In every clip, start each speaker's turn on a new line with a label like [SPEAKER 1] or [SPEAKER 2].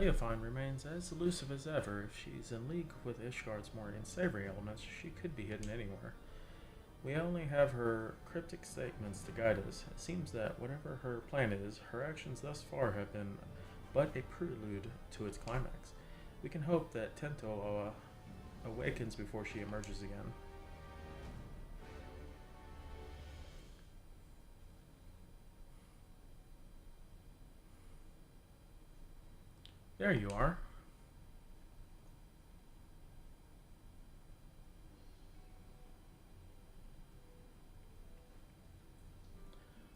[SPEAKER 1] Cleophine remains as elusive as ever. If she's in league with Ishgard's more unsavory elements, she could be hidden anywhere. We only have her cryptic statements to guide us. It seems that whatever her plan is, her actions thus far have been but a prelude to its climax. We can hope that Tento awakens before she emerges again. There you are.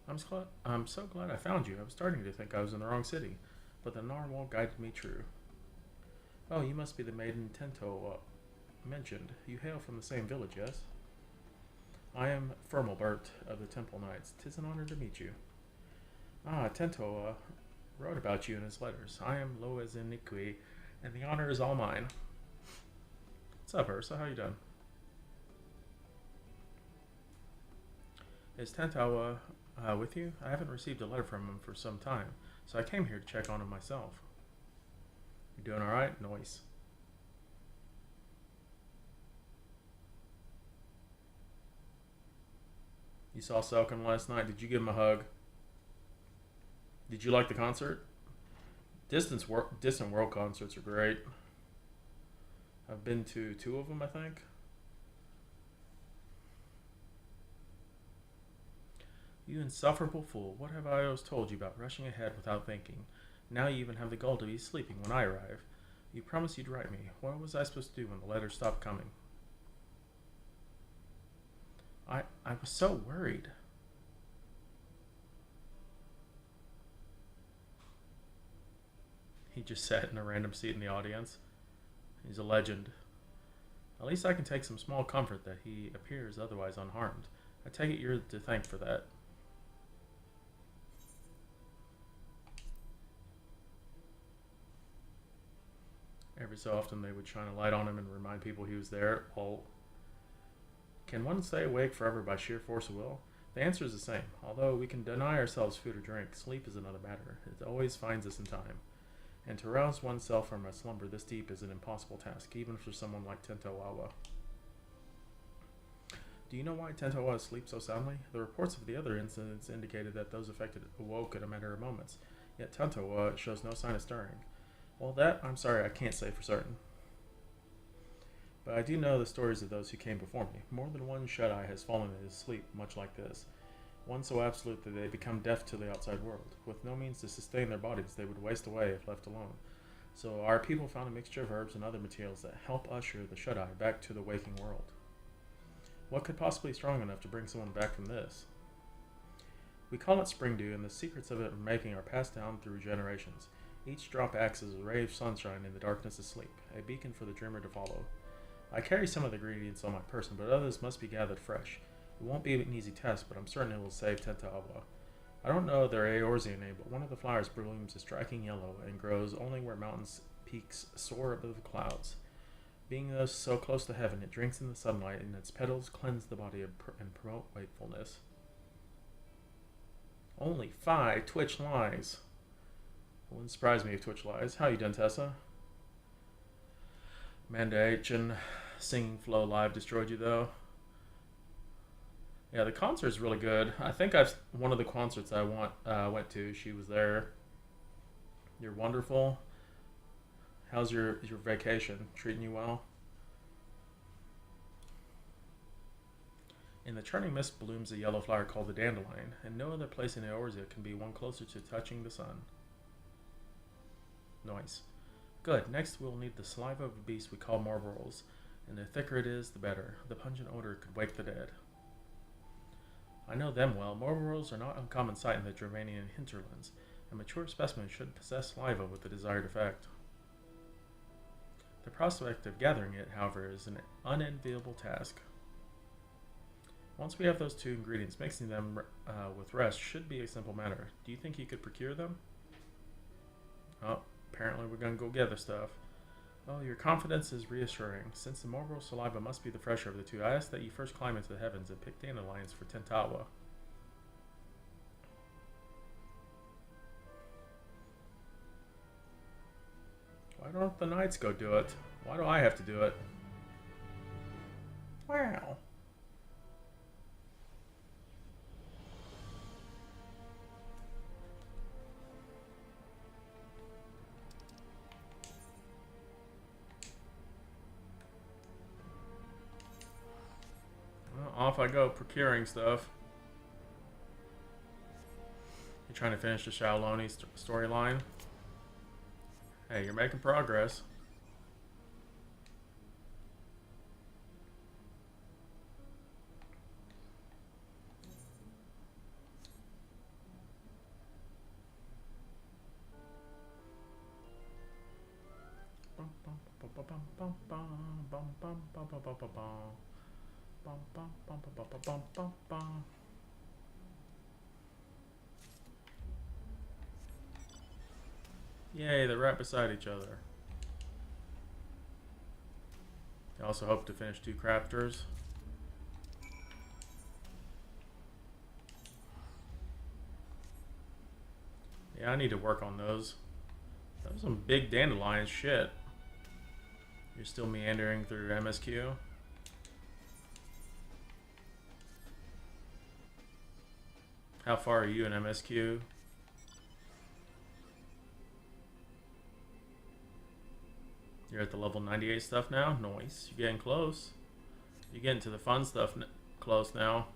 [SPEAKER 1] I'm so glad I found you. I was starting to think I was in the wrong city, but the narwhal guided me true. Oh, you must be the maiden Tento mentioned. You hail from the same village, yes? I am Firmalbert of the Temple Knights. 'Tis an honor to meet you. Ah, Tento wrote about you in his letters. I am Loez Iniqui, and the honor is all mine. What's up, Ursa? How you doing? Is Tento with you? I haven't received a letter from him for some time, so I came here to check on him myself. You doing alright? Noise. You saw Selkin last night. Did you give him a hug? Did you like the concert? Distant World concerts are great. I've been to two of them, I think. You insufferable fool. What have I always told you about rushing ahead without thinking? Now you even have the gall to be sleeping when I arrive. You promised you'd write me. What was I supposed to do when the letters stopped coming? I was so worried. He just sat in a random seat in the audience. He's a legend. At least I can take some small comfort that he appears otherwise unharmed. I take it you're to thank for that. Every so often they would shine a light on him and remind people he was there. Well, can one stay awake forever by sheer force of will? The answer is the same. Although we can deny ourselves food or drink, sleep is another matter. It always finds us in time. And to rouse oneself from a slumber this deep is an impossible task, even for someone like Tentowawa. Do you know why Tentowawa sleeps so soundly? The reports of the other incidents indicated that those affected awoke in a matter of moments, yet Tentowawa shows no sign of stirring. Well, that, I'm sorry, I can't say for certain. But I do know the stories of those who came before me. More than one shut-eye has fallen in his sleep, much like this. One so absolute that they become deaf to the outside world. With no means to sustain their bodies, they would waste away if left alone. So our people found a mixture of herbs and other materials that help usher the shut-eye back to the waking world. What could possibly be strong enough to bring someone back from this? We call it spring dew, and the secrets of it are making are passed down through generations. Each drop acts as a ray of sunshine in the darkness of sleep, a beacon for the dreamer to follow. I carry some of the ingredients on my person, but others must be gathered fresh. It won't be an easy task, but I'm certain it will save Tentaawa. I don't know their Eorzean name, but one of the flowers blooms a striking yellow and grows only where mountains' peaks soar above the clouds. Being thus so close to heaven, it drinks in the sunlight, and its petals cleanse the body and promote wakefulness. Only 5 Twitch lies. It wouldn't surprise me if Twitch lies. How you done, Tessa? Amanda H and Singing Flow Live destroyed you, though. Yeah, the concert is really good. I think one of the concerts I went to. She was there. You're wonderful. How's your vacation? Treating you well? In the churning mist blooms a yellow flower called the dandelion, and no other place in Eorzea can be one closer to touching the sun. Nice. Good. Next, we'll need the saliva of a beast we call morborals, and the thicker it is, the better. The pungent odor could wake the dead. I know them well. Morborals are not uncommon sight in the Germanian hinterlands. A mature specimen should possess saliva with the desired effect. The prospect of gathering it, however, is an unenviable task. Once we have those two ingredients, mixing them with rest should be a simple matter. Do you think you could procure them? Oh, apparently we're going to go gather stuff. Oh, your confidence is reassuring. Since the Morgul saliva must be the fresher of the two, I ask that you first climb into the heavens and pick dandelions for Tentawa. Why don't the knights go do it? Why do I have to do it? Wow. Well, off I go procuring stuff. You trying to finish the Shaoloni storyline? Hey, you're making progress. Yay, they're right beside each other. I also hope to finish 2 crafters. Yeah, I need to work on those. That was some big dandelion shit. You're still meandering through MSQ. How far are you in MSQ? You're at the level 98 stuff now? Nice. You're getting close. You're getting to the fun stuff close now.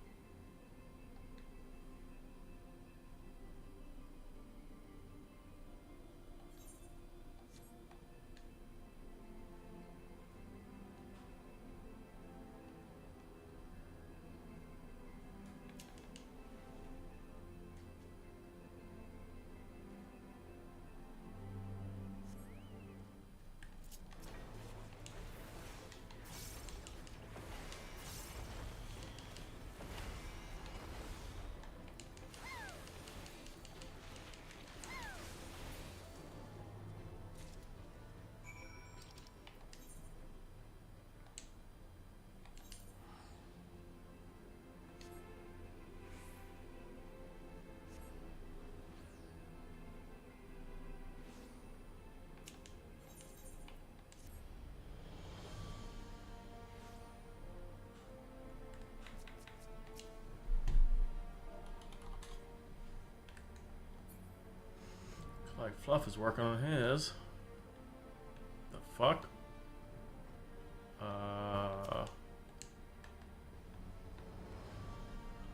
[SPEAKER 1] Like Fluff is working on his. The fuck?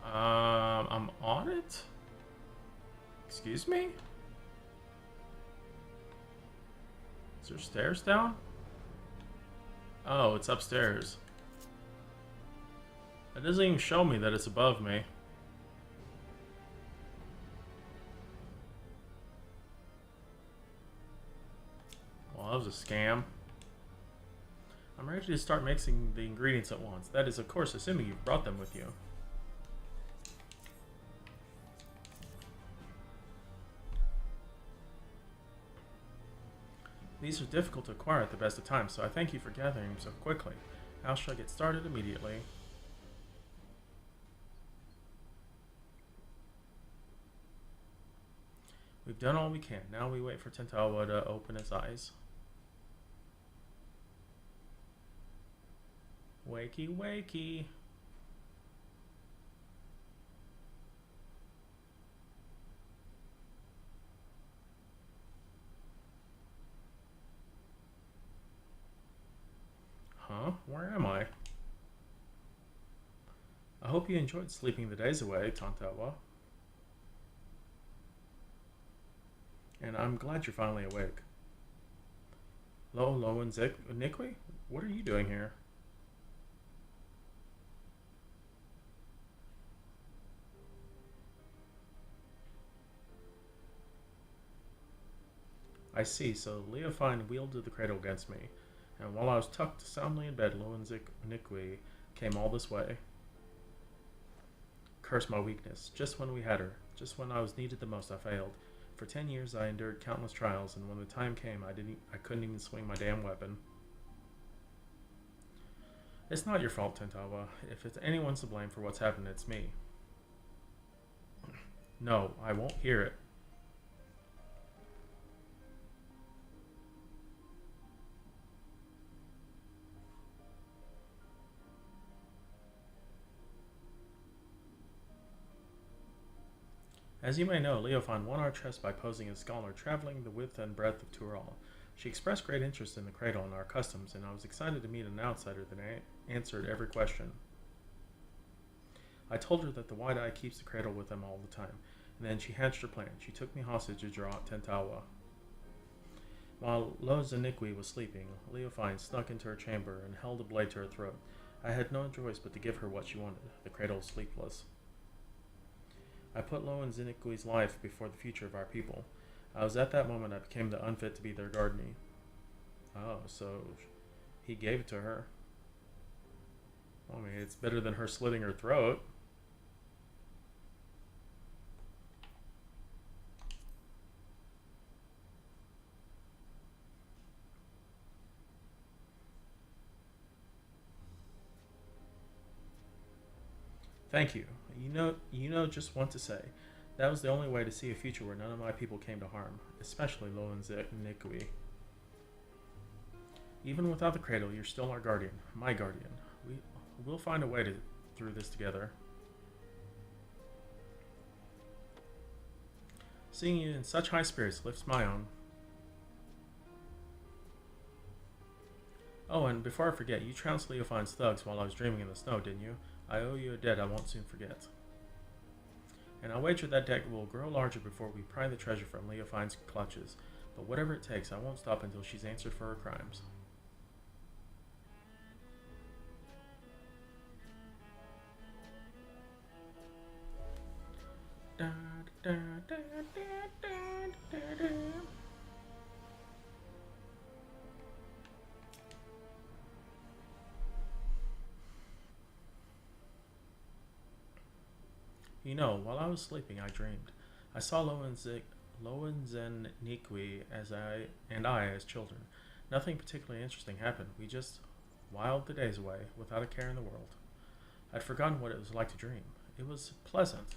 [SPEAKER 1] I'm on it? Excuse me? Is there stairs down? Oh, it's upstairs. It doesn't even show me that it's above me. Well, that was a scam. I'm ready to start mixing the ingredients at once. That is, of course, assuming you've brought them with you. These are difficult to acquire at the best of times, so I thank you for gathering them so quickly. How shall I get started immediately? We've done all we can. Now we wait for Tentawa to open his eyes. Wakey, wakey. Huh? Where am I? I hope you enjoyed sleeping the days away, Tantawa. And I'm glad you're finally awake. Lo and Nikwi? What are you doing here? I see, so Leofine wielded the cradle against me, and while I was tucked soundly in bed, Lo and Nikwi came all this way. Curse my weakness. Just when we had her, just when I was needed the most, I failed. For 10 years I endured countless trials, and when the time came, I couldn't even swing my damn weapon. It's not your fault, Tentawa. If it's anyone's to blame for what's happened, it's me. No, I won't hear it. As you may know, Leofine won our trust by posing as a scholar traveling the width and breadth of Tyrol. She expressed great interest in the cradle and our customs, and I was excited to meet an outsider that answered every question. I told her that the White Eye keeps the cradle with them all the time, and then she hatched her plan. She took me hostage to draw out Tentawa. While Lo Zaniqui was sleeping, Leofine snuck into her chamber and held a blade to her throat. I had no choice but to give her what she wanted, the cradle of sleepless. I put Lo and Ziniqui's life before the future of our people. I was at that moment I became the unfit to be their guardian. Oh, so he gave it to her. I mean, it's better than her slitting her throat. Thank you. You know just what to say. That was the only way to see a future where none of my people came to harm, especially Lo and Nikui. Even without the cradle, you're still our guardian, my guardian. We'll find a way through this together. Seeing you in such high spirits lifts my own. Oh, and before I forget, you trounced Leofine's thugs while I was dreaming in the snow, didn't you? I owe you a debt I won't soon forget. And I wager that debt will grow larger before we pry the treasure from Leofine's clutches. But whatever it takes, I won't stop until she's answered for her crimes. Da, da, da, da, da, da, da. You know, while I was sleeping, I dreamed. I saw Loans and Nikwi as children. Nothing particularly interesting happened. We just whiled the days away without a care in the world. I'd forgotten what it was like to dream. It was pleasant.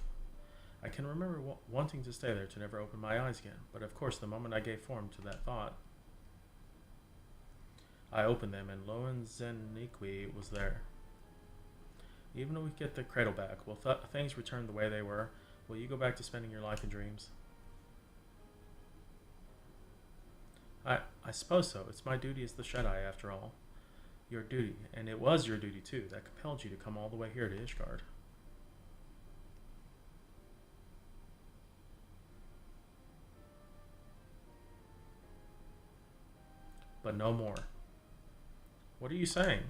[SPEAKER 1] I can remember wanting to stay there to never open my eyes again, but of course the moment I gave form to that thought, I opened them and Loans and Nikwi was there. Even when we get the cradle back, will things return the way they were? Will you go back to spending your life in dreams? I suppose so. It's my duty as the Shut-Eye, after all. Your duty, and it was your duty too, that compelled you to come all the way here to Ishgard. But no more. What are you saying?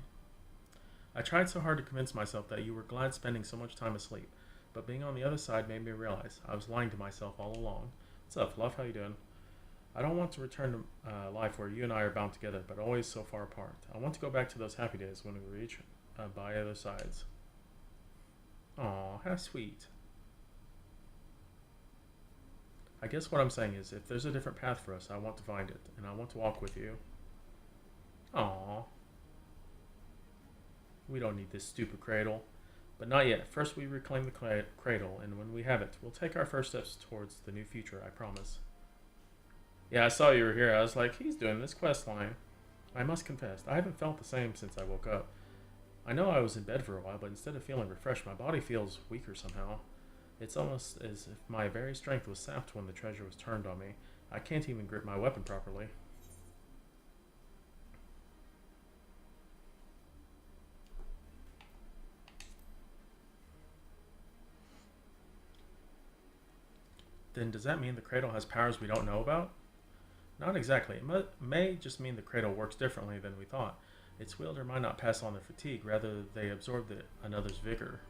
[SPEAKER 1] I tried so hard to convince myself that you were glad spending so much time asleep, but being on the other side made me realize I was lying to myself all along. What's up, Fluff? How you doing? I don't want to return to life where you and I are bound together, but always so far apart. I want to go back to those happy days when we reach by other sides. Aw, how sweet. I guess what I'm saying is, if there's a different path for us, I want to find it, and I want to walk with you. Aw. We don't need this stupid cradle. But not yet. First we reclaim the cradle, and when we have it, we'll take our first steps towards the new future, I promise. Yeah, I saw you were here. I was like, he's doing this quest line. I must confess, I haven't felt the same since I woke up. I know I was in bed for a while, but instead of feeling refreshed, my body feels weaker somehow. It's almost as if my very strength was sapped when the treasure was turned on me. I can't even grip my weapon properly. Then does that mean the cradle has powers we don't know about? Not exactly. It may just mean the cradle works differently than we thought. Its wielder might not pass on their fatigue, rather they absorb another's vigor.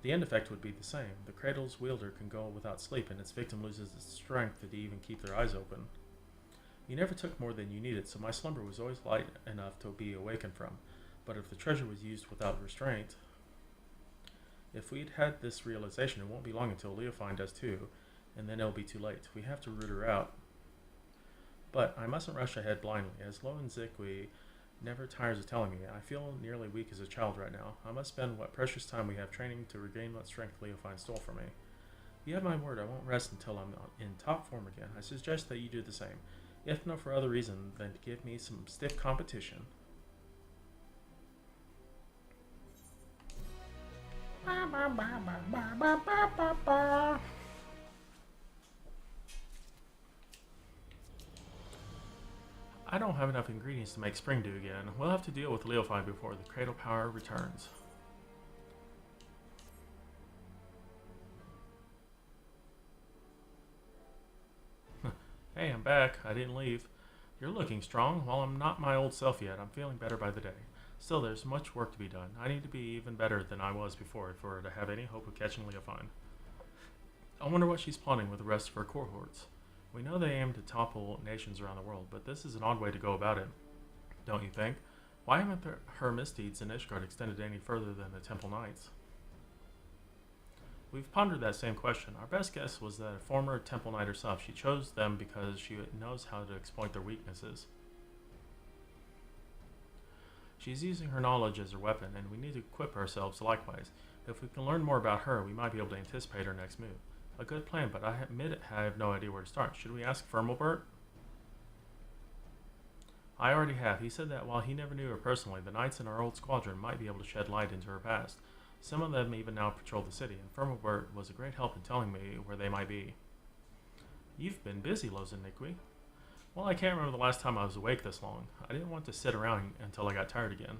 [SPEAKER 1] The end effect would be the same. The cradle's wielder can go without sleep, and its victim loses its strength to even keep their eyes open. You never took more than you needed, so my slumber was always light enough to be awakened from. But if the treasure was used without restraint... If we'd had this realization, it won't be long until Leofine does too, and then it'll be too late. We have to root her out. But I mustn't rush ahead blindly, as Lo and Zikwi never tires of telling me. I feel nearly weak as a child right now. I must spend what precious time we have training to regain what strength Leofine stole from me. You have my word, I won't rest until I'm in top form again. I suggest that you do the same, if no for other reason than to give me some stiff competition. I don't have enough ingredients to make spring dew again. We'll have to deal with Leofine before the cradle power returns. Hey, I'm back. I didn't leave. You're looking strong. While I'm not my old self yet, I'm feeling better by the day. Still, there's much work to be done. I need to be even better than I was before for her to have any hope of catching Leofine. I wonder what she's plotting with the rest of her cohorts. We know they aim to topple nations around the world, but this is an odd way to go about it, don't you think? Why haven't her misdeeds in Ishgard extended any further than the Temple Knights? We've pondered that same question. Our best guess was that a former Temple Knight herself. She chose them because she knows how to exploit their weaknesses. She's using her knowledge as her weapon, and we need to equip ourselves likewise. If we can learn more about her, we might be able to anticipate her next move. A good plan, but I admit I have no idea where to start. Should we ask Firmalbert? I already have. He said that while he never knew her personally, the knights in our old squadron might be able to shed light into her past. Some of them even now patrol the city, and Firmalbert was a great help in telling me where they might be. You've been busy, Lozaniqui. Well, I can't remember the last time I was awake this long. I didn't want to sit around until I got tired again.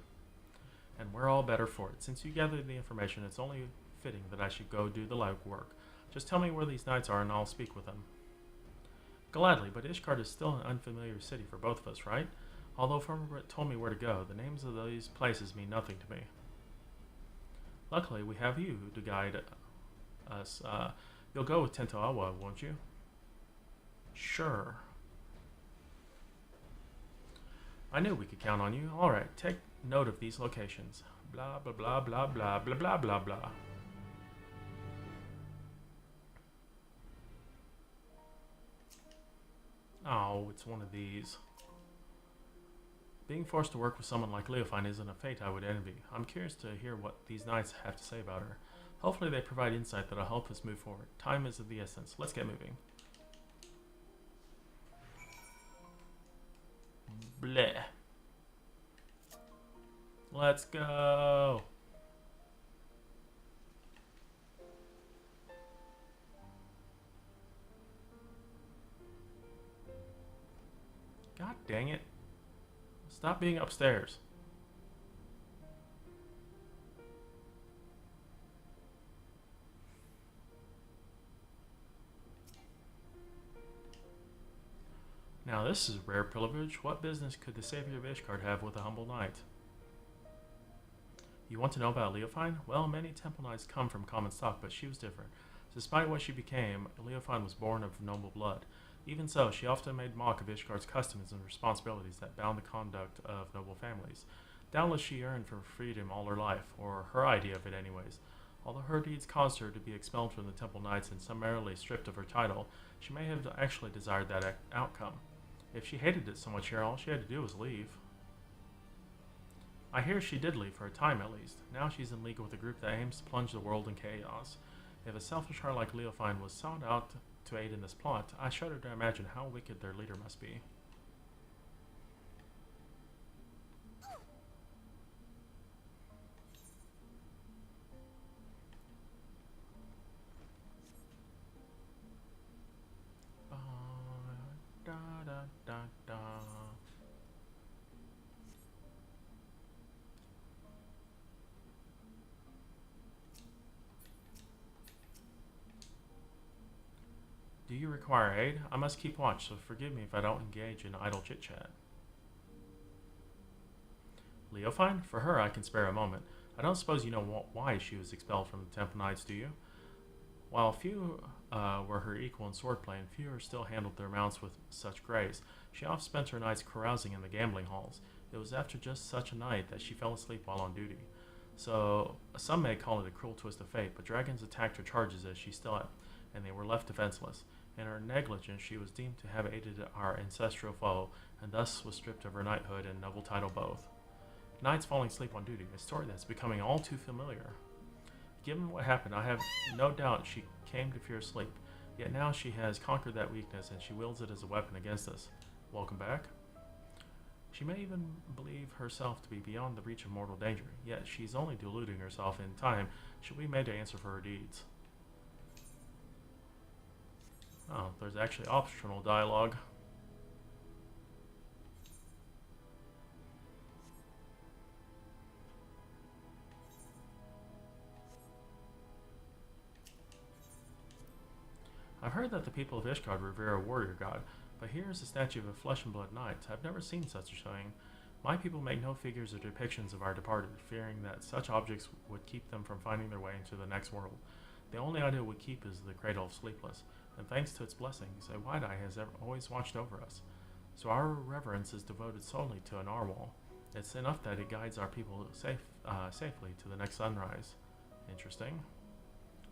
[SPEAKER 1] And we're all better for it. Since you gathered the information, it's only fitting that I should go do the legwork. Just tell me where these knights are and I'll speak with them. Gladly, but Ishgard is still an unfamiliar city for both of us, right? Although Firmalbert told me where to go, the names of these places mean nothing to me. Luckily, we have you to guide us. You'll go with Tentoawa, won't you? Sure. I knew we could count on you. All right, take note of these locations. Blah, blah, blah, blah, blah, blah, blah, blah, blah. Oh, it's one of these. Being forced to work with someone like Leofine isn't a fate I would envy. I'm curious to hear what these knights have to say about her. Hopefully they provide insight that'll help us move forward. Time is of the essence. Let's get moving. Bleh. Let's go. God dang it. Stop being upstairs. Now this is a rare privilege. What business could the savior of Ishgard have with a humble knight? You want to know about Leofine? Well, many temple knights come from common stock, but she was different. Despite what she became, Leofine was born of noble blood. Even so, she often made mock of Ishgard's customs and responsibilities that bound the conduct of noble families. Doubtless she yearned for freedom all her life, or her idea of it anyways. Although her deeds caused her to be expelled from the Temple Knights and summarily stripped of her title, she may have actually desired that outcome. If she hated it so much here, all she had to do was leave. I hear she did leave for a time at least. Now she's in league with a group that aims to plunge the world in chaos. If a selfish heart like Leofine was sought out to aid in this plot, I shudder to imagine how wicked their leader must be. Da, da, da, da. Do you require aid? I must keep watch, so forgive me if I don't engage in idle chit-chat. Leofine? For her, I can spare a moment. I don't suppose you know why she was expelled from the Temple Knights, do you? While few were her equal in swordplay, and fewer still handled their mounts with such grace, she often spent her nights carousing in the gambling halls. It was after just such a night that she fell asleep while on duty. So, some may call it a cruel twist of fate, but dragons attacked her charges as she slept, and they were left defenseless. In her negligence, she was deemed to have aided our ancestral foe, and thus was stripped of her knighthood and noble title both. Knights falling asleep on duty, a story that's becoming all too familiar. Given what happened, I have no doubt she came to fear sleep, yet now she has conquered that weakness and she wields it as a weapon against us. Welcome back. She may even believe herself to be beyond the reach of mortal danger, yet she's only deluding herself. In time she'll be made to answer for her deeds. Oh, there's actually optional dialogue. heard that the people of Ishgard revere a warrior god, but here is a statue of a flesh and blood knight. I've never seen such a thing. My people make no figures or depictions of our departed, fearing that such objects would keep them from finding their way into the next world. The only idol we keep is the cradle of sleepless, and thanks to its blessings, a wide eye has always watched over us. So our reverence is devoted solely to a narwhal. It's enough that it guides our people safely to the next sunrise. Interesting.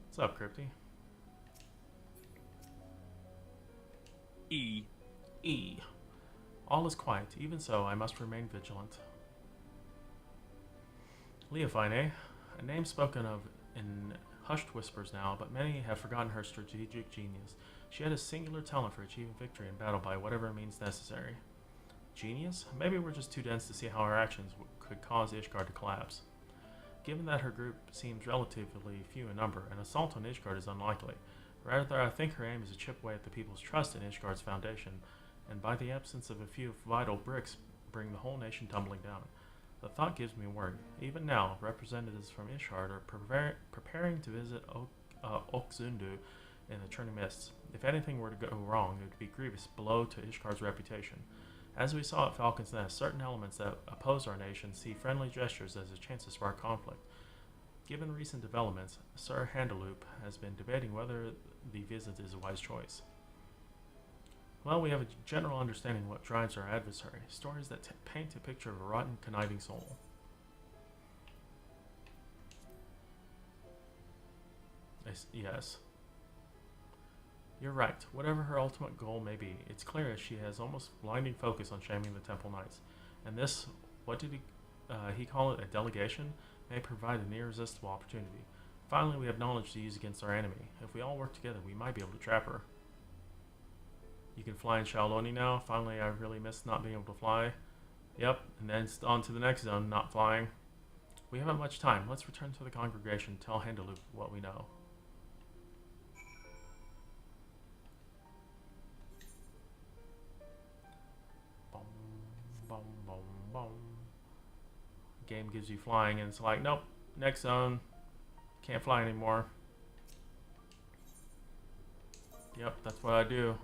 [SPEAKER 1] What's up, Crypty?
[SPEAKER 2] E.
[SPEAKER 1] E. All is quiet. Even so, I must remain vigilant. Leofine, eh? A name spoken of in hushed whispers now, but many have forgotten her strategic genius. She had a singular talent for achieving victory in battle by whatever means necessary. Genius? Maybe we're just too dense to see how our actions could cause Ishgard to collapse. Given that her group seems relatively few in number, an assault on Ishgard is unlikely. Rather, I think her aim is to chip away at the people's trust in Ishgard's foundation, and by the absence of a few vital bricks, bring the whole nation tumbling down. The thought gives me worry. Even now, representatives from Ishgard are preparing to visit Okzundu in the churning mists. If anything were to go wrong, it would be a grievous blow to Ishgard's reputation. As we saw at Falcon's Nest, certain elements that oppose our nation see friendly gestures as a chance to spark conflict. Given recent developments, Sir Handaloop has been debating whether the visit is a wise choice. Well, we have a general understanding what drives our adversary. Stories that paint a picture of a rotten, conniving soul. Yes. You're right. Whatever her ultimate goal may be, it's clear as she has almost blinding focus on shaming the Temple Knights. And this, what did he call it, a delegation, may provide an irresistible opportunity. Finally, we have knowledge to use against our enemy. If we all work together, we might be able to trap her. You can fly in Shaoloni now. Finally, I really missed not being able to fly. Yep, and then on to the next zone, not flying. We haven't much time. Let's return to the congregation, tell Handaloop what we know. Boom, boom, boom, boom. Game gives you flying, and it's like, nope, next zone. Can't fly anymore. Yep, that's what I do.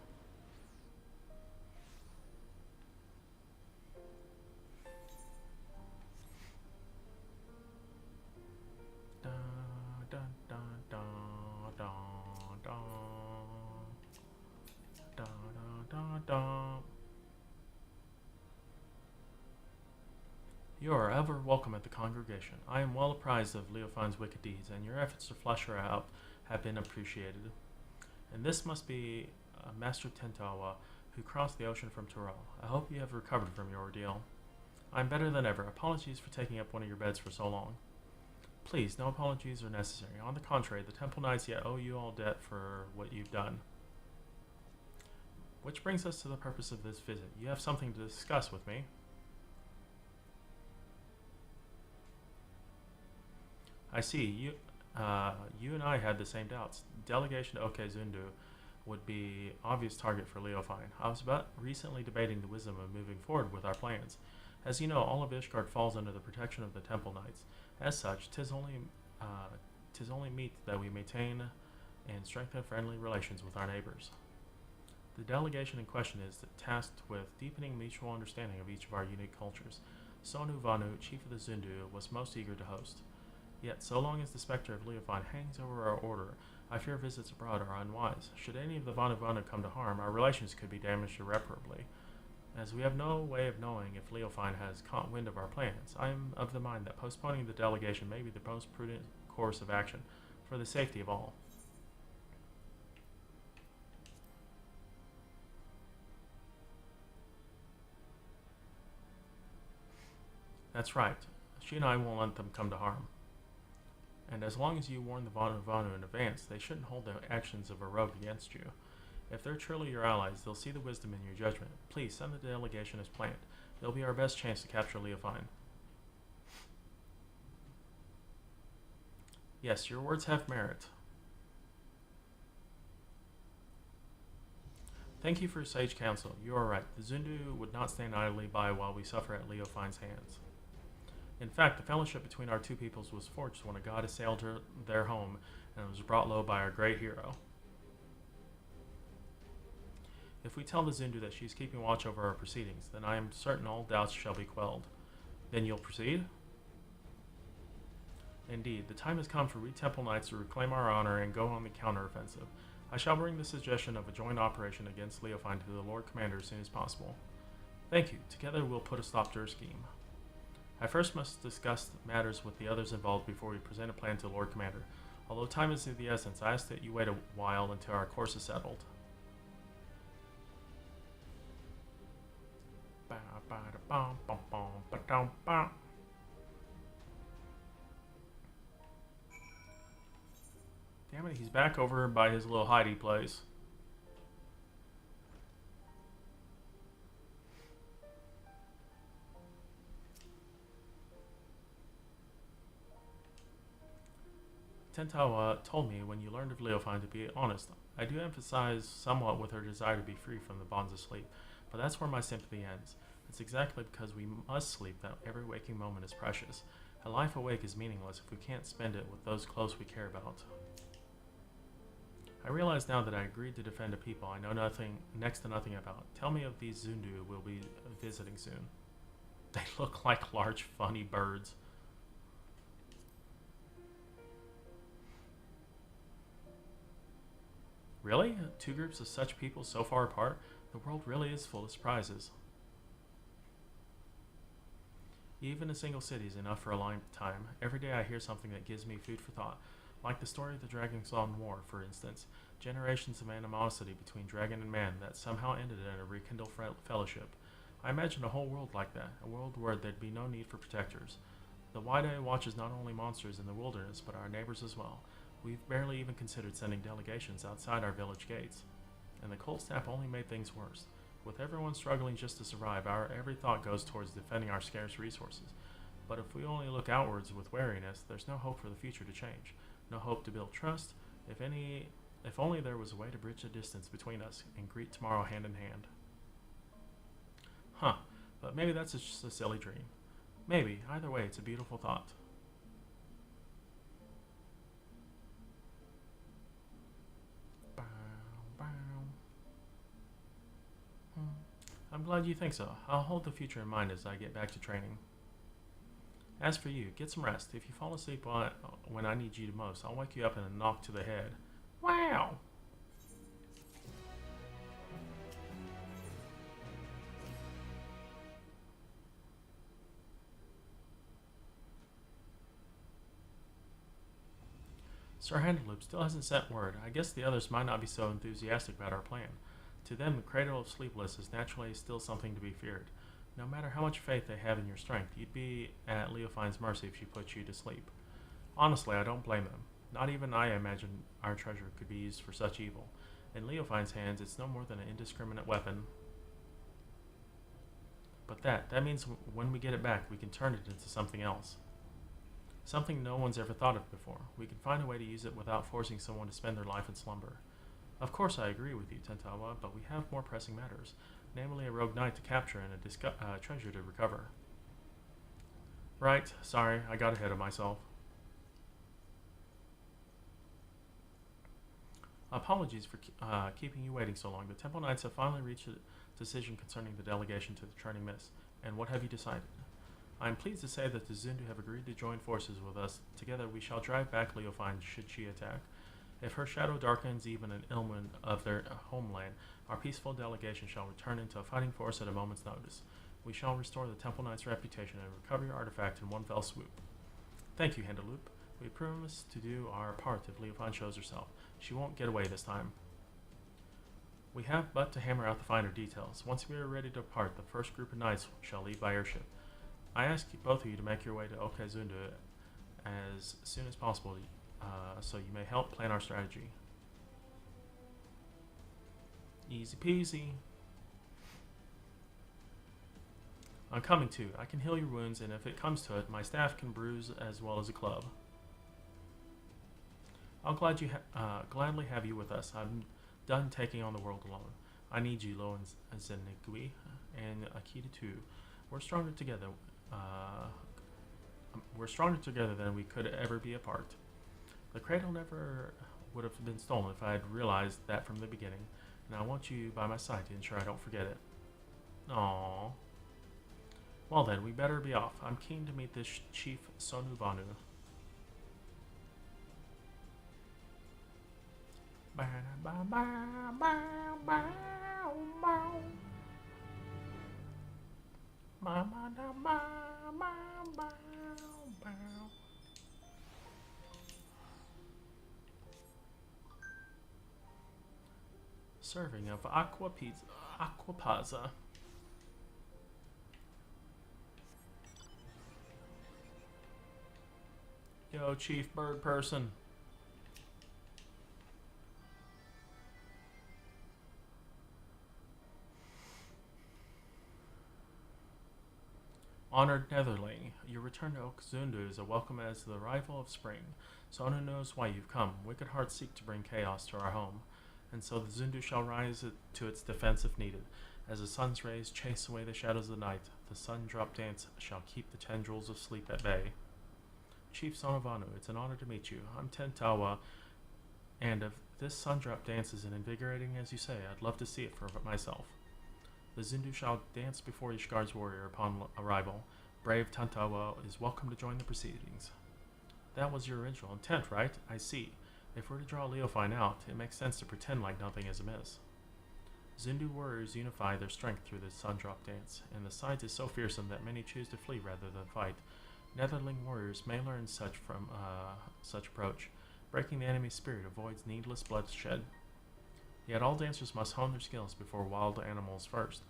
[SPEAKER 1] You are ever welcome at the congregation. I am well apprised of Leofine's wicked deeds, and your efforts to flush her out have been appreciated. And this must be Master Tentawa, who crossed the ocean from Tyrell. I hope you have recovered from your ordeal. I am better than ever. Apologies for taking up one of your beds for so long. Please, no apologies are necessary. On the contrary, the Temple Knights yet owe you all debt for what you've done. Which brings us to the purpose of this visit. You have something to discuss with me. I see. You and I had the same doubts. Delegation to Okzundu would be obvious target for Leofine. I was but recently debating the wisdom of moving forward with our plans. As you know, all of Ishgard falls under the protection of the Temple Knights. As such, 'tis only meet that we maintain and strengthen friendly relations with our neighbors. The delegation in question is tasked with deepening mutual understanding of each of our unique cultures. Sonu Vanu, chief of the Zundu, was most eager to host. Yet, so long as the specter of Leofine hangs over our order, I fear visits abroad are unwise. Should any of the Vanu Vanu come to harm, our relations could be damaged irreparably. As we have no way of knowing if Leofine has caught wind of our plans, I am of the mind that postponing the delegation may be the most prudent course of action, for the safety of all. That's right. She and I won't let them come to harm. And as long as you warn the Vanu Vanu in advance, they shouldn't hold the actions of a rogue against you. If they're truly your allies, they'll see the wisdom in your judgment. Please send the delegation as planned. It'll be our best chance to capture Leofine. Yes, your words have merit. Thank you for sage counsel. You are right. The Zundu would not stand idly by while we suffer at Leofine's hands. In fact, the fellowship between our two peoples was forged when a god assailed their home and was brought low by our great hero. If we tell the Zundu that she is keeping watch over our proceedings, then I am certain all doubts shall be quelled. Then you'll proceed? Indeed, the time has come for we Temple Knights to reclaim our honor and go on the counteroffensive. I shall bring the suggestion of a joint operation against Leofine to the Lord Commander as soon as possible. Thank you. Together we'll put a stop to her scheme. I first must discuss matters with the others involved before we present a plan to Lord Commander. Although time is of the essence, I ask that you wait a while until our course is settled. Damn it, he's back over by his little hidey place. Tentawa told me when you learned of Leofine to be honest. I do emphasize somewhat with her desire to be free from the bonds of sleep, but that's where my sympathy ends. It's exactly because we must sleep that every waking moment is precious. A life awake is meaningless if we can't spend it with those close we care about. I realize now that I agreed to defend a people I know next to nothing about. Tell me of these Zundu we'll be visiting soon. They look like large, funny birds. Really? Two groups of such people so far apart? The world really is full of surprises. Even a single city is enough for a lifetime. Every day I hear something that gives me food for thought. Like the story of the Dragon's War, for instance. Generations of animosity between dragon and man that somehow ended in a rekindled fellowship. I imagine a whole world like that, a world where there'd be no need for protectors. The Wide Eye watches not only monsters in the wilderness, but our neighbors as well. We've barely even considered sending delegations outside our village gates. And the cold snap only made things worse. With everyone struggling just to survive, our every thought goes towards defending our scarce resources. But if we only look outwards with wariness, there's no hope for the future to change. No hope to build trust. If only there was a way to bridge the distance between us and greet tomorrow hand in hand. Huh, but maybe that's just a silly dream. Maybe. Either way, it's a beautiful thought. I'm glad you think so. I'll hold the future in mind as I get back to training. As for you, get some rest. If you fall asleep when I need you the most, I'll wake you up in a knock to the head. Wow! Sir Handaloop still hasn't sent word. I guess the others might not be so enthusiastic about our plan. To them, the Cradle of Sleepless is naturally still something to be feared. No matter how much faith they have in your strength, you'd be at Leofine's mercy if she put you to sleep. Honestly, I don't blame them. Not even I imagine our treasure could be used for such evil. In Leofine's hands, it's no more than an indiscriminate weapon. But that means when we get it back, we can turn it into something else. Something no one's ever thought of before. We can find a way to use it without forcing someone to spend their life in slumber. Of course I agree with you, Tentawa, but we have more pressing matters, namely a rogue knight to capture and a treasure to recover. Right, sorry, I got ahead of myself. Apologies for keeping you waiting so long. The Temple Knights have finally reached a decision concerning the delegation to the Training Mist. And what have you decided? I am pleased to say that the Zundu have agreed to join forces with us. Together we shall drive back Leofine should she attack. If her shadow darkens even an illumin of their homeland, our peaceful delegation shall return into a fighting force at a moment's notice. We shall restore the Temple Knight's reputation and recover your artifact in one fell swoop. Thank you, Handaloop. We promise to do our part if Leofine shows herself. She won't get away this time. We have but to hammer out the finer details. Once we are ready to depart, the first group of knights shall leave by airship. I ask both of you to make your way to Okezundu as soon as possible, so you may help plan our strategy. Easy peasy. I'm coming too. I can heal your wounds, and if it comes to it, my staff can bruise as well as a club. I'll gladly have you with us. I'm done taking on the world alone. I need you, Lo and Zenigui, and Akita too. We're stronger together. We're stronger together than we could ever be apart. The cradle never would have been stolen if I had realized that from the beginning. and I want you by my side to ensure I don't forget it. Aww. Well then, we better be off. I'm keen to meet this Chief Sonuvanu. Serving of aquapazza. Yo, Chief Bird Person. Honored Netherling, your return to Okzundu is a welcome as the arrival of spring. Sonu knows why you've come. Wicked hearts seek to bring chaos to our home. And so the Zundu shall rise to its defense if needed. As the sun's rays chase away the shadows of the night, the sun drop dance shall keep the tendrils of sleep at bay. Chief Sonuvanu, it's an honor to meet you. I'm Tentawa, and if this sun drop dance is as invigorating as you say, I'd love to see it for myself. The Zindu shall dance before Ishgar's warrior upon arrival. Brave Tantawa is welcome to join the proceedings. That was your original intent, right? I see. If we're to draw Leofine out, it makes sense to pretend like nothing is amiss. Zindu warriors unify their strength through the sun drop dance, and the sight is so fearsome that many choose to flee rather than fight. Netherling warriors may learn such from such approach. Breaking the enemy's spirit avoids needless bloodshed. Yet all dancers must hone their skills before wild animals first,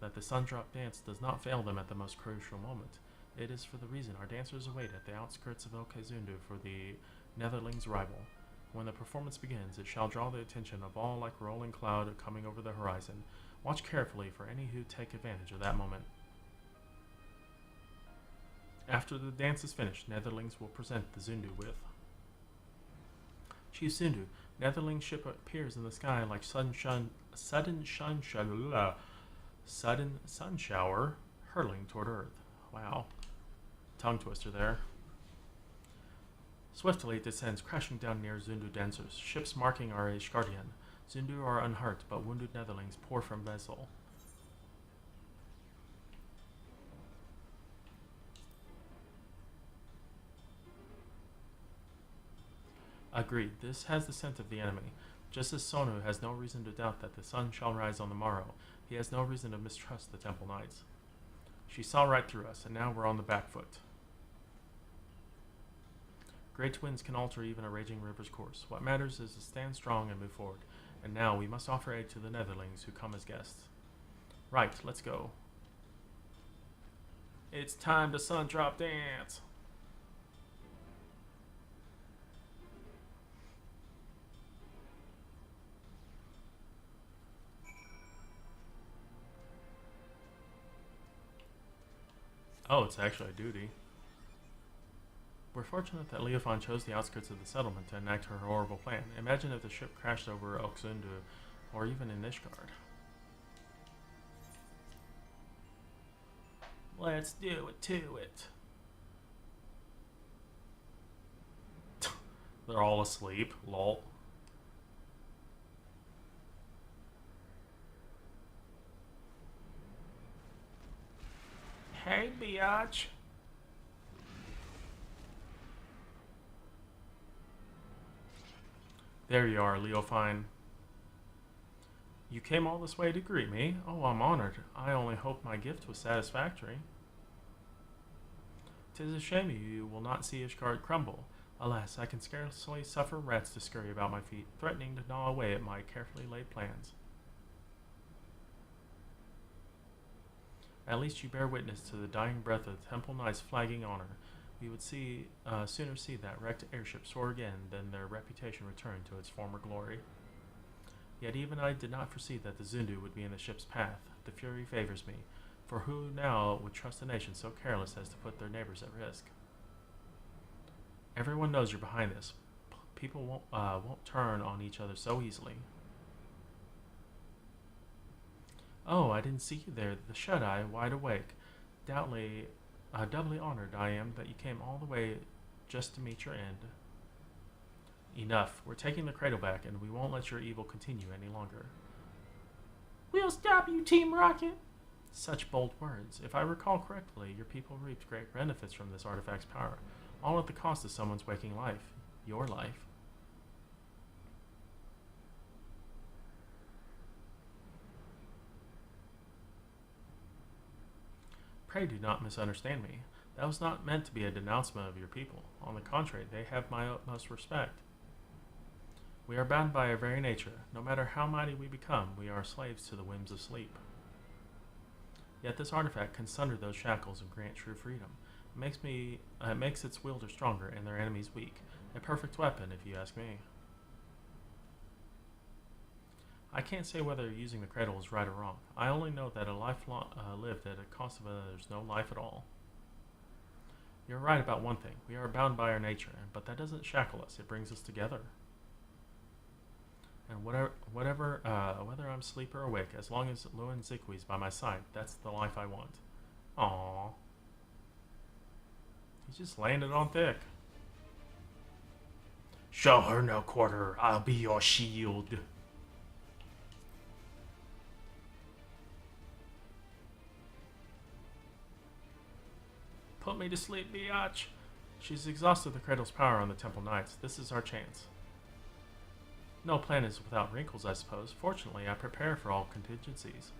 [SPEAKER 1] that the sun drop dance does not fail them at the most crucial moment. It is for the reason our dancers await at the outskirts of Okzundu for the Netherling's arrival. When the performance begins, it shall draw the attention of all like a rolling cloud coming over the horizon. Watch carefully for any who take advantage of that moment. After the dance is finished, Netherlings will present the Zundu with Chief Zundu. Netherling ship appears in the sky like sudden sun shower hurtling toward Earth. Wow. Tongue twister there. Swiftly it descends, crashing down near Zundu dancers. Ships marking are Ishgardian. Zundu are unhurt, but wounded Netherlings pour from vessel. Agreed. This has the scent of the enemy. Just as Sonu has no reason to doubt that the sun shall rise on the morrow, he has no reason to mistrust the Temple Knights. She saw right through us, and now we're on the back foot. Great winds can alter even a raging river's course. What matters is to stand strong and move forward. And now we must offer aid to the Netherlings who come as guests. Right, let's go. It's time to sun drop dance! Oh, it's actually a duty. We're fortunate that Leofon chose the outskirts of the settlement to enact her horrible plan. Imagine if the ship crashed over Okzundu, or even in Ishgard. Let's do it to it. They're all asleep, lol. Hey, biatch. There you are, Leofine. You came all this way to greet me? Oh, I'm honored. I only hope my gift was satisfactory. 'Tis a shame you will not see Ishgard crumble. Alas, I can scarcely suffer rats to scurry about my feet, threatening to gnaw away at my carefully laid plans. At least you bear witness to the dying breath of the Temple Knight's flagging honor. We would sooner see that wrecked airship soar again than their reputation return to its former glory. Yet even I did not foresee that the Zundu would be in the ship's path. The fury favors me, for who now would trust a nation so careless as to put their neighbors at risk? Everyone knows you're behind this. People won't turn on each other so easily. Oh, I didn't see you there, the shut-eye, wide awake. Doubly honored I am that you came all the way just to meet your end. Enough. We're taking the cradle back, and we won't let your evil continue any longer. We'll stop you, Team Rocket! Such bold words. If I recall correctly, your people reaped great benefits from this artifact's power, all at the cost of someone's waking life. Your life. Pray do not misunderstand me. That was not meant to be a denouncement of your people. On the contrary, they have my utmost respect. We are bound by our very nature. No matter how mighty we become, we are slaves to the whims of sleep. Yet this artifact can sunder those shackles and grant true freedom. It makes its wielder stronger and their enemies weak. A perfect weapon, if you ask me. I can't say whether using the cradle is right or wrong. I only know that a life lived at a cost of another's no life at all. You're right about one thing. We are bound by our nature, but that doesn't shackle us. It brings us together. And whether I'm asleep or awake, as long as Luan Zikwi's by my side, that's the life I want. Aww. He just landed on thick. Show her no quarter. I'll be your shield. Put me to sleep, biatch. She's exhausted the cradle's power on the Temple Knights. This is our chance. No plan is without wrinkles, I suppose. Fortunately, I prepare for all contingencies.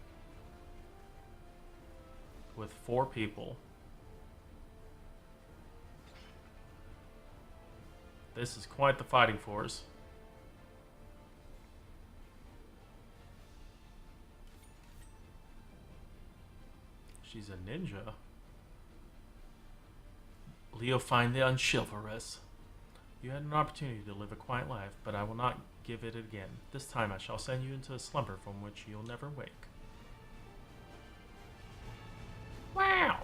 [SPEAKER 1] With 4 people. This is quite the fighting force. She's a ninja. Leo find the unchivalrous. You had an opportunity to live a quiet life, but I will not give it again. This time I shall send you into a slumber from which you'll never wake. Wow!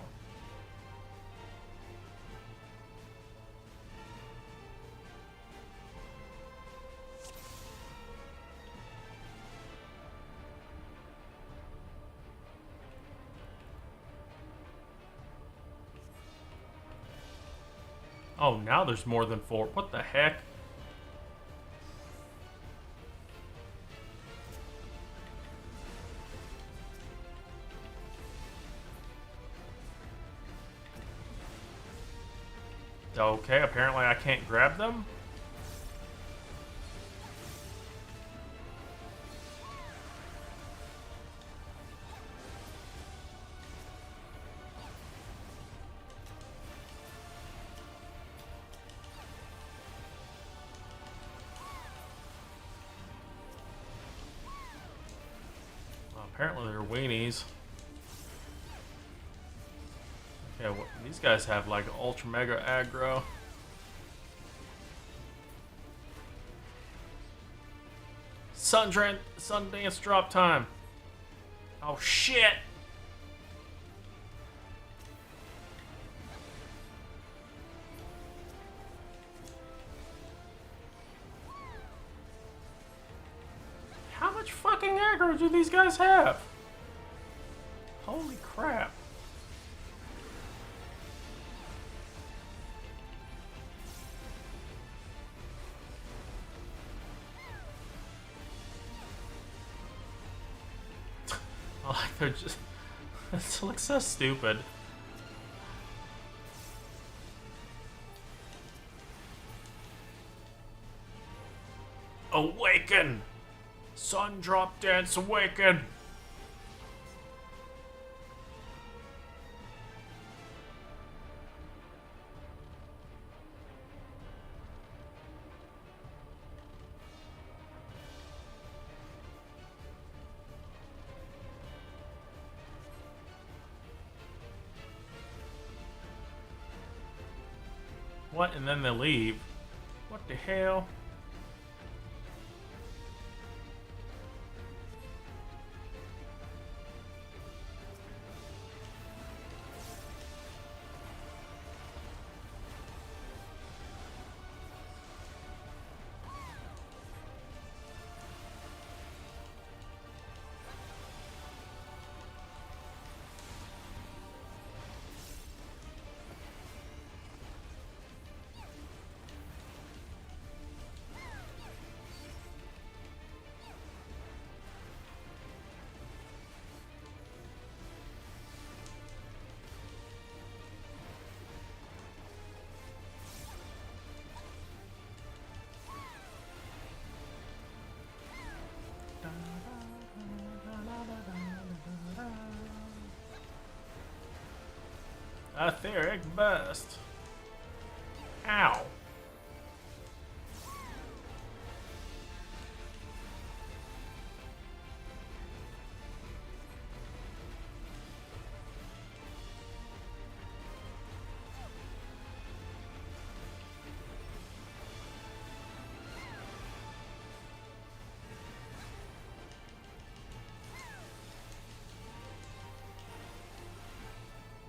[SPEAKER 1] Oh, now there's more than 4. What the heck? Okay, apparently I can't grab them. Apparently they're weenies. Okay, well, these guys have like ultra mega aggro. Sundance drop time. Oh shit! How much fucking aggro do these guys have? Holy crap. Oh, they're just... This looks so stupid. Awaken! Sun drop dance, awaken! What? And then they leave. What the hell? Etheric burst. Ow.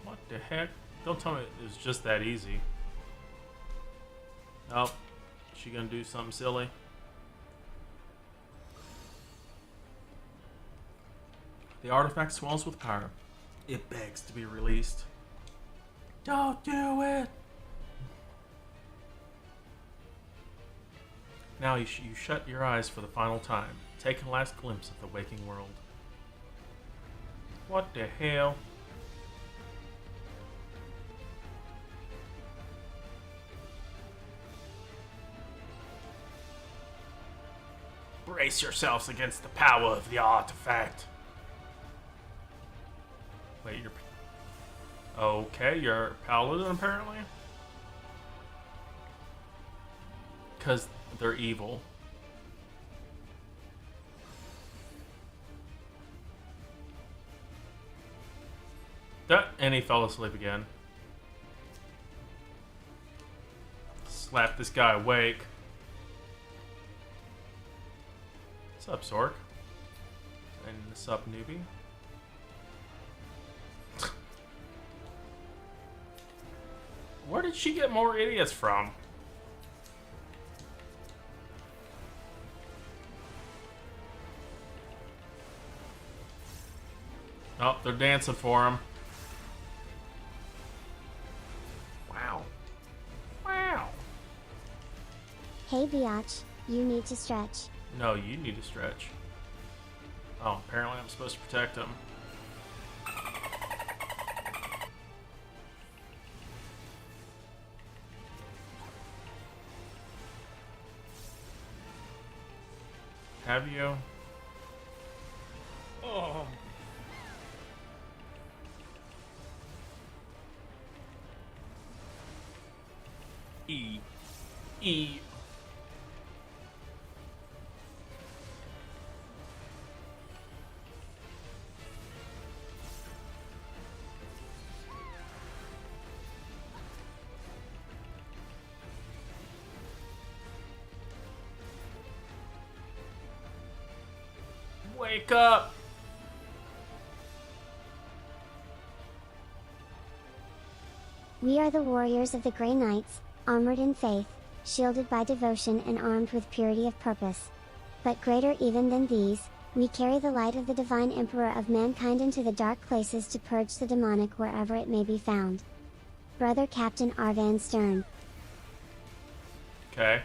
[SPEAKER 1] What the heck? Don't tell me it's just that easy. Oh, she gonna do something silly? The artifact swells with power. It begs to be released. Don't do it! Now you shut your eyes for the final time. Take a last glimpse of the waking world. What the hell? Brace yourselves against the power of the artifact. Wait, you're... Okay, you're a paladin apparently? Because they're evil. And he fell asleep again. Slap this guy awake. What's up, Sork? And what's up, newbie? Where did she get more idiots from? Oh, they're dancing for him. Wow. Wow.
[SPEAKER 2] Hey biatch, you need to stretch.
[SPEAKER 1] No, you need to stretch. Oh, apparently I'm supposed to protect him. Have you? Oh. E. Wake up!
[SPEAKER 2] We are the warriors of the Grey Knights, armored in faith, shielded by devotion and armed with purity of purpose. But greater even than these, we carry the light of the divine emperor of mankind into the dark places to purge the demonic wherever it may be found. Brother Captain Arvan Stern.
[SPEAKER 1] Okay.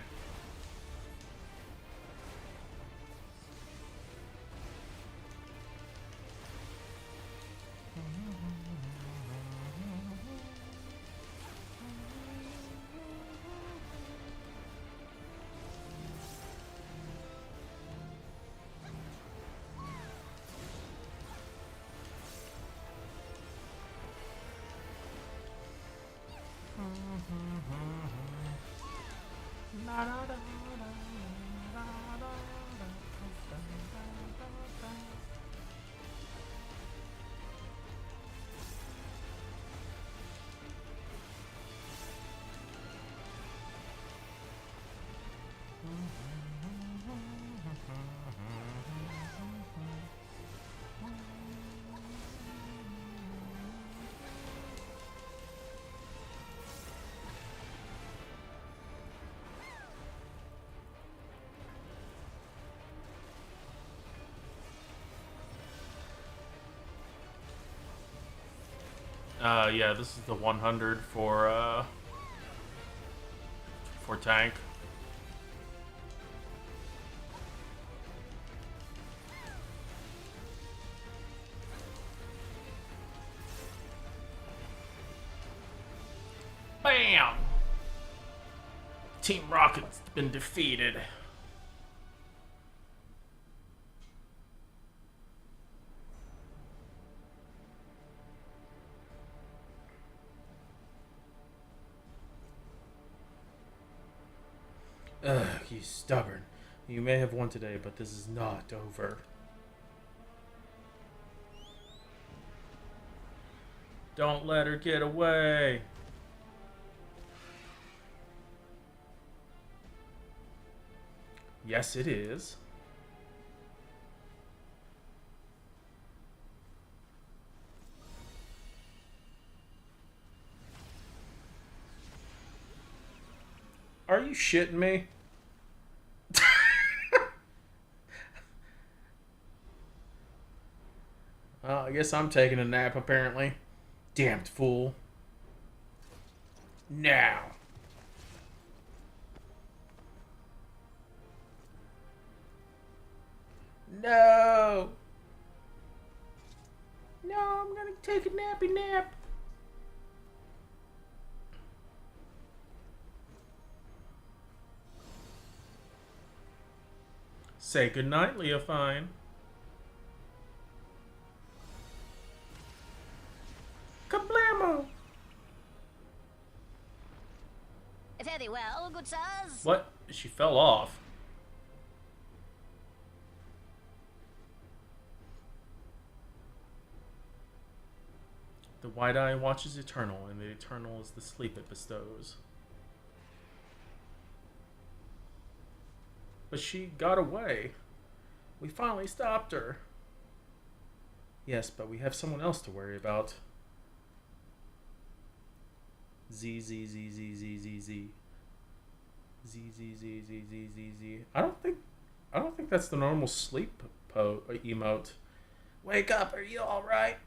[SPEAKER 1] Yeah, this is the 100 for tank. Bam! Team Rocket's been defeated. Ugh, you stubborn. You may have won today, but this is not over. Don't let her get away. Yes, it is. Are you shitting me? I guess I'm taking a nap, apparently. Damned fool. Now. No. No, I'm gonna take a nappy nap. Say goodnight, Leofine. Kablamo!
[SPEAKER 3] Very well, good sirs.
[SPEAKER 1] What? She fell off. The wide eye watches eternal, and the eternal is the sleep it bestows. But she got away. We finally stopped her. Yes, but we have someone else to worry about. Z Z Z Z Z Z Z Z Z Z Z Z Z Z. I don't think that's the normal sleep emote. Wake up! Are you all right?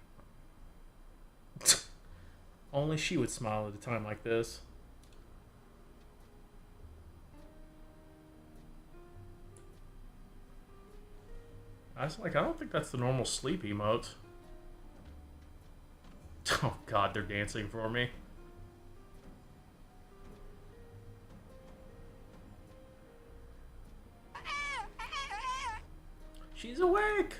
[SPEAKER 1] Only she would smile at a time like this. I was like, I don't think that's the normal sleep emote. Oh God, they're dancing for me. She's awake.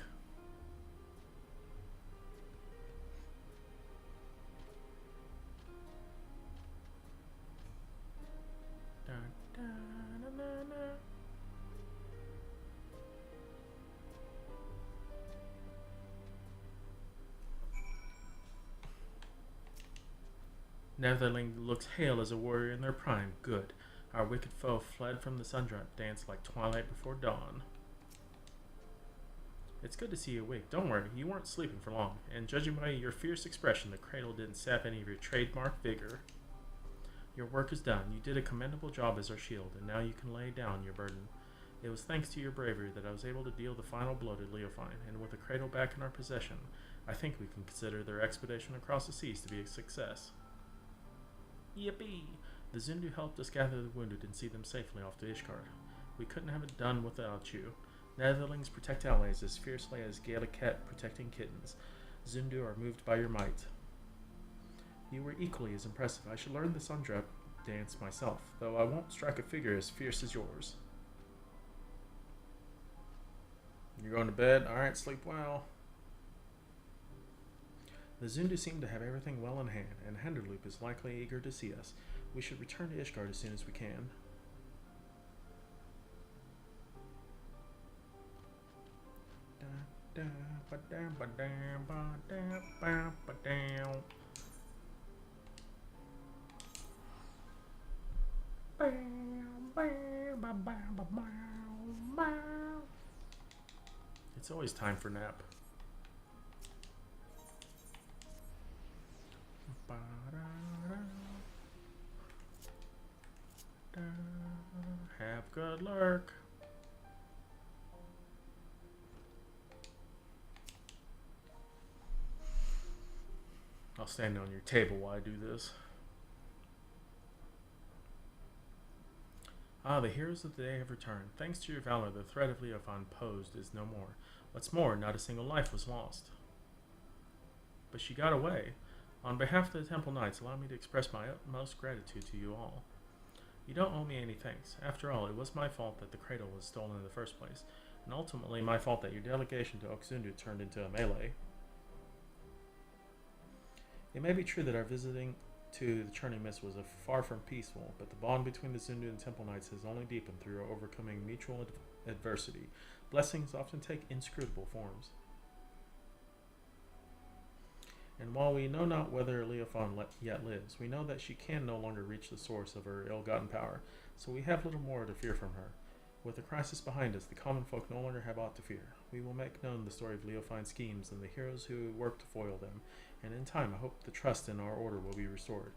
[SPEAKER 1] Netherling looks hale as a warrior in their prime. Good. Our wicked foe fled from the sundrop dance like twilight before dawn. It's good to see you awake. Don't worry, you weren't sleeping for long, and judging by your fierce expression, the cradle didn't sap any of your trademark vigor. Your work is done. You did a commendable job as our shield, and now you can lay down your burden. It was thanks to your bravery that I was able to deal the final blow to Leofine, and with the cradle back in our possession, I think we can consider their expedition across the seas to be a success. Yippee! The Zundu helped us gather the wounded and see them safely off to Ishkar. We couldn't have it done without you. Netherlings protect allies as fiercely as Galiket protecting kittens. Zundu are moved by your might. You were equally as impressive. I should learn the Sundrep dance myself, though I won't strike a figure as fierce as yours. You're going to bed? Alright, sleep well. The Zundu seem to have everything well in hand, and Henderloop is likely eager to see us. We should return to Ishgard as soon as we can. It's always time for nap. Have good luck. I'll stand on your table while I do this. Ah, the heroes of the day have returned. Thanks to your valor, the threat of Leofan posed is no more. What's more, not a single life was lost. But she got away. On behalf of the Temple Knights, allow me to express my utmost gratitude to you all. You don't owe me any thanks. After all, it was my fault that the cradle was stolen in the first place, and ultimately my fault that your delegation to Oxundu turned into a melee. It may be true that our visiting to the churning mist was far from peaceful, but the bond between the Zundu and Temple Knights has only deepened through overcoming mutual adversity. Blessings often take inscrutable forms. And while we know not whether Leofon yet lives, we know that she can no longer reach the source of her ill-gotten power, so we have little more to fear from her. With the crisis behind us, the common folk no longer have aught to fear. We will make known the story of Leofine's schemes and the heroes who work to foil them, and in time I hope the trust in our order will be restored.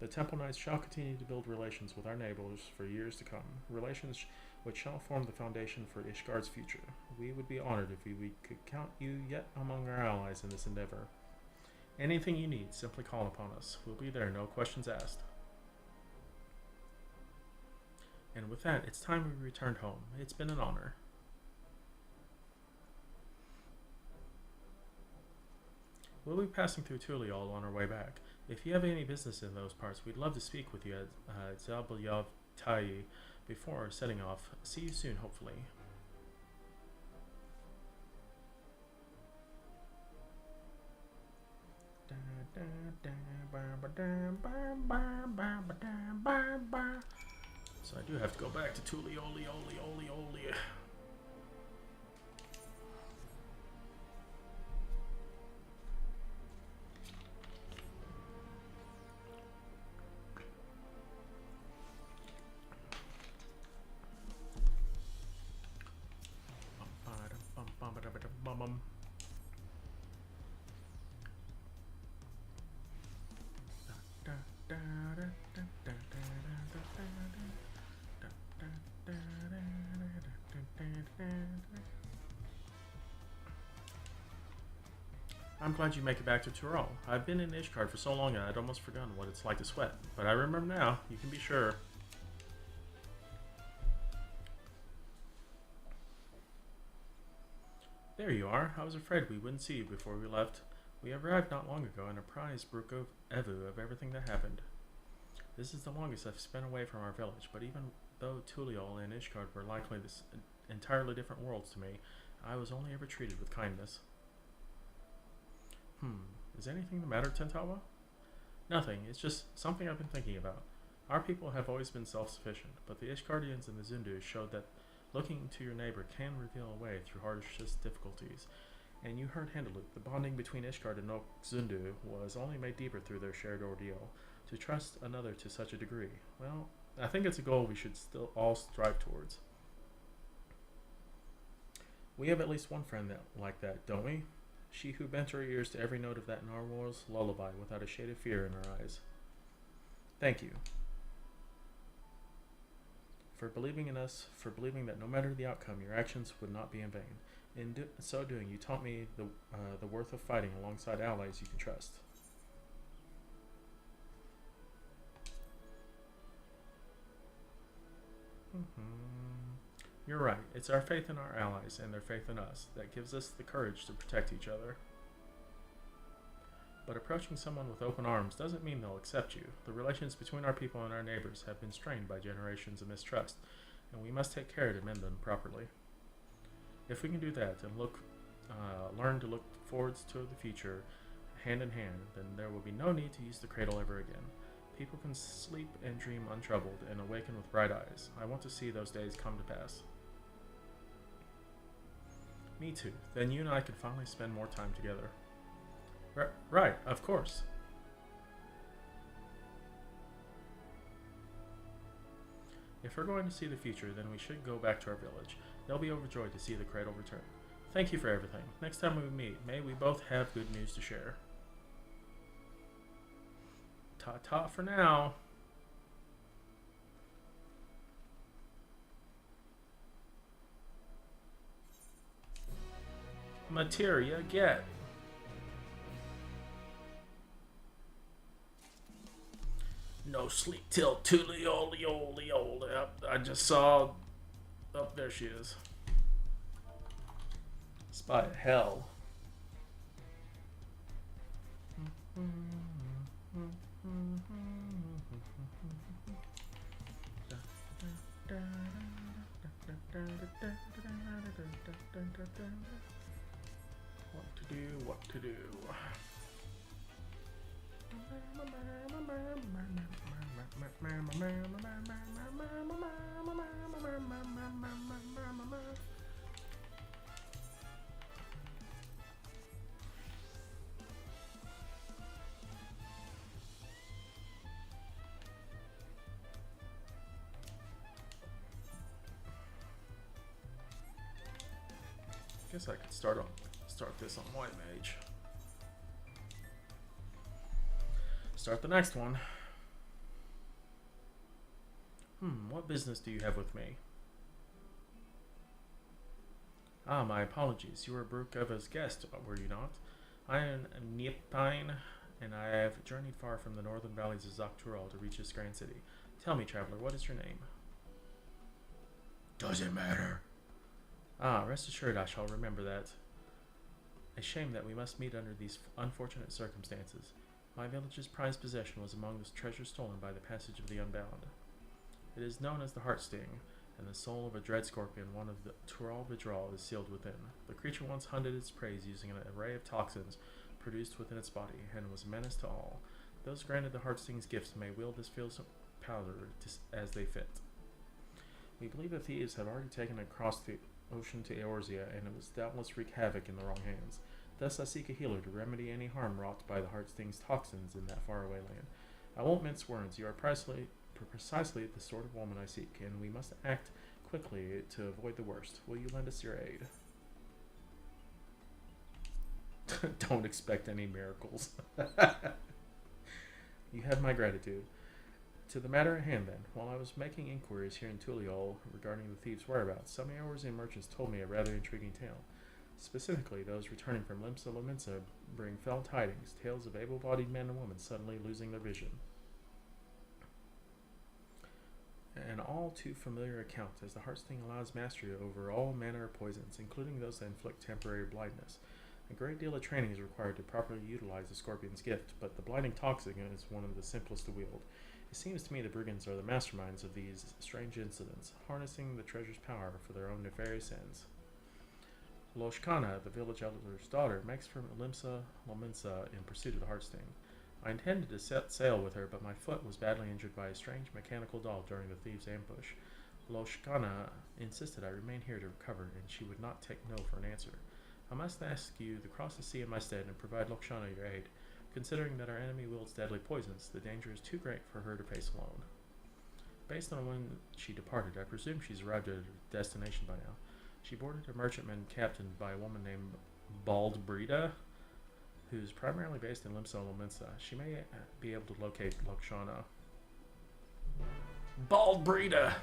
[SPEAKER 1] The Temple Knights shall continue to build relations with our neighbors for years to come, relations which shall form the foundation for Ishgard's future. We would be honored if we could count you yet among our allies in this endeavor. Anything you need, simply call upon us. We'll be there, no questions asked. And with that, it's time we returned home. It's been an honor. We'll be passing through Tuliol on our way back. If you have any business in those parts, we'd love to speak with you at Zabalyav Tai before setting off. See you soon, hopefully. So I do have to go back to Tulioli. I'm glad you make it back to Tyrol. I've been in Ishgard for so long I'd almost forgotten what it's like to sweat. But I remember now, you can be sure. There you are. I was afraid we wouldn't see you before we left. We arrived not long ago and apprised Brook of Evu of everything that happened. This is the longest I've spent away from our village, but even though Tuliol and Ishgard were likely entirely different worlds to me, I was only ever treated with kindness. Is anything the matter, Tentawa? Nothing, it's just something I've been thinking about. Our people have always been self-sufficient, but the Ishgardians and the Zundus showed that looking to your neighbor can reveal a way through harshest difficulties. And you heard Handalut, the bonding between Ishgard and Oak Zundu was only made deeper through their shared ordeal. To trust another to such a degree, well, I think it's a goal we should still all strive towards. We have at least one friend like that, don't we? She who bent her ears to every note of that narwhal's lullaby without a shade of fear in her eyes. Thank you. For believing in us, for believing that no matter the outcome, your actions would not be in vain. In so doing, you taught me the worth of fighting alongside allies you can trust. You're right. It's our faith in our allies and their faith in us that gives us the courage to protect each other. But approaching someone with open arms doesn't mean they'll accept you. The relations between our people and our neighbors have been strained by generations of mistrust, and we must take care to mend them properly. If we can do that and learn to look forwards to the future hand in hand, then there will be no need to use the cradle ever again. People can sleep and dream untroubled and awaken with bright eyes. I want to see those days come to pass. Me too. Then you and I can finally spend more time together. Right, of course. If we're going to see the future, then we should go back to our village. They'll be overjoyed to see the cradle return. Thank you for everything. Next time we meet, may we both have good news to share. Ta-ta for now. Materia get. No sleep till Tulioli. I just saw. Oh, there she is. Spy of hell. What to do? Guess I could start this on White Mage. Start the next one. What business do you have with me? Ah, my apologies. You were Brukeva's guest, were you not? I am Niepine, and I have journeyed far from the northern valleys of Zaktural to reach this grand city. Tell me, traveler, what is your name? Doesn't matter. Ah, rest assured I shall remember that. A shame that we must meet under these unfortunate circumstances. My village's prized possession was among the treasures stolen by the passage of the Unbound. It is known as the Heart Sting, and the soul of a dread scorpion, one of the Tural Vidral, is sealed within. The creature once hunted its prey using an array of toxins produced within its body, and was a menace to all. Those granted the Heart Sting's gifts may wield this fearsome powder as they fit. We believe the thieves have already taken it across the ocean to Eorzea, and it must doubtless wreak havoc in the wrong hands. Thus I seek a healer to remedy any harm wrought by the Heart Sting's toxins in that faraway land. I won't mince words. You are precisely the sort of woman I seek, and we must act quickly to avoid the worst. Will you lend us your aid? Don't expect any miracles. You have my gratitude. To the matter at hand, then. While I was making inquiries here in Tuliol regarding the thieves' whereabouts, some Eorzean merchants told me a rather intriguing tale. Specifically, those returning from Limsa Lominsa bring fell tidings, tales of able-bodied men and women suddenly losing their vision. An all too familiar account, as the Heart Sting allows mastery over all manner of poisons, including those that inflict temporary blindness. A great deal of training is required to properly utilize the Scorpion's gift, but the blinding toxin is one of the simplest to wield. It seems to me the brigands are the masterminds of these strange incidents, harnessing the treasure's power for their own nefarious ends. Loshkana, the village elder's daughter, makes for Limsa Lominsa in pursuit of the Heart Sting. I intended to set sail with her, but my foot was badly injured by a strange mechanical doll during the thieves' ambush. Loshkana insisted I remain here to recover, and she would not take no for an answer. I must ask you to cross the sea in my stead and provide Lokshana your aid. Considering that our enemy wields deadly poisons, the danger is too great for her to face alone. Based on when she departed, I presume she's arrived at her destination by now. She boarded a merchantman captained by a woman named Bald Breda, who's primarily based in Limsa Lominsa. She may be able to locate Lokshana. Bald Breda!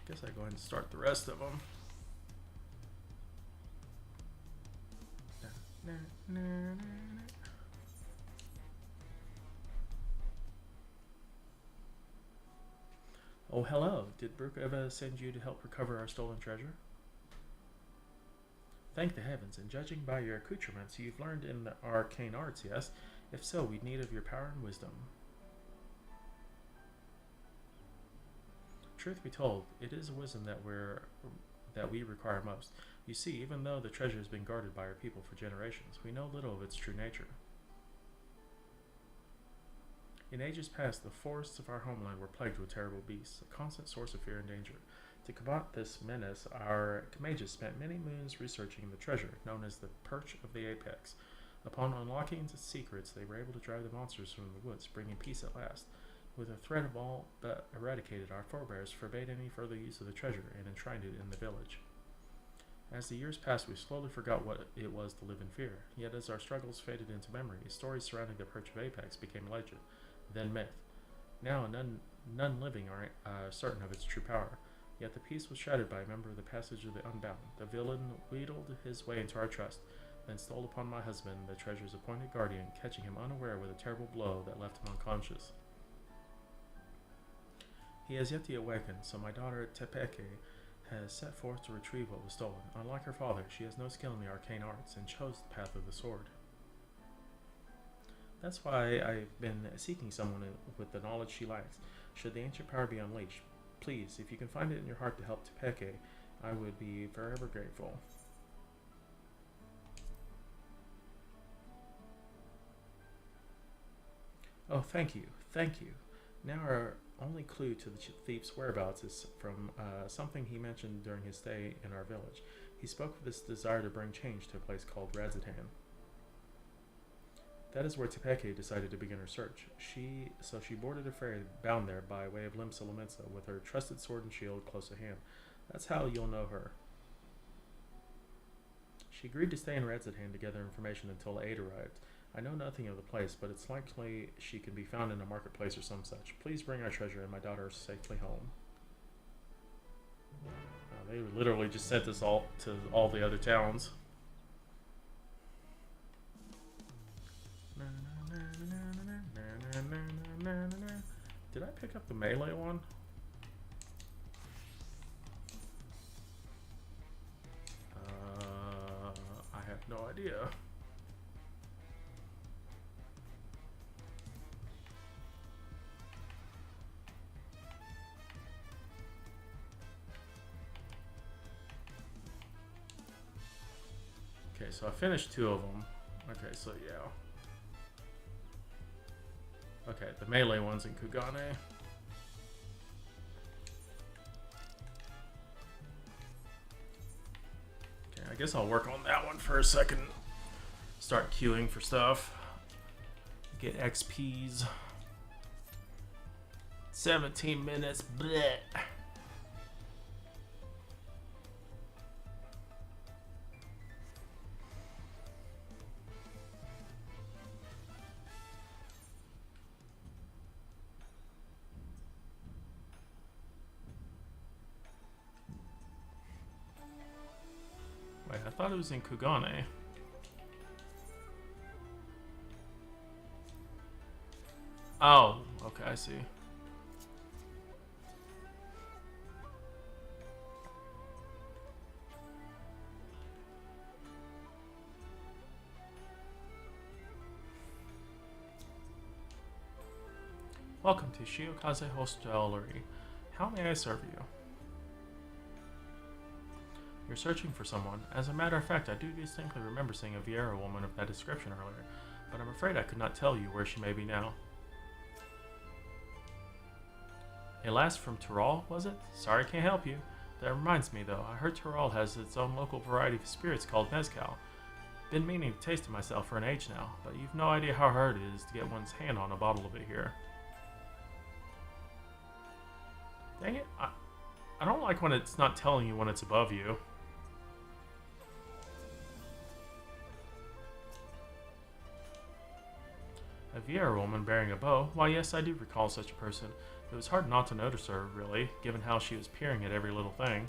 [SPEAKER 1] Guess I go ahead and start the rest of them. Oh, hello. Did Brukeva send you to help recover our stolen treasure? Thank the heavens, and judging by your accoutrements, you've learned in the arcane arts, yes? If so, we'd need of your power and wisdom. Truth be told, it is wisdom that we require most. You see, even though the treasure has been guarded by our people for generations, we know little of its true nature. In ages past, the forests of our homeland were plagued with terrible beasts, a constant source of fear and danger. To combat this menace, our mages spent many moons researching the treasure, known as the Perch of the Apex. Upon unlocking its secrets, they were able to drive the monsters from the woods, bringing peace at last. With the threat of all but eradicated, our forebears forbade any further use of the treasure and enshrined it in the village. As the years passed, we slowly forgot what it was to live in fear. Yet as our struggles faded into memory, stories surrounding the Perch of Apex became legend, then myth. Now none living are certain of its true power. Yet the peace was shattered by a member of the Passage of the Unbound. The villain wheedled his way into our trust, then stole upon my husband, the treasure's appointed guardian, catching him unaware with a terrible blow that left him unconscious. He has yet to awaken, so my daughter Tepeke has set forth to retrieve what was stolen. Unlike her father, she has no skill in the arcane arts and chose the path of the sword. That's why I've been seeking someone with the knowledge she lacks. Should the ancient power be unleashed, please, if you can find it in your heart to help Tepeke, I would be forever grateful. Oh, thank you, thank you. Now our only clue to the thief's whereabouts is from something he mentioned during his stay in our village. He spoke of this desire to bring change to a place called Radzatan. That is where Tepeke decided to begin her search. She boarded a ferry bound there by way of Limsa Lominsa with her trusted sword and shield close at hand. That's how you'll know her. She agreed to stay in Radzatan to gather information until aid arrived. I know nothing of the place, but it's likely she can be found in a marketplace or some such. Please bring our treasure and my daughter safely home. They literally just sent us all to all the other towns. Did I pick up the melee one? I have no idea. Okay, so I finished 2 of them. Okay, so yeah. Okay, the melee one's in Kugane. Okay, I guess I'll work on that one for a second. Start queuing for stuff. Get XPs. 17 minutes. Bleh. Wait, I thought it was in Kugane. Oh, okay, I see. Welcome to Shiokaze Hostelry. How may I serve you? You're searching for someone. As a matter of fact, I do distinctly remember seeing a Vieira woman of that description earlier, but I'm afraid I could not tell you where she may be now. A lass from Tyrol, was it? Sorry, can't help you. That reminds me, though, I heard Tyrol has its own local variety of spirits called MSQ. Been meaning to taste it myself for an age now, but you've no idea how hard it is to get one's hand on a bottle of it here. Dang it, I don't like when it's not telling you when it's above you. A Vieira woman bearing a bow? Why, yes, I do recall such a person. It was hard not to notice her, really, given how she was peering at every little thing.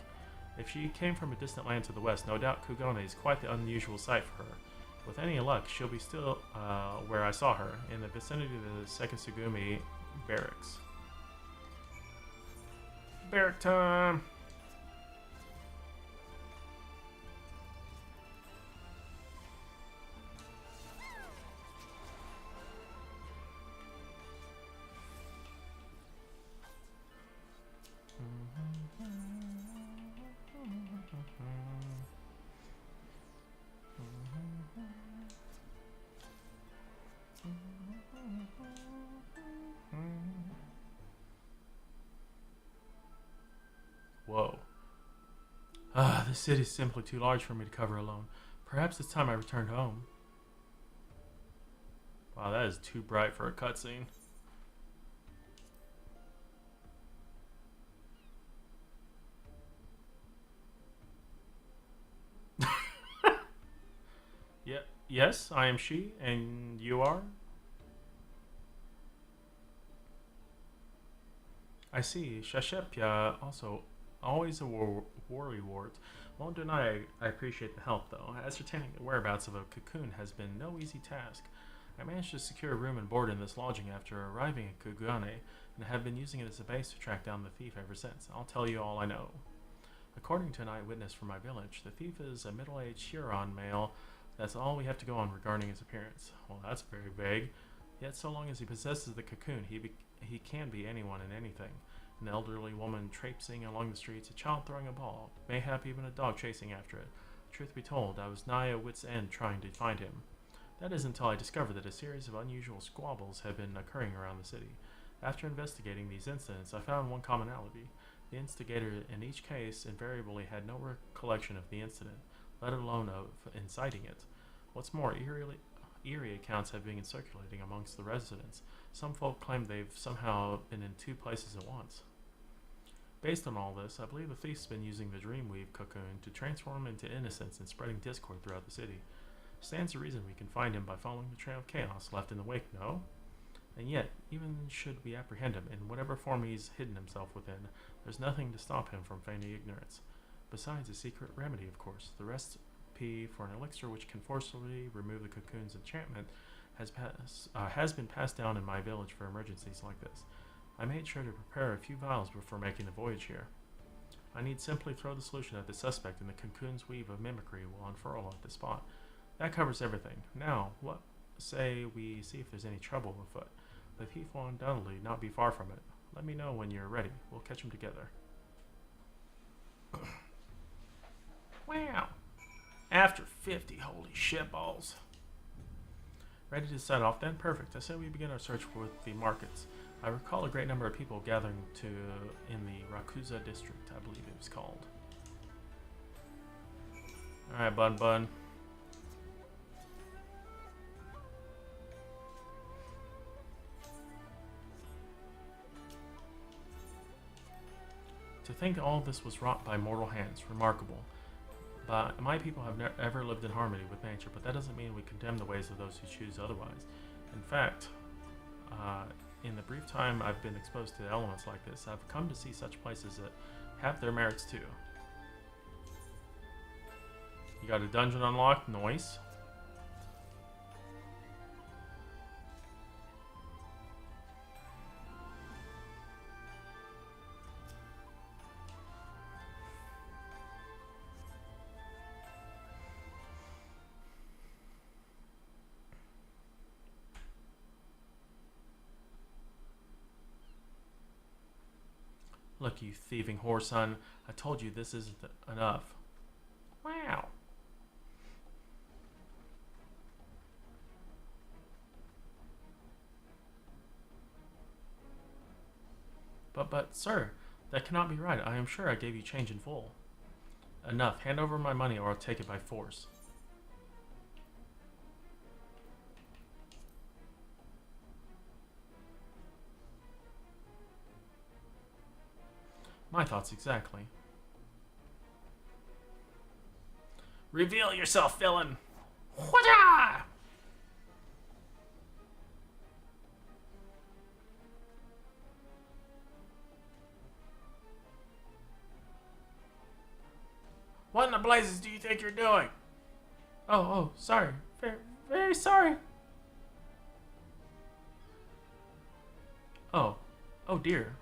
[SPEAKER 1] If she came from a distant land to the west, no doubt Kugane is quite the unusual sight for her. With any luck, she'll be still where I saw her, in the vicinity of the Sekisugumi barracks. Barrack time! Whoa. This city is simply too large for me to cover alone. Perhaps it's time I returned home. Wow, that is too bright for a cutscene. Yeah, yes, I am she, and you are? I see. Shashepya also always a worrywart. Won't deny I appreciate the help, though. Ascertaining the whereabouts of a cocoon has been no easy task. I managed to secure a room and board in this lodging after arriving at Kugane, and have been using it as a base to track down the thief ever since. I'll tell you all I know. According to an eyewitness from my village, the thief is a middle-aged Huron male. That's all we have to go on regarding his appearance. Well, that's very vague. Yet so long as he possesses the cocoon, he can be anyone and anything. An elderly woman traipsing along the streets, a child throwing a ball, mayhap even a dog chasing after it. Truth be told, I was nigh at wit's end trying to find him. That is until I discovered that a series of unusual squabbles had been occurring around the city. After investigating these incidents, I found one commonality. The instigator in each case invariably had no recollection of the incident, let alone of inciting it. What's more, eerie accounts have been circulating amongst the residents. Some folk claim they've somehow been in two places at once. Based on all this, I believe the thief's been using the Dreamweave cocoon to transform into innocence and spreading discord throughout the city. Stands to reason we can find him by following the trail of chaos left in the wake, no? And yet, even should we apprehend him in whatever form he's hidden himself within, there's nothing to stop him from feigning ignorance. Besides a secret remedy, of course, the recipe for an elixir which can forcibly remove the cocoon's enchantment has been passed down in my village for emergencies like this. I made sure to prepare a few vials before making the voyage here. I need simply throw the solution at the suspect and the cocoon's weave of mimicry will unfurl at the spot. That covers everything. Now, what say we see if there's any trouble afoot? The thief will undoubtedly not be far from it. Let me know when you're ready. We'll catch him together. Wow. After 50, holy shitballs. Ready to set off then? Perfect. I say we begin our search for the markets. I recall a great number of people gathering in the Rakuza district, I believe it was called. Alright, bun. To think all this was wrought by mortal hands, remarkable. But my people have ever lived in harmony with nature, but that doesn't mean we condemn the ways of those who choose otherwise. In fact, in the brief time I've been exposed to elements like this, I've come to see such places that have their merits too. You got a dungeon unlocked? Nice. Look, you thieving whore son, I told you this isn't enough. Wow. But, sir, that cannot be right. I am sure I gave you change in full. Enough. Hand over my money or I'll take it by force. My thoughts exactly. Reveal yourself, villain! Whaja! What in the blazes do you think you're doing? Oh, sorry. Very, very sorry. Oh dear.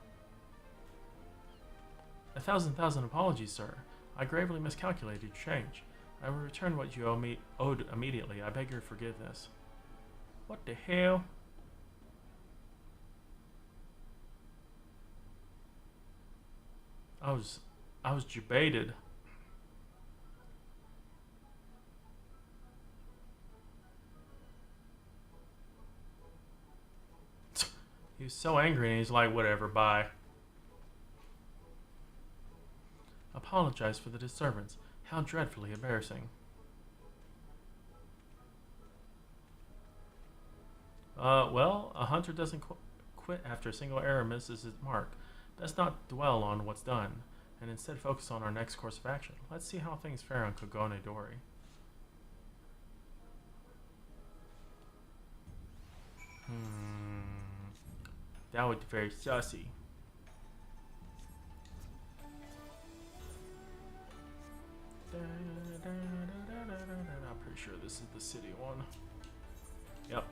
[SPEAKER 1] A thousand apologies, sir. I gravely miscalculated your change. I will return what you owed immediately. I beg your forgiveness. What the hell? I was debated. He was so angry and he's like, whatever, bye. Apologize for the disturbance. How dreadfully embarrassing. Well, a hunter doesn't quit after a single error misses his mark. Let's not dwell on what's done, and instead focus on our next course of action. Let's see how things fare on Kogone Dori. That would be very sussy. I'm pretty sure this is the city one. Yep.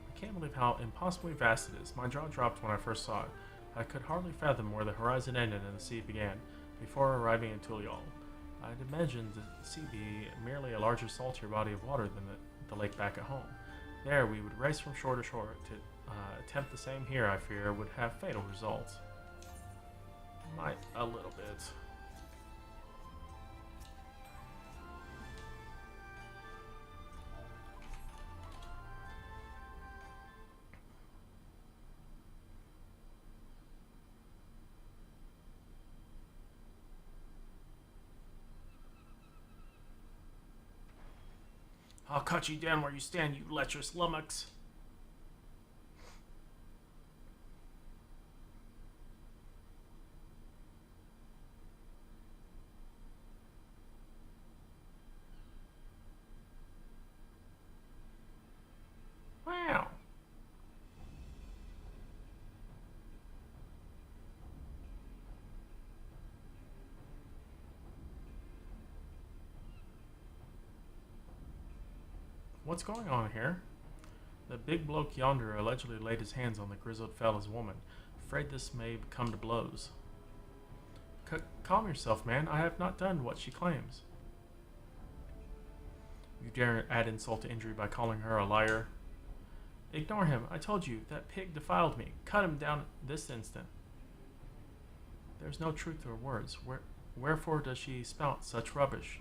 [SPEAKER 1] I can't believe how impossibly vast it is. My jaw dropped when I first saw it. I could hardly fathom where the horizon ended and the sea began. before arriving in Tulial. I'd imagined the sea be merely a larger, saltier body of water than the lake back at home. There, we would race from shore to shore. To attempt the same here, I fear, would have fatal results. Might a little bit. I'll cut you down where you stand, you lecherous lummox. Wow. What's going on here? The big bloke yonder allegedly laid his hands on the grizzled fellow's woman. Afraid this may come to blows. Calm yourself, man. I have not done what she claims. You dare add insult to injury by calling her a liar? Ignore him. I told you, that pig defiled me. Cut him down this instant. There's no truth to her words. Wherefore does she spout such rubbish?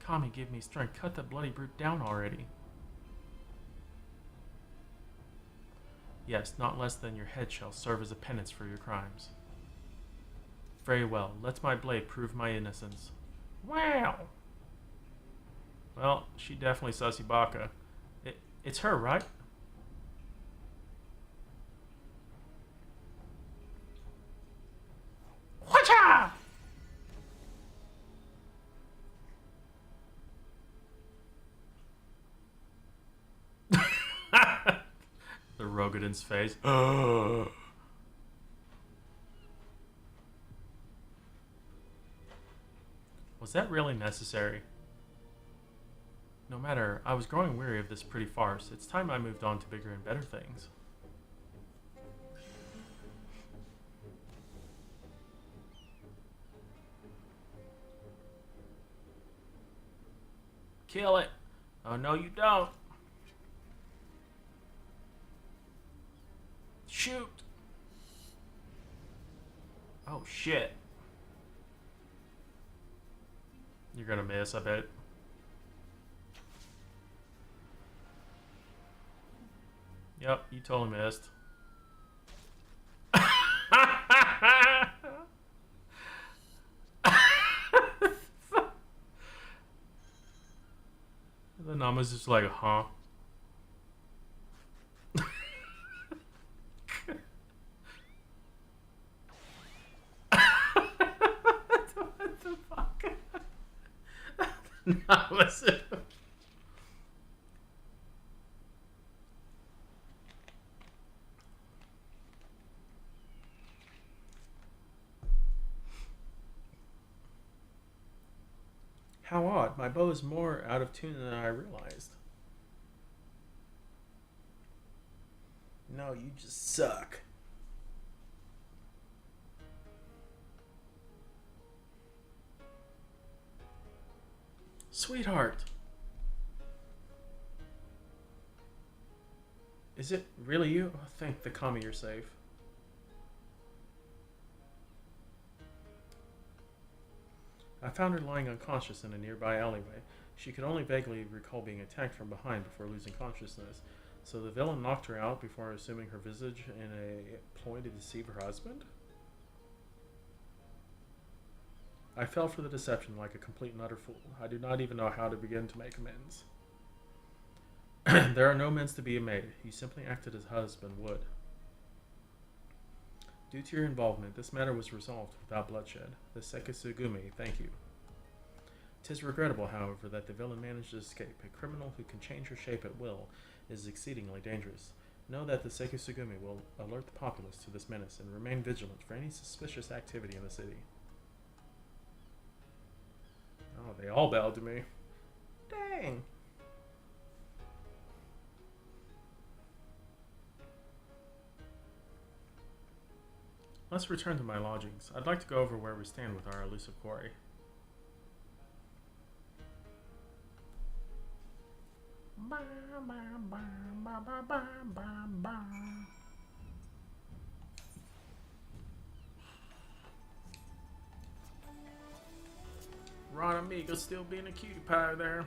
[SPEAKER 1] Kami, give me strength. Cut the bloody brute down already. Yes, not less than your head shall serve as a penance for your crimes. Very well. Let my blade prove my innocence. Wow! Well, she definitely sussy baka. It's her, right? Whatcha! The Rogadin's face. Was that really necessary? No matter, I was growing weary of this pretty farce. It's time I moved on to bigger and better things. Kill it! Oh, no you don't. Shoot! Oh, shit. You're gonna miss, I bet. Yep, you totally missed. The Nama's just like, huh? What the fuck? Nama's. How odd. My bow is more out of tune than I realized. No, you just suck. Sweetheart. Is it really you? Oh, thank the Kami you're safe. I found her lying unconscious in a nearby alleyway. She could only vaguely recall being attacked from behind before losing consciousness, so the villain knocked her out before assuming her visage in a ploy to deceive her husband? I fell for the deception like a complete and utter fool. I do not even know how to begin to make amends. There are no amends to be made. You simply acted as a husband would. Due to your involvement, this matter was resolved without bloodshed. The Sekisugumi, thank you. 'Tis regrettable, however, that the villain managed to escape. A criminal who can change her shape at will is exceedingly dangerous. Know that the Sekisugumi will alert the populace to this menace and remain vigilant for any suspicious activity in the city. Oh, they all bowed to me. Dang! Let's return to my lodgings. I'd like to go over where we stand with our elusive quarry. Ron Amiga still being a cutie pie there.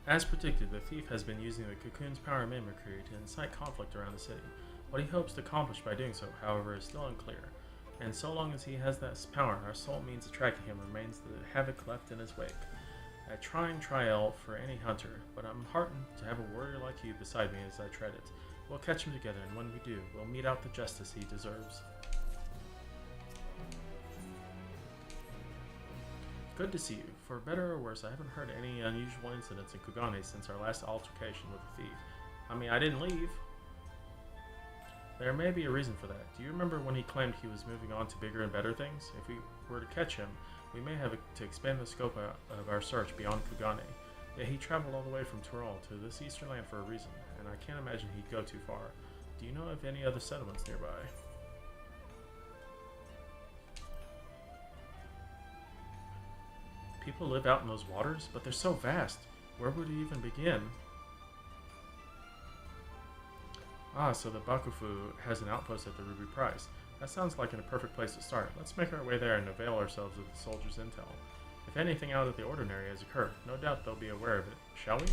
[SPEAKER 1] As predicted, the thief has been using the cocoon's power mimicry to incite conflict around the city. What he hopes to accomplish by doing so, however, is still unclear. And so long as he has that power, our sole means of tracking him remains the havoc left in his wake. A trying trial for any hunter, but I'm heartened to have a warrior like you beside me as I tread it. We'll catch him together, and when we do, we'll mete out the justice he deserves. Good to see you. For better or worse, I haven't heard any unusual incidents in Kugane since our last altercation with the thief. I mean, I didn't leave. There may be a reason for that. Do you remember when he claimed he was moving on to bigger and better things? If we were to catch him, we may have to expand the scope of our search beyond Kugane. Yet he traveled all the way from Tyrol to this eastern land for a reason, and I can't imagine he'd go too far. Do you know of any other settlements nearby? People live out in those waters, but they're so vast. Where would we even begin? Ah, so the Bakufu has an outpost at the Ruby Price. That sounds like a perfect place to start. Let's make our way there and avail ourselves of the soldiers' intel. If anything out of the ordinary has occurred, no doubt they'll be aware of it. Shall we?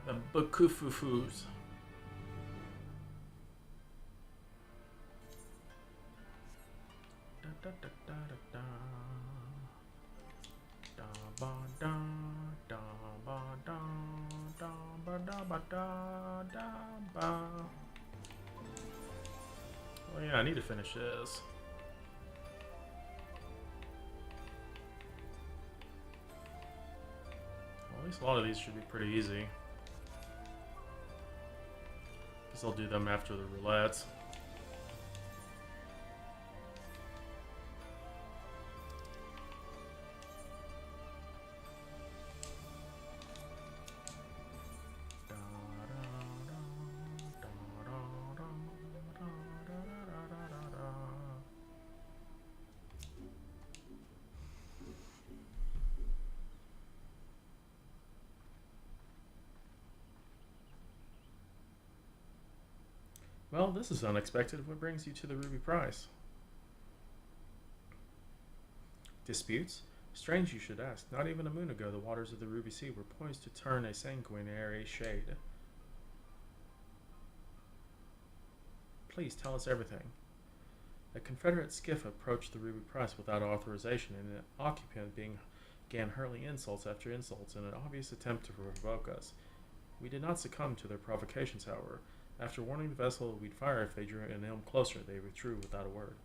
[SPEAKER 1] The Bakufufus. Da da da da da da. Da ba da da ba da da ba da ba da da ba. Oh yeah, I need to finish this. Well, at least a lot of these should be pretty easy. Guess I'll do them after the roulettes. Well, this is unexpected. What brings you to the Ruby Price? Disputes? Strange you should ask. Not even a moon ago, the waters of the Ruby Sea were poised to turn a sanguinary shade. Please tell us everything. A Confederate skiff approached the Ruby Price without authorization, and an occupant began hurling insults after insults in an obvious attempt to provoke us. We did not succumb to their provocations, however. After warning the vessel we'd fire if they drew an ilm closer, they withdrew without a word.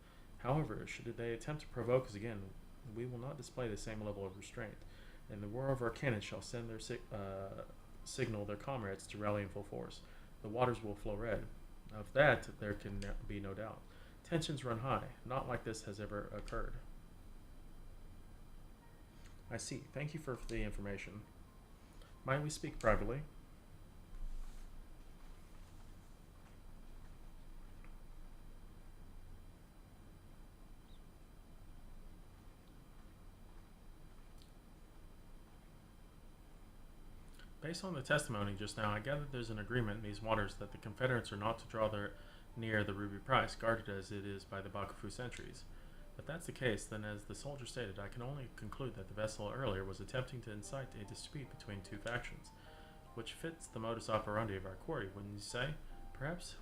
[SPEAKER 1] However, should they attempt to provoke us again, we will not display the same level of restraint, and the roar of our cannon shall send their signal their comrades to rally in full force. The waters will flow red. Of that, there can be no doubt. Tensions run high. Not like this has ever occurred. I see. Thank you for the information. Might we speak privately? Based on the testimony just now, I gather there's an agreement in these waters that the Confederates are not to draw near the Ruby Price, guarded as it is by the Bakufu sentries. If that's the case, then as the soldier stated, I can only conclude that the vessel earlier was attempting to incite a dispute between two factions, which fits the modus operandi of our quarry, wouldn't you say? Perhaps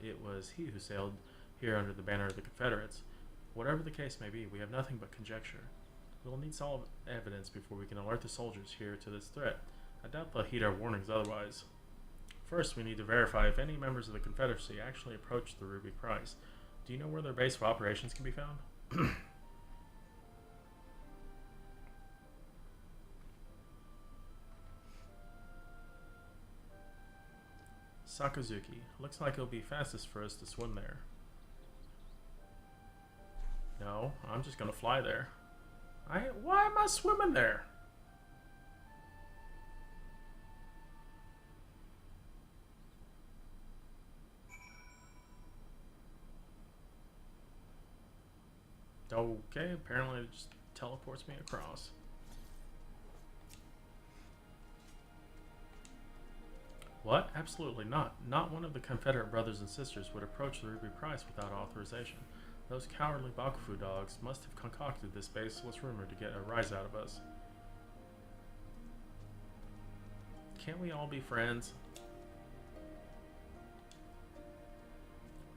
[SPEAKER 1] it was he who sailed here under the banner of the Confederates. Whatever the case may be, we have nothing but conjecture. We'll need solid evidence before we can alert the soldiers here to this threat. I doubt they'll heed our warnings otherwise. First, we need to verify if any members of the Confederacy actually approached the Ruby Price. Do you know where their base of operations can be found? Sakazuki. Looks like it'll be fastest for us to swim there. No, I'm just gonna fly there. Why am I swimming there? Okay, apparently it just teleports me across. What? Absolutely not. Not one of the Confederate brothers and sisters would approach the Ruby Price without authorization. Those cowardly Bakufu dogs must have concocted this baseless rumor to get a rise out of us. Can't we all be friends?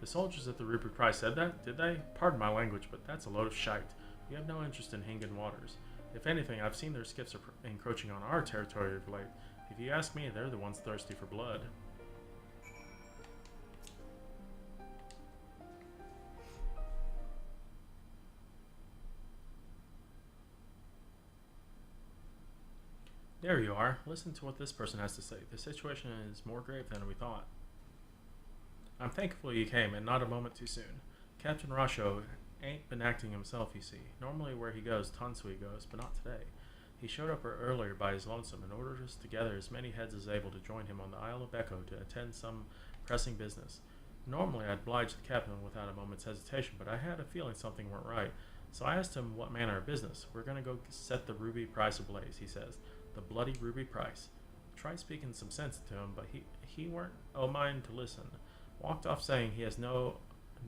[SPEAKER 1] The soldiers at the Ruby Price said that, did they? Pardon my language, but that's a load of shite. We have no interest in Hingan waters. If anything, I've seen their skiffs encroaching on our territory of late. If you ask me, they're the ones thirsty for blood. There you are. Listen to what this person has to say. The situation is more grave than we thought. I'm thankful you came, and not a moment too soon. Captain Rasho ain't been acting himself, you see. Normally where he goes, Tansui goes, but not today. He showed up earlier by his lonesome and ordered us to gather as many heads as able to join him on the Isle of Echo to attend some pressing business. Normally I'd oblige the captain without a moment's hesitation, but I had a feeling something weren't right. So I asked him what manner of business. We're going to go set the Ruby Price ablaze, he says. The bloody Ruby Price. Tried speaking some sense to him, but he weren't mind to listen. Walked off saying he has no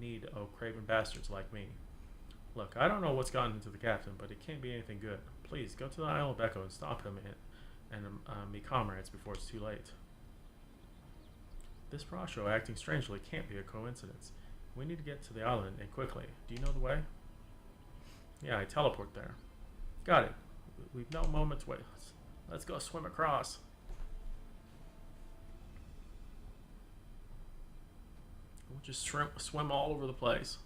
[SPEAKER 1] need of craven bastards like me. Look, I don't know what's gotten into the captain, but it can't be anything good. Please, go to the Isle of Echo and stop him and me comrades before it's too late. This Rasho acting strangely can't be a coincidence. We need to get to the island, and quickly. Do you know the way? Yeah, I teleport there. Got it. We've no moment to wait. Let's go swim across. We'll just swim all over the place.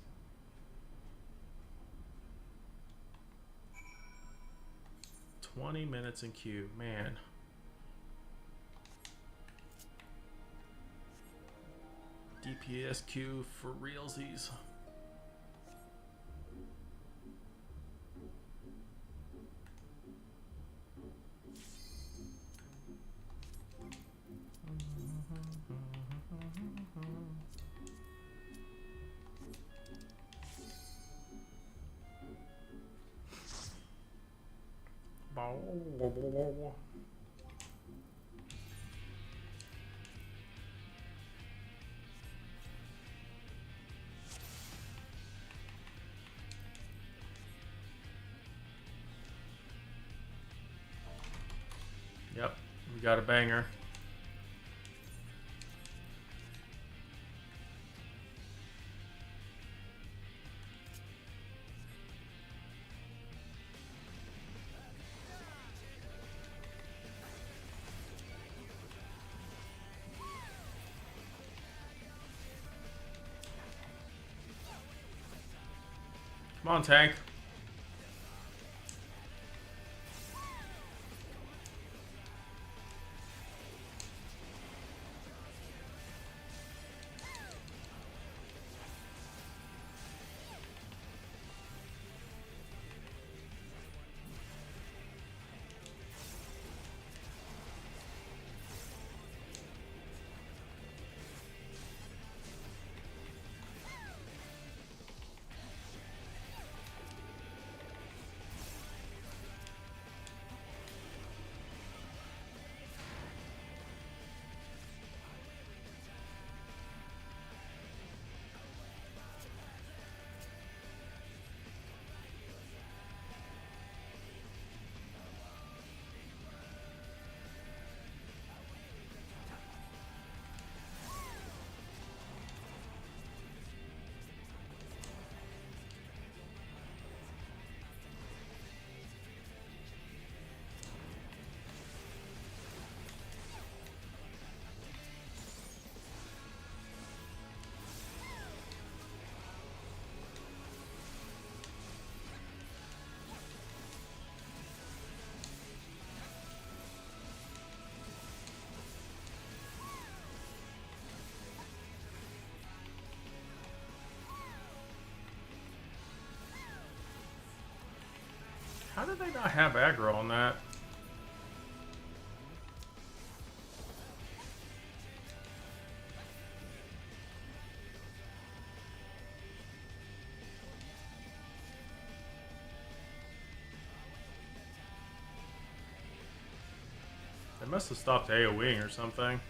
[SPEAKER 1] "20 minutes in queue." Man. DPS queue for realsies. Yep, we got a banger. Come on, tank. How did they not have aggro on that? They must have stopped AoEing or something.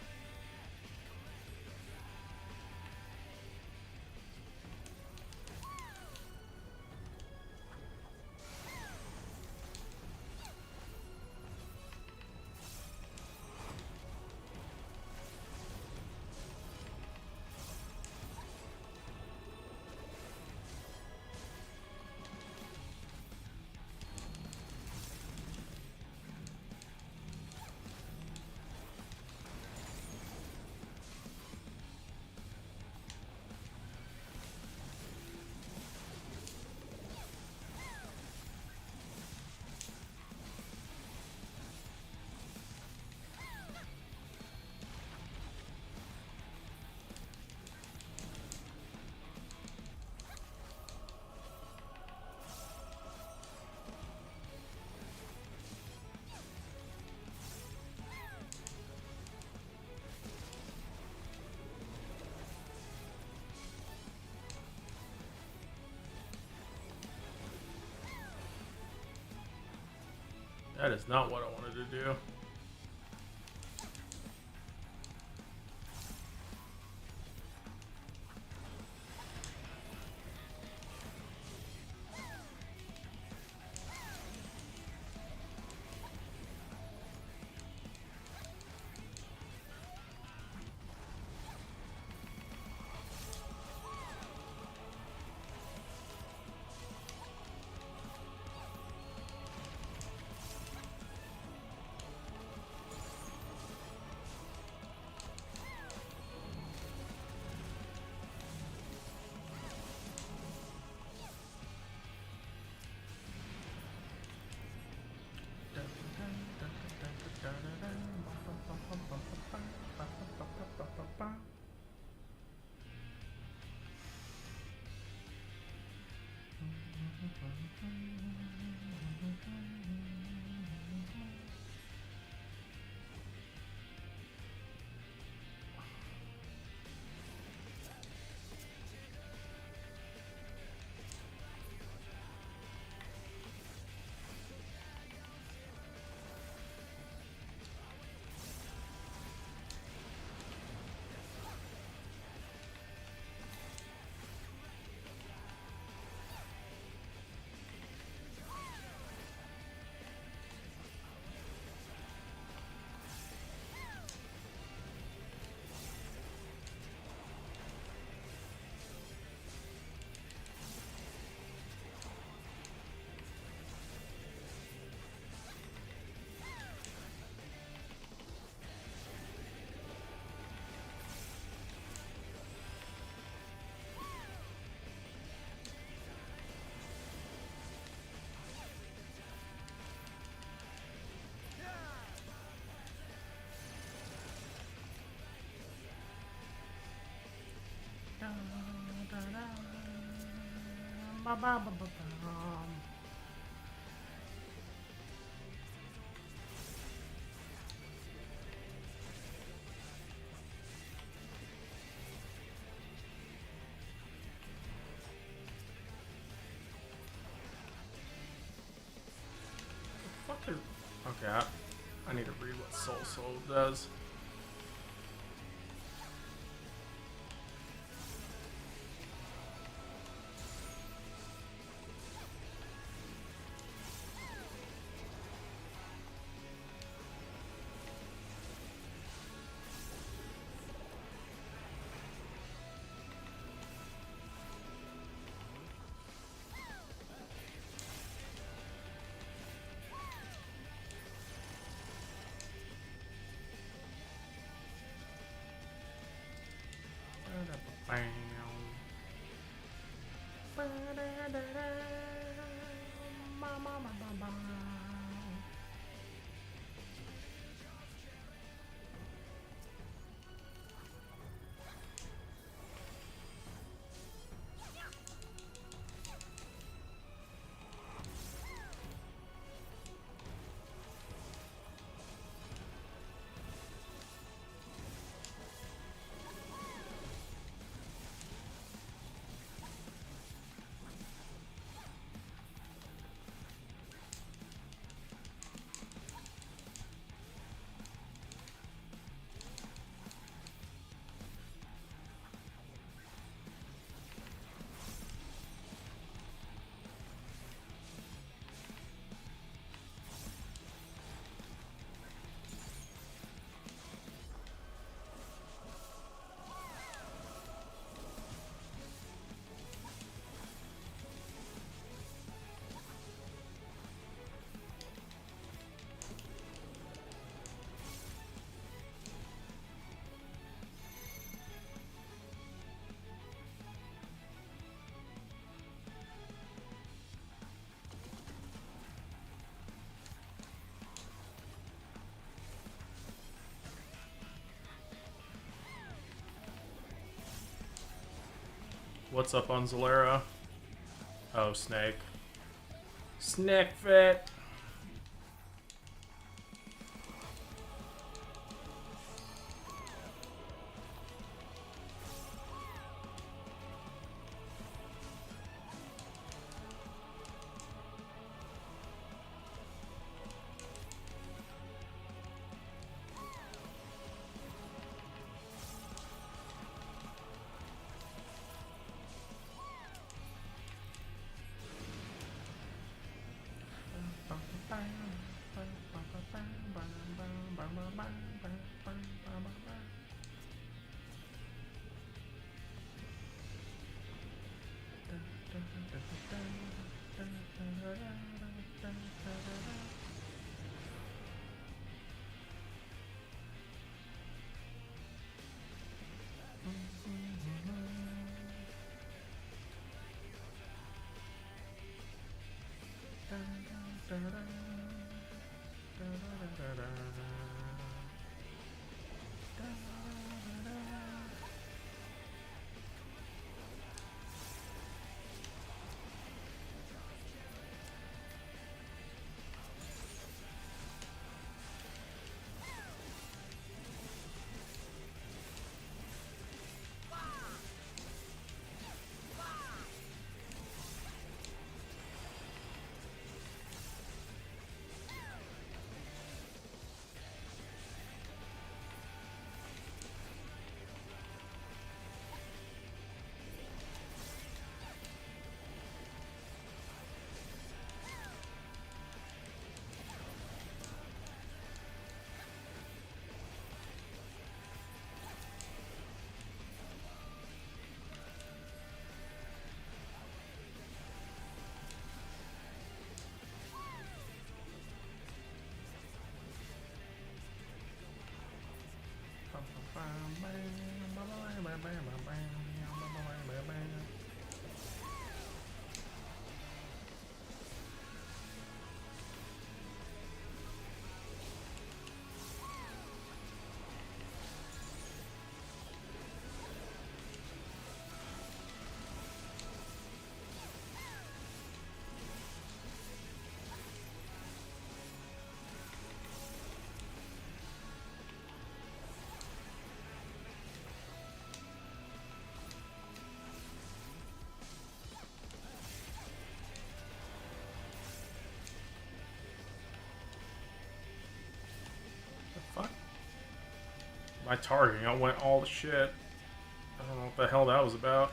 [SPEAKER 1] That is not what I wanted to do. Okay, I need to read what Soul does. What's up on Zalera? Oh, Snake. Snake fit. Fuck. My targeting, I went all the shit. I don't know what the hell that was about.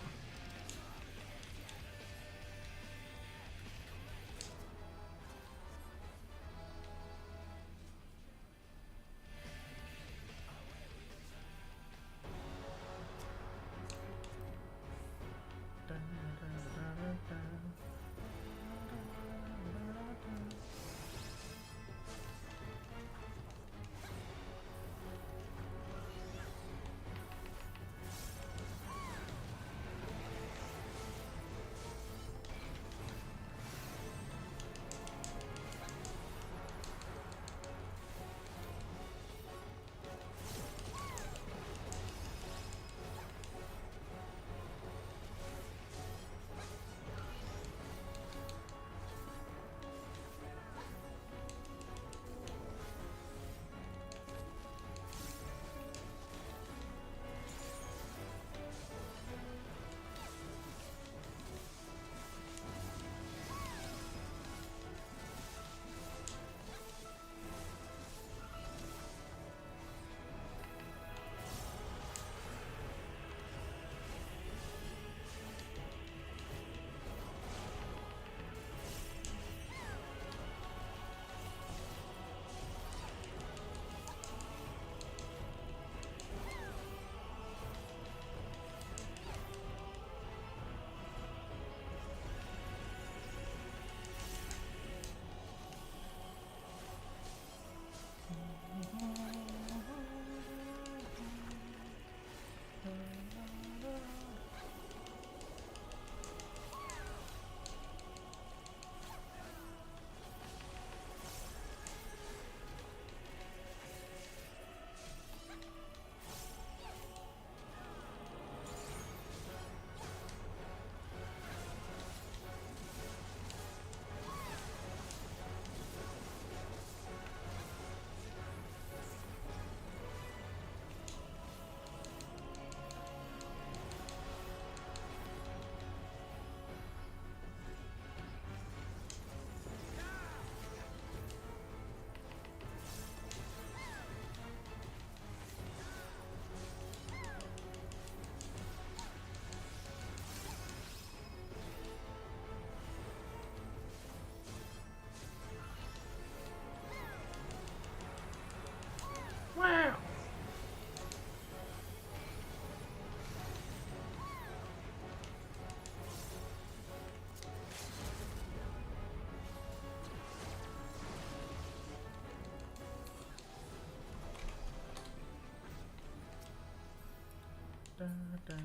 [SPEAKER 1] Fun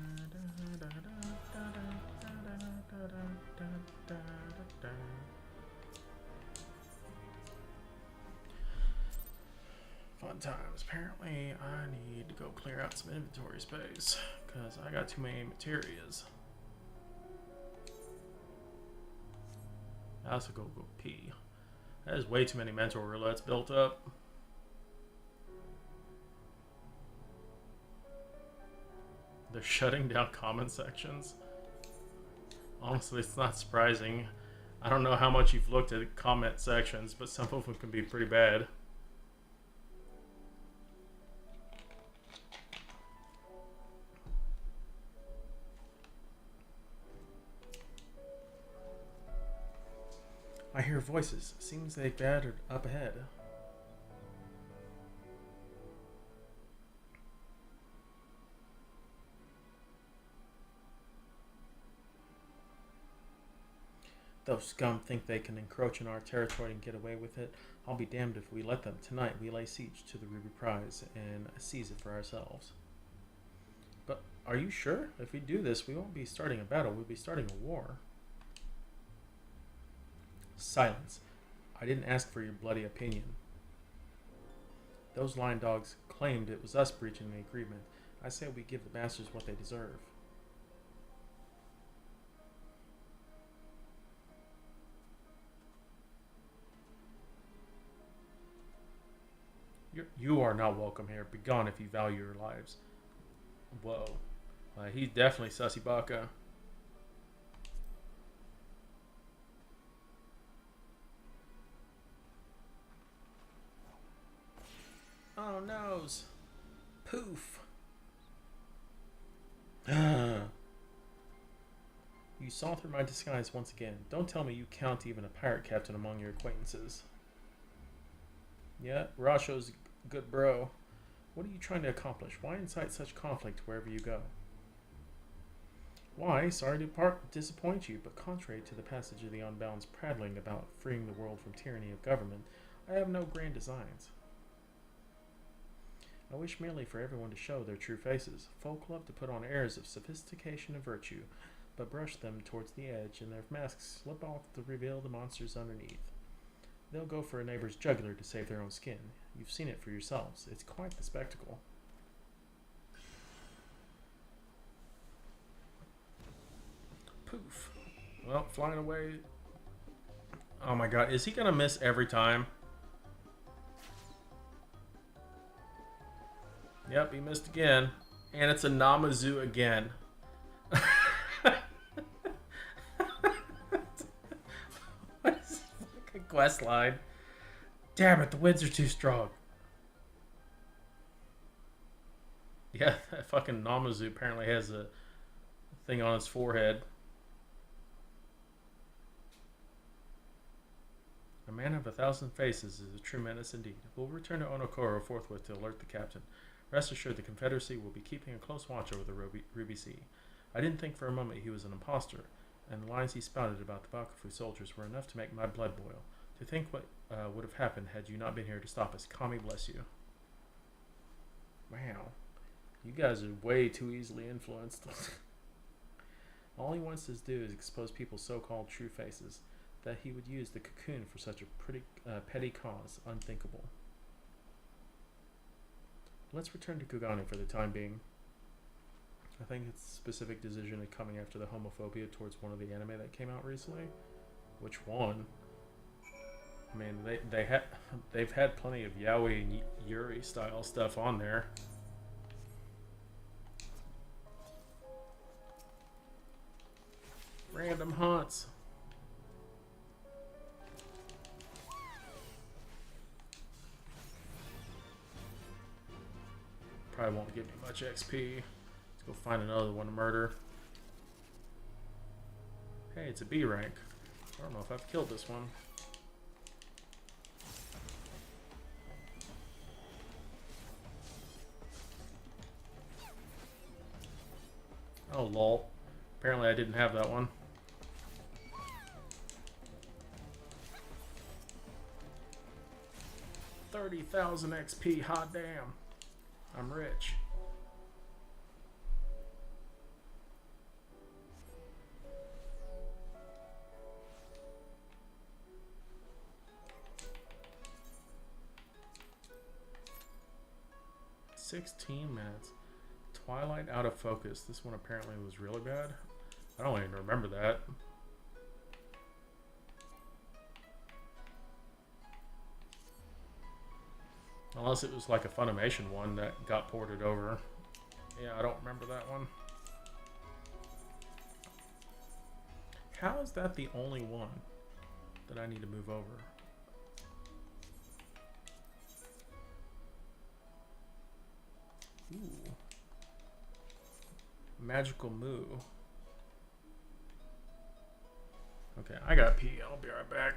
[SPEAKER 1] times. Apparently, I need to go clear out some inventory space because I got too many materials. I also go pee. That is way too many mental roulettes built up. They're shutting down comment sections. Honestly, it's not surprising. I don't know how much you've looked at comment sections, but some of them can be pretty bad. I hear voices. Seems they've gathered up ahead. Those scum think they can encroach in our territory and get away with it. I'll be damned if we let them. Tonight we lay siege to the Ruby Prize and seize it for ourselves. But are you sure? If we do this, we won't be starting a battle. We'll be starting a war. Silence. I didn't ask for your bloody opinion. Those lying dogs claimed it was us breaching the agreement. I say we give the bastards what they deserve. You are not welcome here. Begone if you value your lives. Whoa. He's definitely Sussy Baka. Oh, noes. Poof. You saw through my disguise once again. Don't tell me you count even a pirate captain among your acquaintances. Yeah, Rasho's a good bro. What are you trying to accomplish? Why incite such conflict wherever you go? Why? Sorry to disappoint you, but contrary to the passage of the Unbound's prattling about freeing the world from tyranny of government, I have no grand designs. I wish merely for everyone to show their true faces. Folk love to put on airs of sophistication and virtue, but brush them towards the edge, and their masks slip off to reveal the monsters underneath. They'll go for a neighbor's jugular to save their own skin. You've seen it for yourselves. It's quite the spectacle. Poof. Well, flying away. Oh my god, is he gonna miss every time? Yep, he missed again. And it's a Namazu again. What is this fucking quest line? Damn it, the winds are too strong. Yeah, that fucking Namazu apparently has a thing on his forehead. A man of 1,000 faces is a true menace indeed. We'll return to Onokoro forthwith to alert the captain. Rest assured the Confederacy will be keeping a close watch over the Ruby Sea. I didn't think for a moment he was an impostor, and the lines he spouted about the Bakufu soldiers were enough to make my blood boil. To think what would have happened had you not been here to stop us. Kami bless you. Wow. You guys are way too easily influenced. All he wants to do is expose people's so-called true faces. That he would use the cocoon for such a pretty petty cause, unthinkable. Let's return to Kugane for the time being. I think it's a specific decision of coming after the homophobia towards one of the anime that came out recently. Which one? I mean, they've had plenty of yaoi and yuri style stuff on there. Random hunts. Probably won't give me much XP. Let's go find another one to murder. Hey, it's a B rank. I don't know if I've killed this one. Oh, lol. Apparently I didn't have that one. $30,000 XP, hot damn. I'm rich. 16 minutes. Twilight out of focus. This one apparently was really bad. I don't even remember that. Unless it was like a Funimation one that got ported over. Yeah, I don't remember that one. How is that the only one that I need to move over? Ooh. Magical Moo. Okay, I gotta pee. I'll be right back.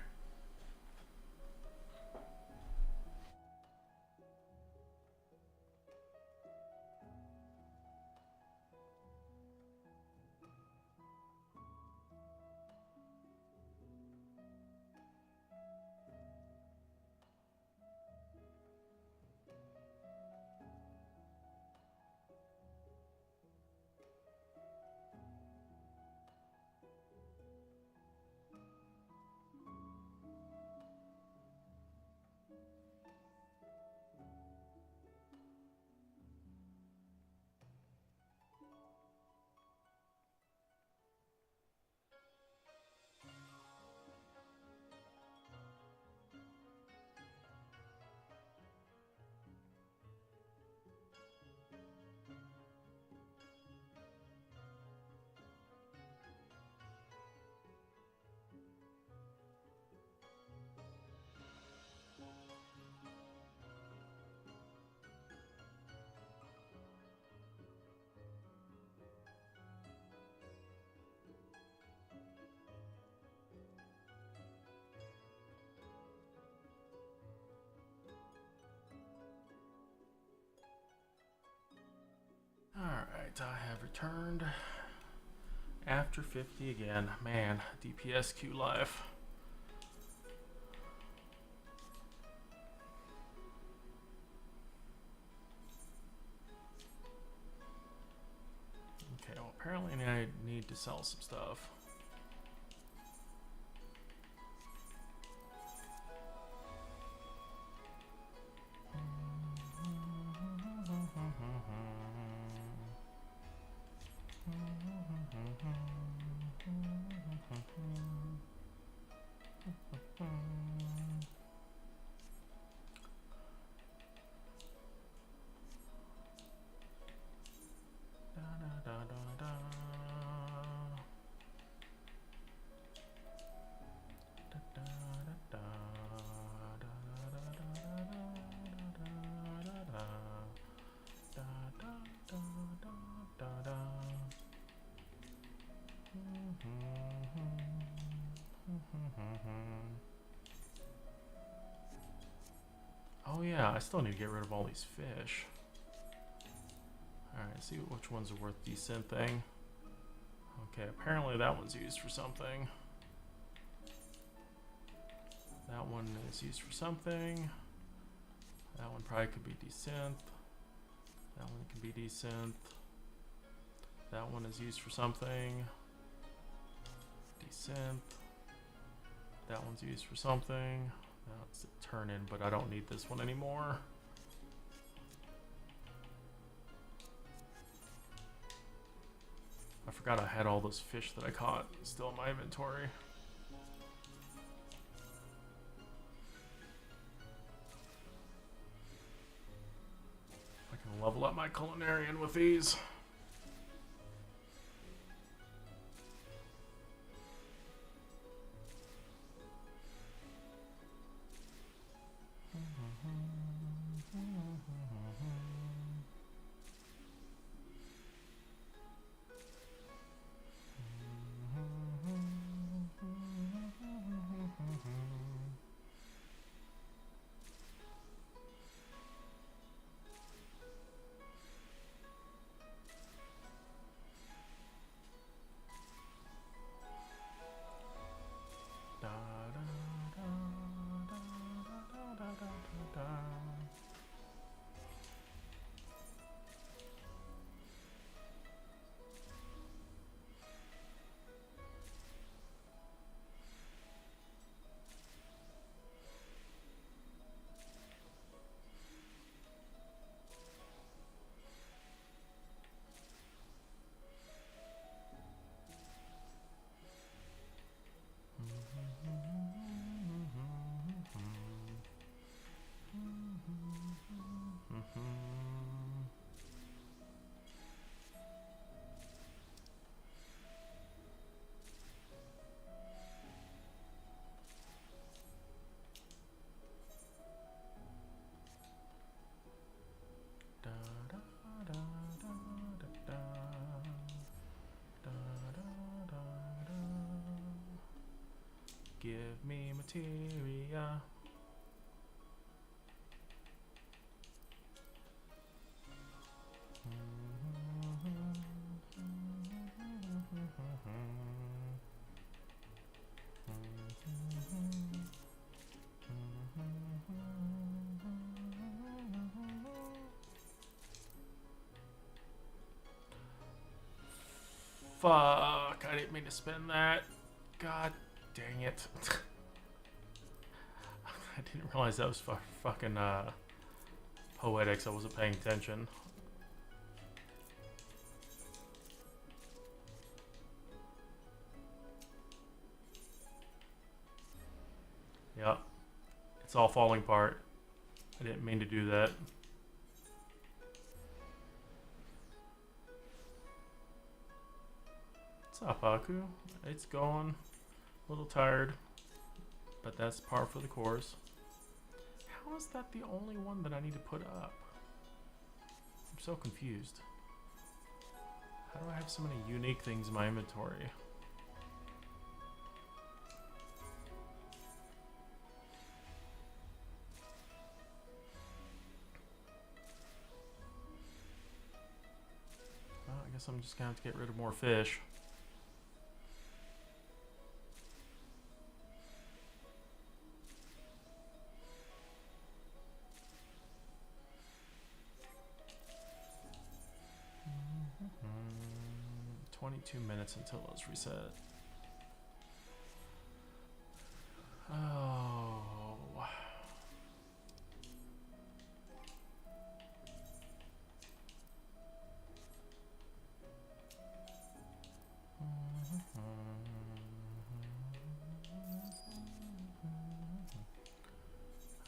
[SPEAKER 1] Alright, I have returned after 50 again. Man, DPSQ life. Okay, well apparently I need to sell some stuff. Oh yeah, I still need to get rid of all these fish. Alright, see which ones are worth decent thing. Okay, apparently that one's used for something. That one is used for something. That one probably could be decent. That one can be decent. That one is used for something. Decent. That one's used for something. That's a turn in, but I don't need this one anymore. I forgot I had all those fish that I caught still in my inventory. I can level up my culinarian with these. cafeteria. Fuck, I didn't mean to spend that. God dang it. I didn't realize that was fucking poetics. I wasn't paying attention. Yep. It's all falling apart. I didn't mean to do that. What's up, Aku? It's going. A little tired. But that's par for the course. How is that the only one that I need to put up? I'm so confused. How do I have so many unique things in my inventory? Well, I guess I'm just gonna have to get rid of more fish. Mm-hmm. 22 minutes until those reset. Oh.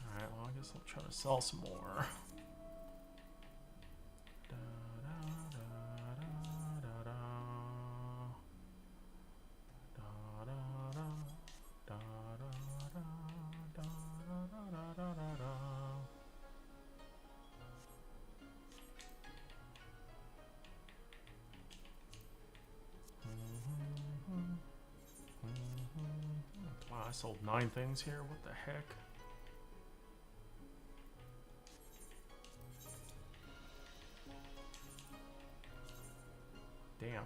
[SPEAKER 1] Alright, well, I guess I'll try to sell some more. Wow, I sold 9 things here. What the heck? Damn.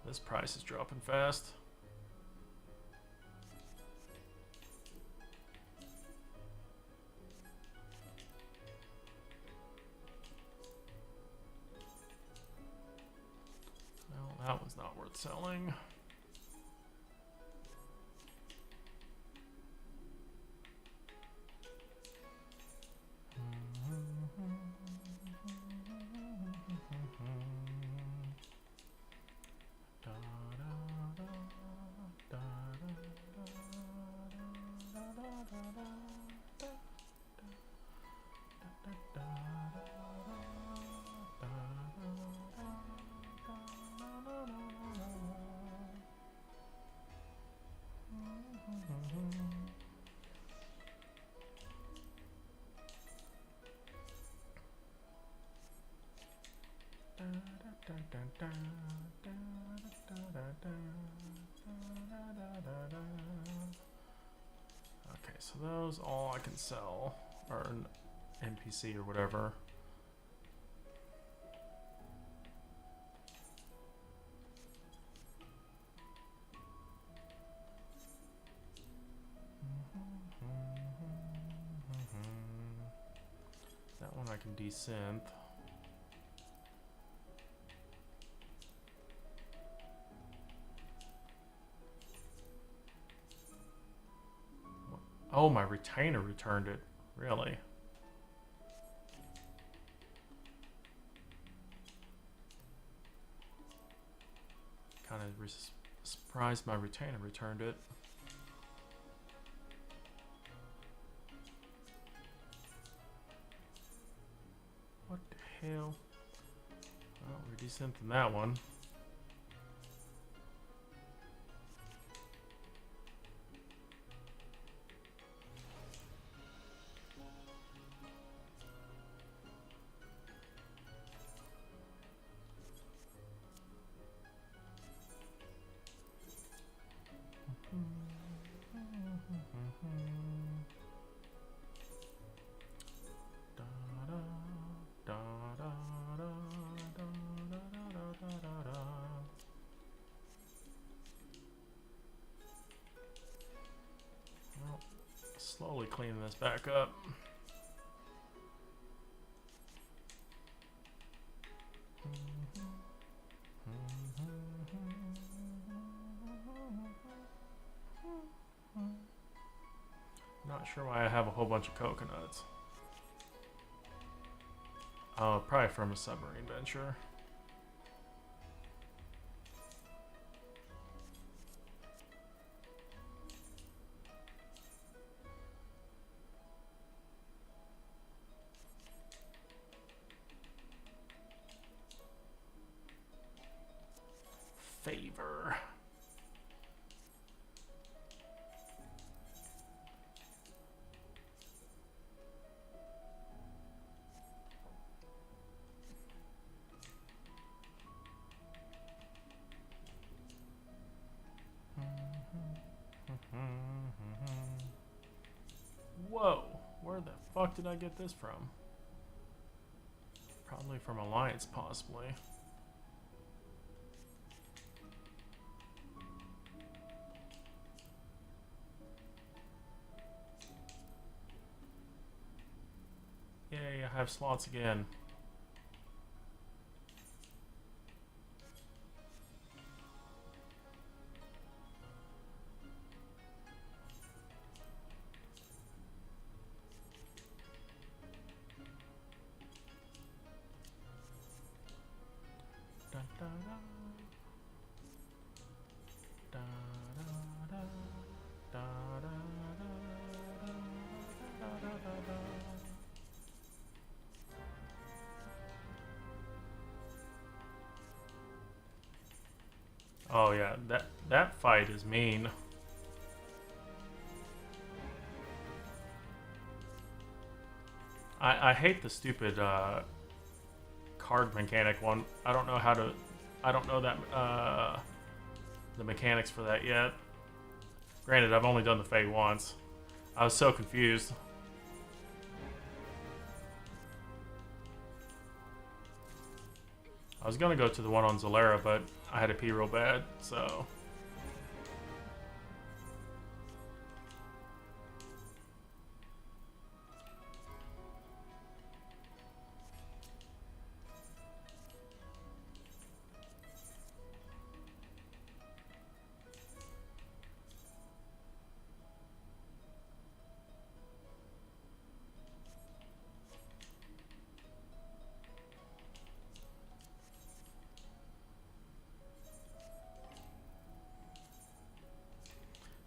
[SPEAKER 1] This price is dropping fast. Well, that was not worth selling. Okay, so those all I can sell are an NPC or whatever. That one I can desynth. Oh, my retainer returned it. Really? Kind of surprised my retainer returned it. What the hell? Oh, we're desynthing that one. slowly cleaning this back up. Not sure why I have a whole bunch of coconuts. Oh, probably from a submarine venture. Favor. Whoa, where the fuck did I get this from? Probably from Alliance, possibly. Yay, I have slots again. Da, da, da. Da, da, da. Da, da, da. Da, da, da, da. Oh yeah, that fight is mean. I hate the stupid card mechanic one. I don't know how to. I don't know that the mechanics for that yet. Granted, I've only done the Fate once. I was so confused. I was gonna go to the one on Zalera, but I had to pee real bad, so.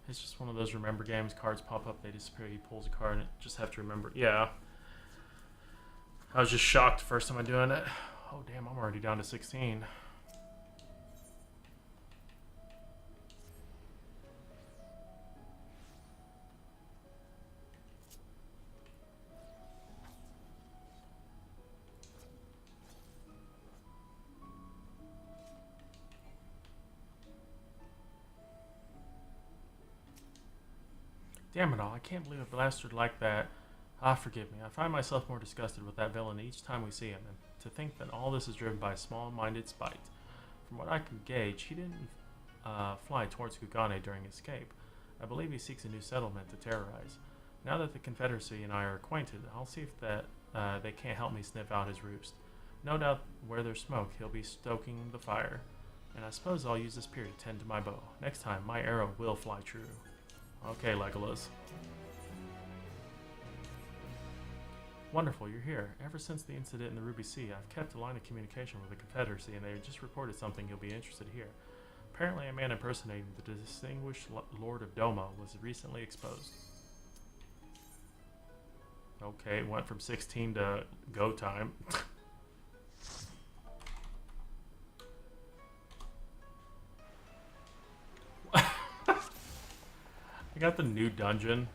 [SPEAKER 1] It's just one of those remember games. Cards pop up, they disappear. He pulls a card, and it just have to remember. Yeah. I was just shocked the first time I'm doing it. Oh damn, I'm already down to 16. Damn it all, I can't believe a bastard like that. Ah, forgive me. I find myself more disgusted with that villain each time we see him, and to think that all this is driven by small-minded spite. From what I can gauge, he didn't fly towards Kugane during escape. I believe he seeks a new settlement to terrorize. Now that the Confederacy and I are acquainted, I'll see if they can't help me sniff out his roost. No doubt where there's smoke, he'll be stoking the fire. And I suppose I'll use this period to tend to my bow. Next time, my arrow will fly true. Okay, Legolas. Wonderful, you're here. Ever since the incident in the Ruby Sea, I've kept a line of communication with the Confederacy, and they just reported something you'll be interested to hear. Apparently, a man impersonating the distinguished Lord of Doma was recently exposed. Okay, it went from 16 to go time. I got the new dungeon.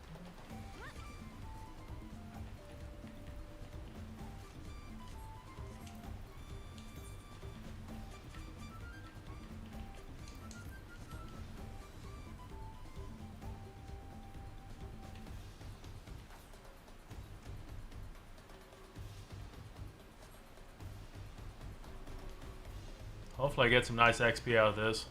[SPEAKER 1] Hopefully I get some nice XP out of this.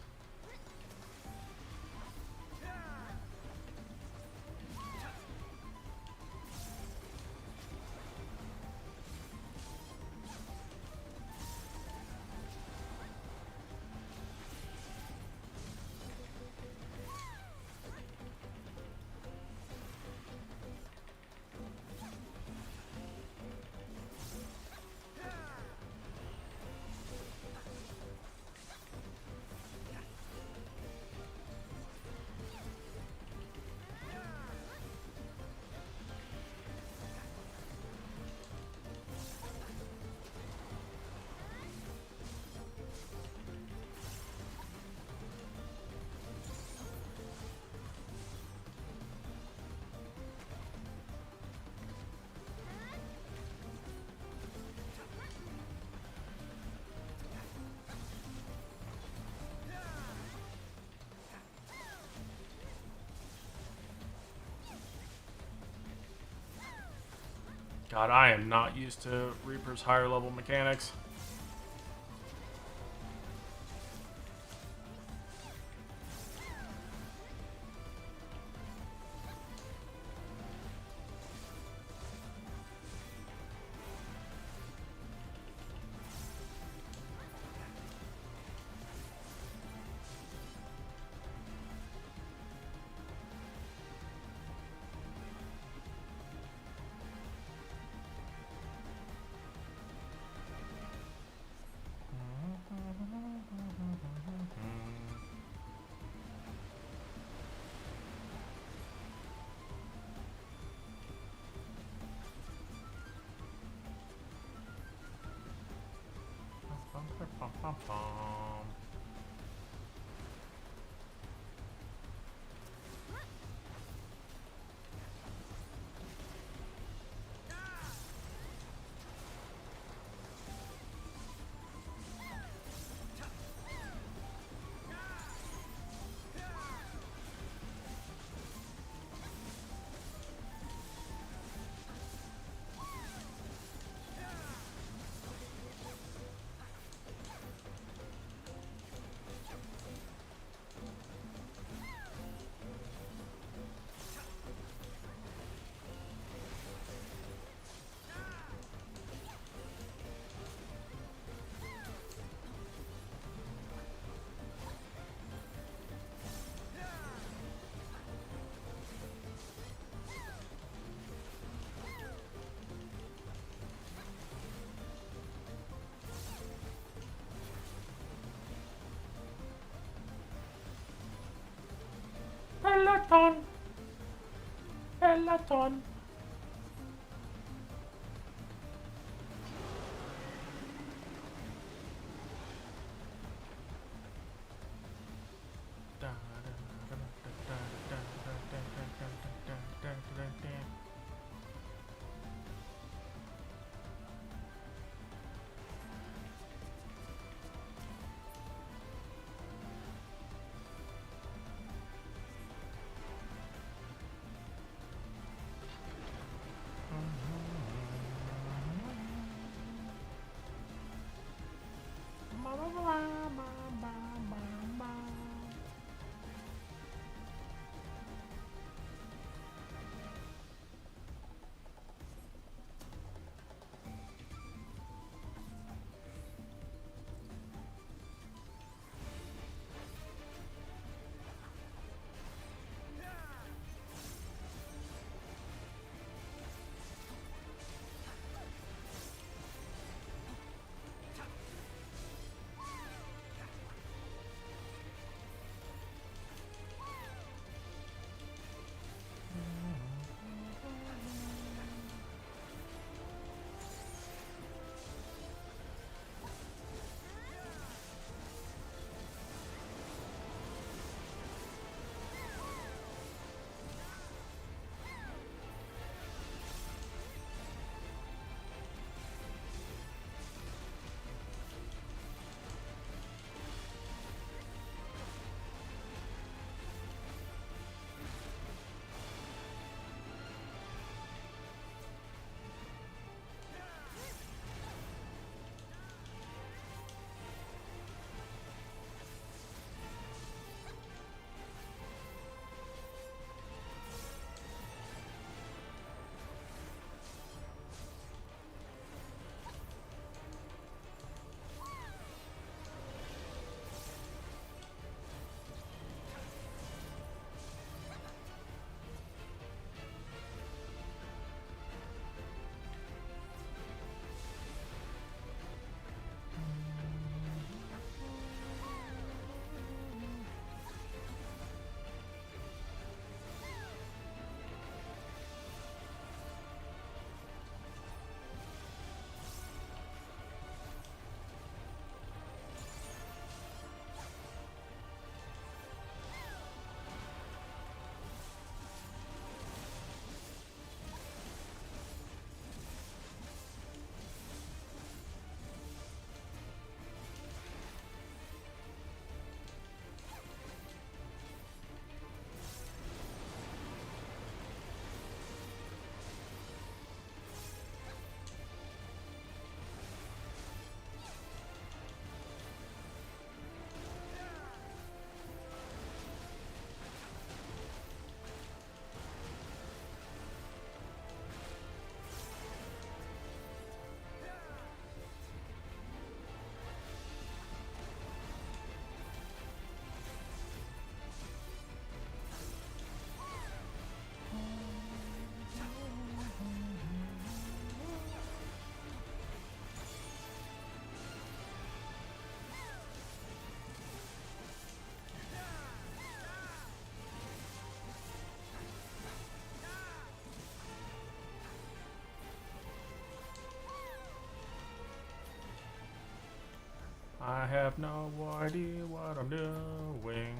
[SPEAKER 1] God, I am not used to Reaper's higher level mechanics. Peloton. Peloton. have no idea what I'm doing.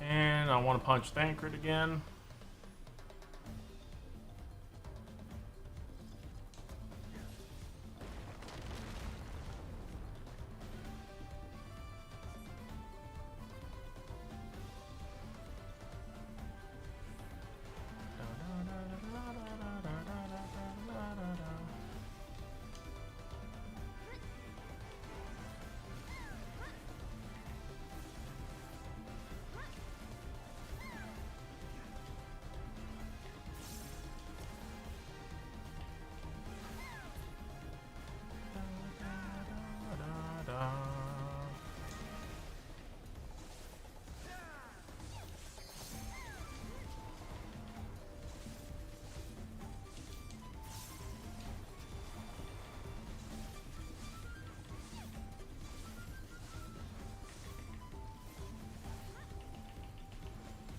[SPEAKER 1] And I want to punch Thancred again.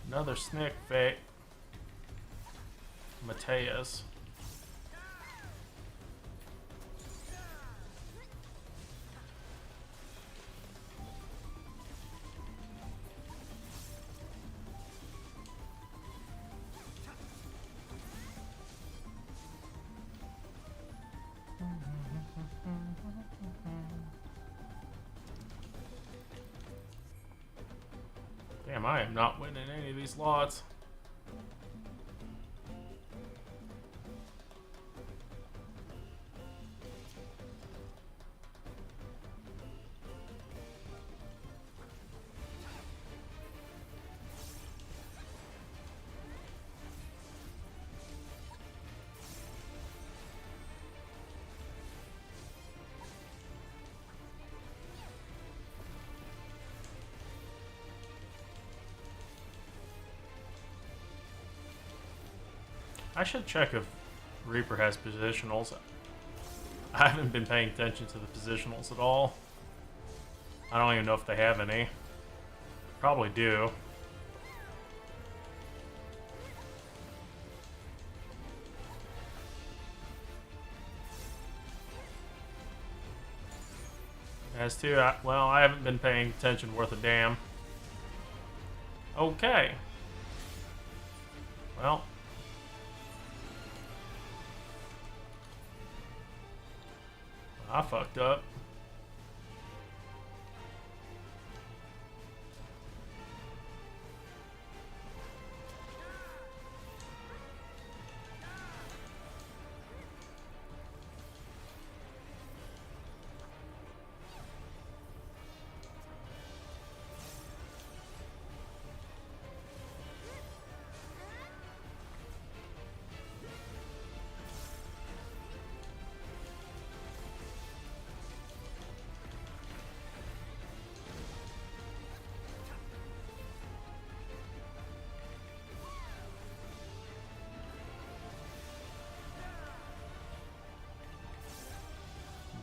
[SPEAKER 1] Another snick fake. Mateus. Damn, I am not winning any of these lots. I should check if Reaper has positionals. I haven't been paying attention to the positionals at all. I don't even know if they have any. Probably do. As to, well, I haven't been paying attention worth a damn. Okay. Well. I fucked up.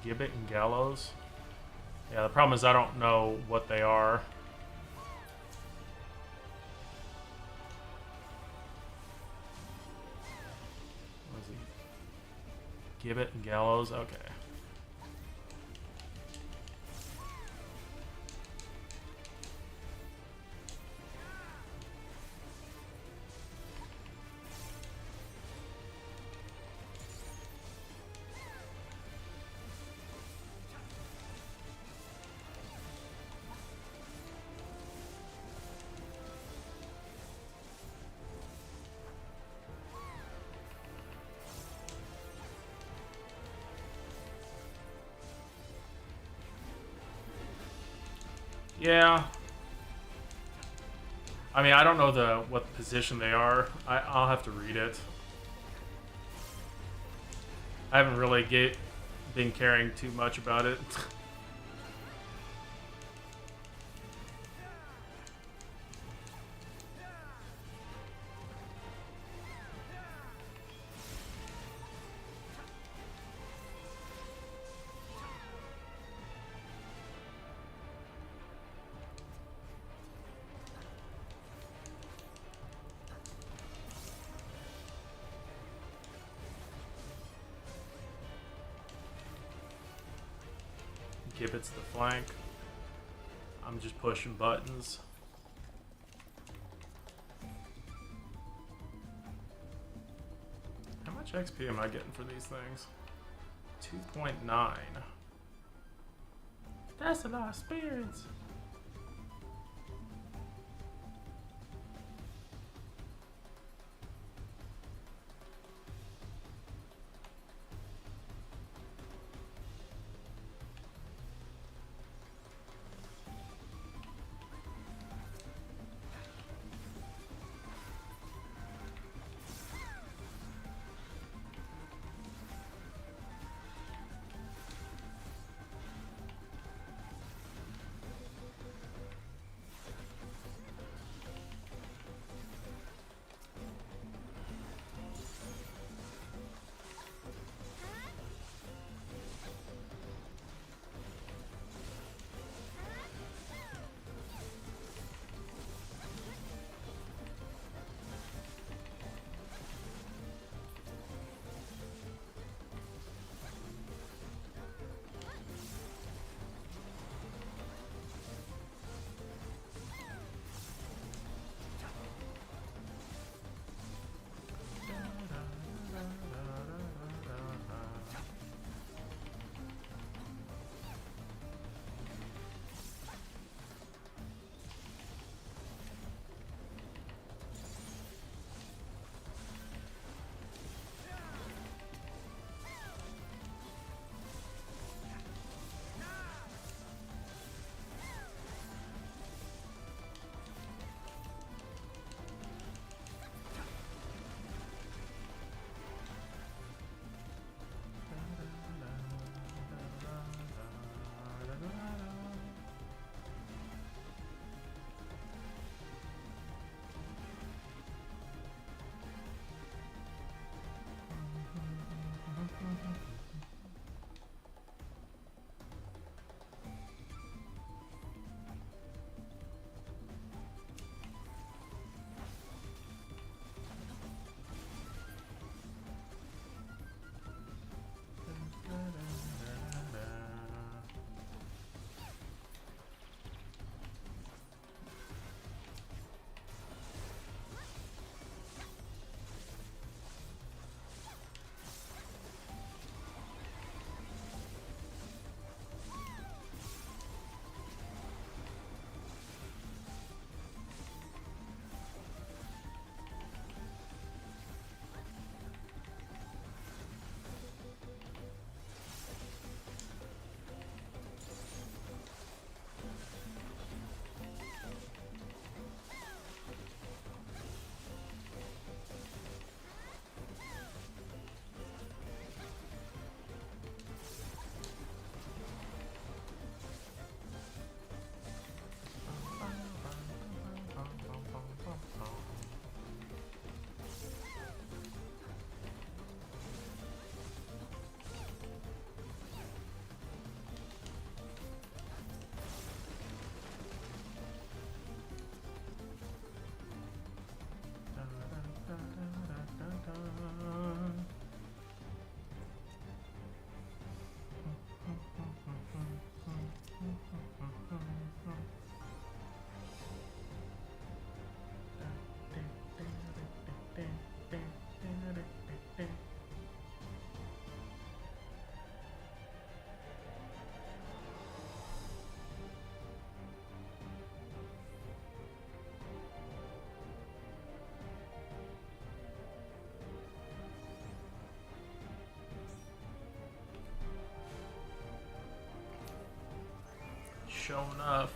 [SPEAKER 1] Gibbet and Gallows. Yeah, the problem is I don't know what they are. Gibbet and Gallows. Okay. Yeah. I mean, I don't know what position they are. I'll have to read it. I haven't really been caring too much about it. Gibbet's the flank. I'm just pushing buttons. How much XP am I getting for these things? 2.9. That's a lot of experience. showing up.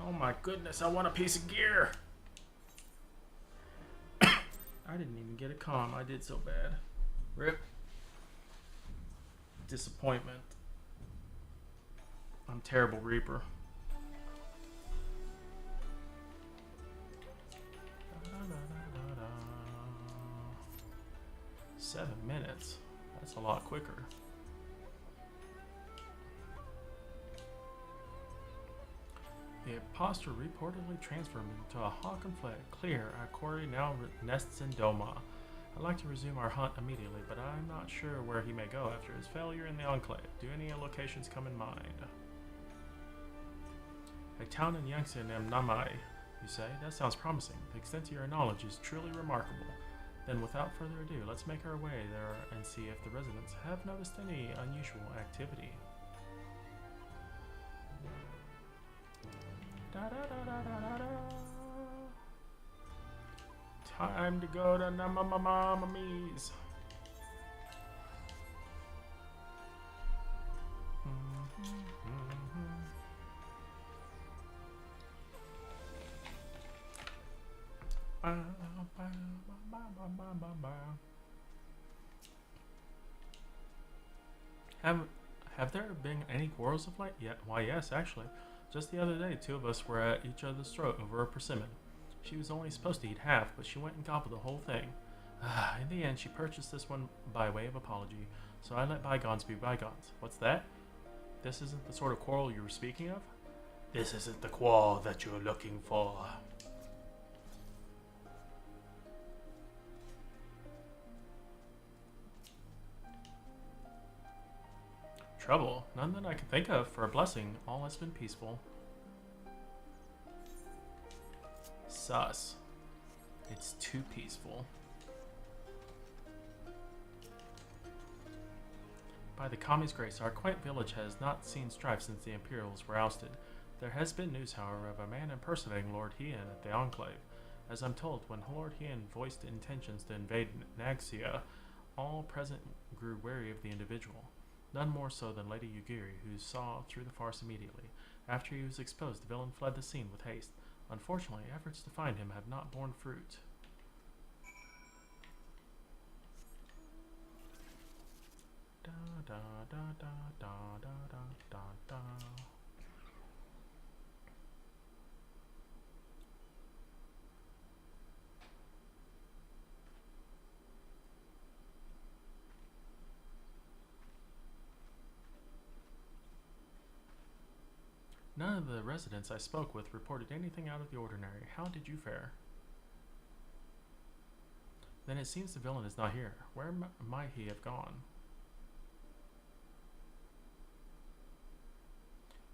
[SPEAKER 1] Oh my goodness, I want a piece of gear. I didn't even get a comm. I did so bad. Rip. Disappointment. I'm terrible, Reaper. Seven minutes. That's a lot quicker. The imposter reportedly transformed into a hawk and fled. Clear. Our quarry now nests in Doma. I'd like to resume our hunt immediately, but I'm not sure where he may go after his failure in the Enclave. Do any locations come in mind? A town in Yangtze named Namai, you say? That sounds promising. The extent of your knowledge is truly remarkable. Then without further ado, let's make our way there and see if the residents have noticed any unusual activity. Time to go to Namamamamies. Have have there been any quarrels of late? Yeah, why yes, actually. Just the other day, two of us were at each other's throat over a persimmon. She was only supposed to eat half, but she went and gobbled the whole thing. In the end, she purchased this one by way of apology, so I let bygones be bygones. What's that? This isn't the sort of quarrel you were speaking of? This isn't the quarrel that you're looking for. Trouble? None that I can think of. For a blessing, all has been peaceful. Sus. It's too peaceful. By the Kami's grace, our quaint village has not seen strife since the Imperials were ousted. There has been news, however, of a man impersonating Lord Hien at the Enclave. As I'm told, when Lord Hien voiced intentions to invade Naxia, all present grew wary of the individual. None more so than Lady Yugiri, who saw through the farce immediately. After he was exposed, the villain fled the scene with haste. Unfortunately, efforts to find him have not borne fruit. Da da da da da da da da da. None of the residents I spoke with reported anything out of the ordinary. How did you fare? Then it seems the villain is not here. Where might he have gone?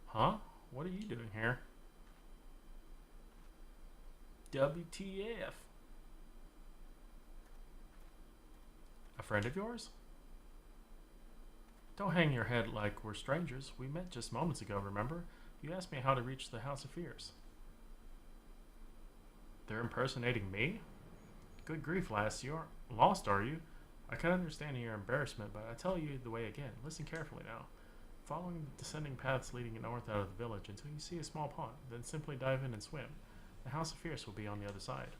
[SPEAKER 1] Huh? What are you doing here? WTF? A friend of yours? Don't hang your head like we're strangers. We met just moments ago, remember? You asked me how to reach the House of Fears. They're impersonating me? Good grief, lass, you aren't lost, are you? I can understand your embarrassment, but I tell you the way again. Listen carefully now. Following the descending paths leading north out of the village until you see a small pond, then simply dive in and swim. The House of Fierce will be on the other side.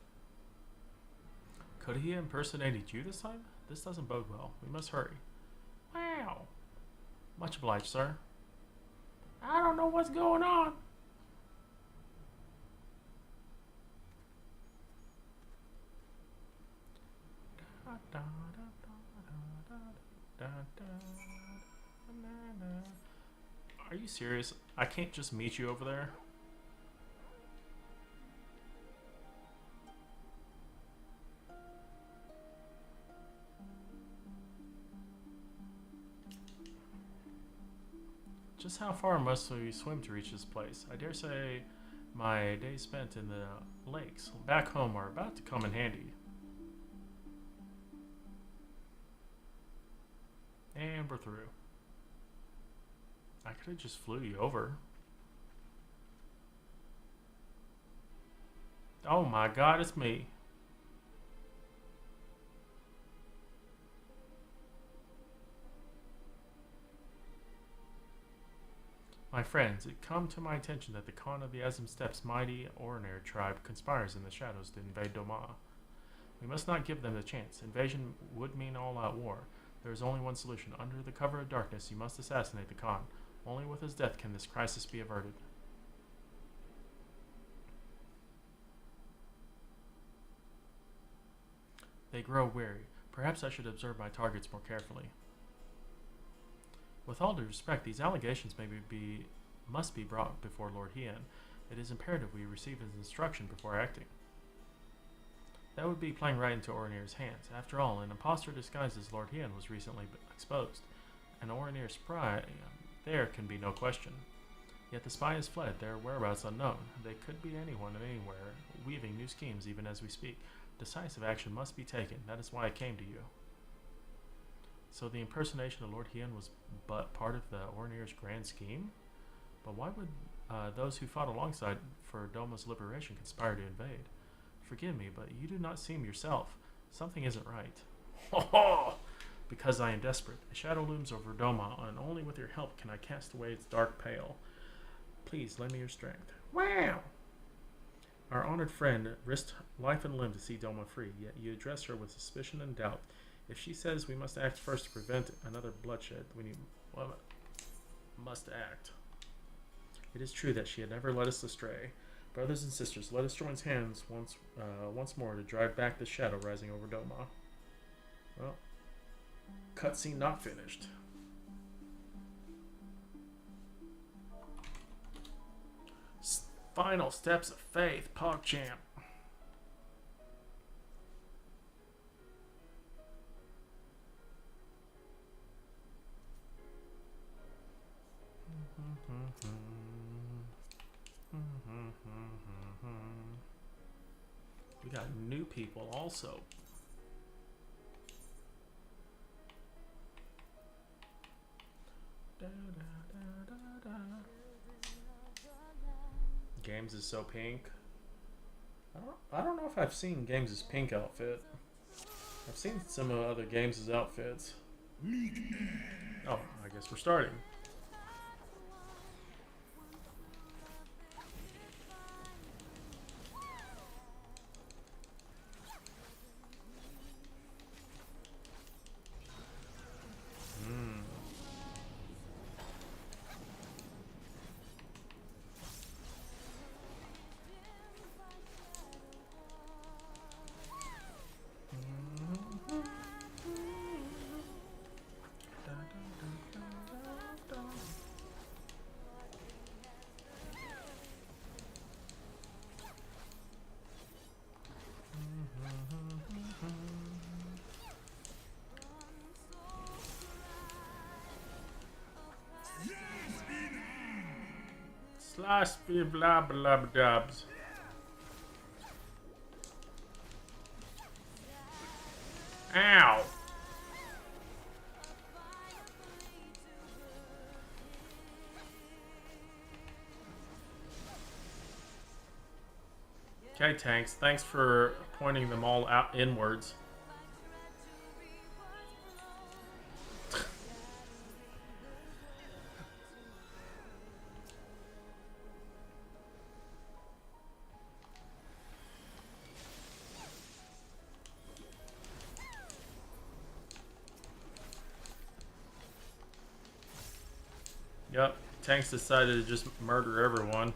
[SPEAKER 1] Could he impersonate you this time? This doesn't bode well. We must hurry. Wow. Much obliged, sir. I don't know what's going on. Are you serious? I can't just meet you over there? Just how far must we swim to reach this place? I dare say my days spent in the lakes back home are about to come in handy. And we're through. I could have just flew you over. Oh my god, it's me. My friends, it come to my attention that the Khan of the Azim Steppes' mighty Oronair tribe conspires in the shadows to invade Doma. We must not give them the chance. Invasion would mean all-out war. There is only one solution. Under the cover of darkness, you must assassinate the Khan. Only with his death can this crisis be averted. They grow weary. Perhaps I should observe my targets more carefully. With all due respect, these allegations must be brought before Lord Hien. It is imperative we receive his instruction before acting. That would be playing right into Oronair's hands. After all, an impostor disguised as Lord Hien was recently exposed. An Oronair spy, there can be no question. Yet the spy has fled, their whereabouts unknown. They could be anyone and anywhere, weaving new schemes even as we speak. Decisive action must be taken. That is why I came to you. So the impersonation of Lord Hien was but part of the Oronair's grand scheme? But why would those who fought alongside for Doma's liberation conspire to invade? Forgive me, but you do not seem yourself. Something isn't right. Because I am desperate. A shadow looms over Doma, and only with your help can I cast away its dark pale. Please lend me your strength. Wow! Our honored friend risked life and limb to see Doma free, yet you address her with suspicion and doubt. If she says we must act first to prevent another bloodshed, must act. It is true that she had never led us astray. Brothers and sisters, let us join hands once more to drive back the shadow rising over Doma. Well, cutscene not finished. Final steps of faith, PogChamp. We got new people also. Games is so pink. I don't know if I've seen Games' pink outfit. I've seen some of other Games' outfits. Oh, I guess we're starting. Slash blah blah dubs. Ow. Okay, tanks. Thanks for pointing them all out inwards. Yep, tanks decided to just murder everyone.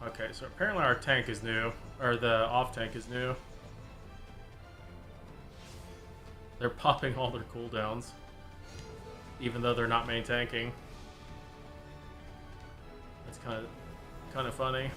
[SPEAKER 1] Okay, so apparently our tank is new, or the off tank is new. They're popping all their cooldowns, even though they're not main tanking. That's kind of funny.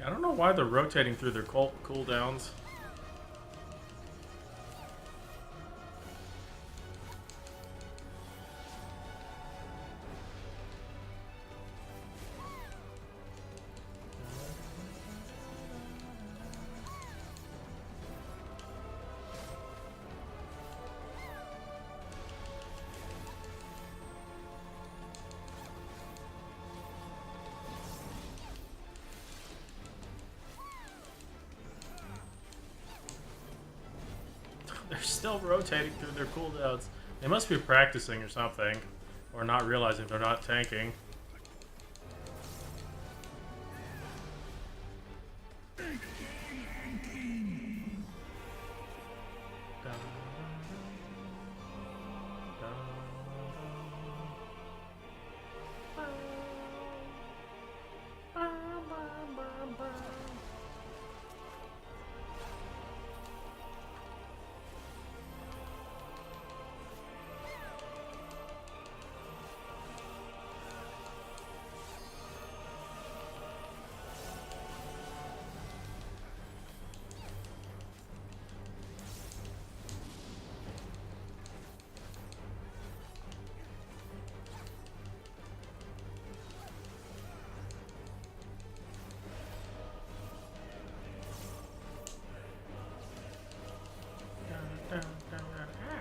[SPEAKER 1] I don't know why they're rotating through their cooldowns. They're still rotating through their cooldowns. They must be practicing or something. Or not realizing they're not tanking.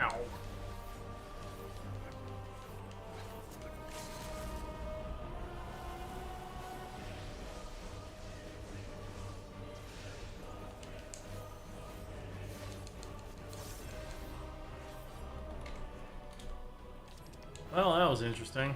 [SPEAKER 1] Ow. Well, that was interesting.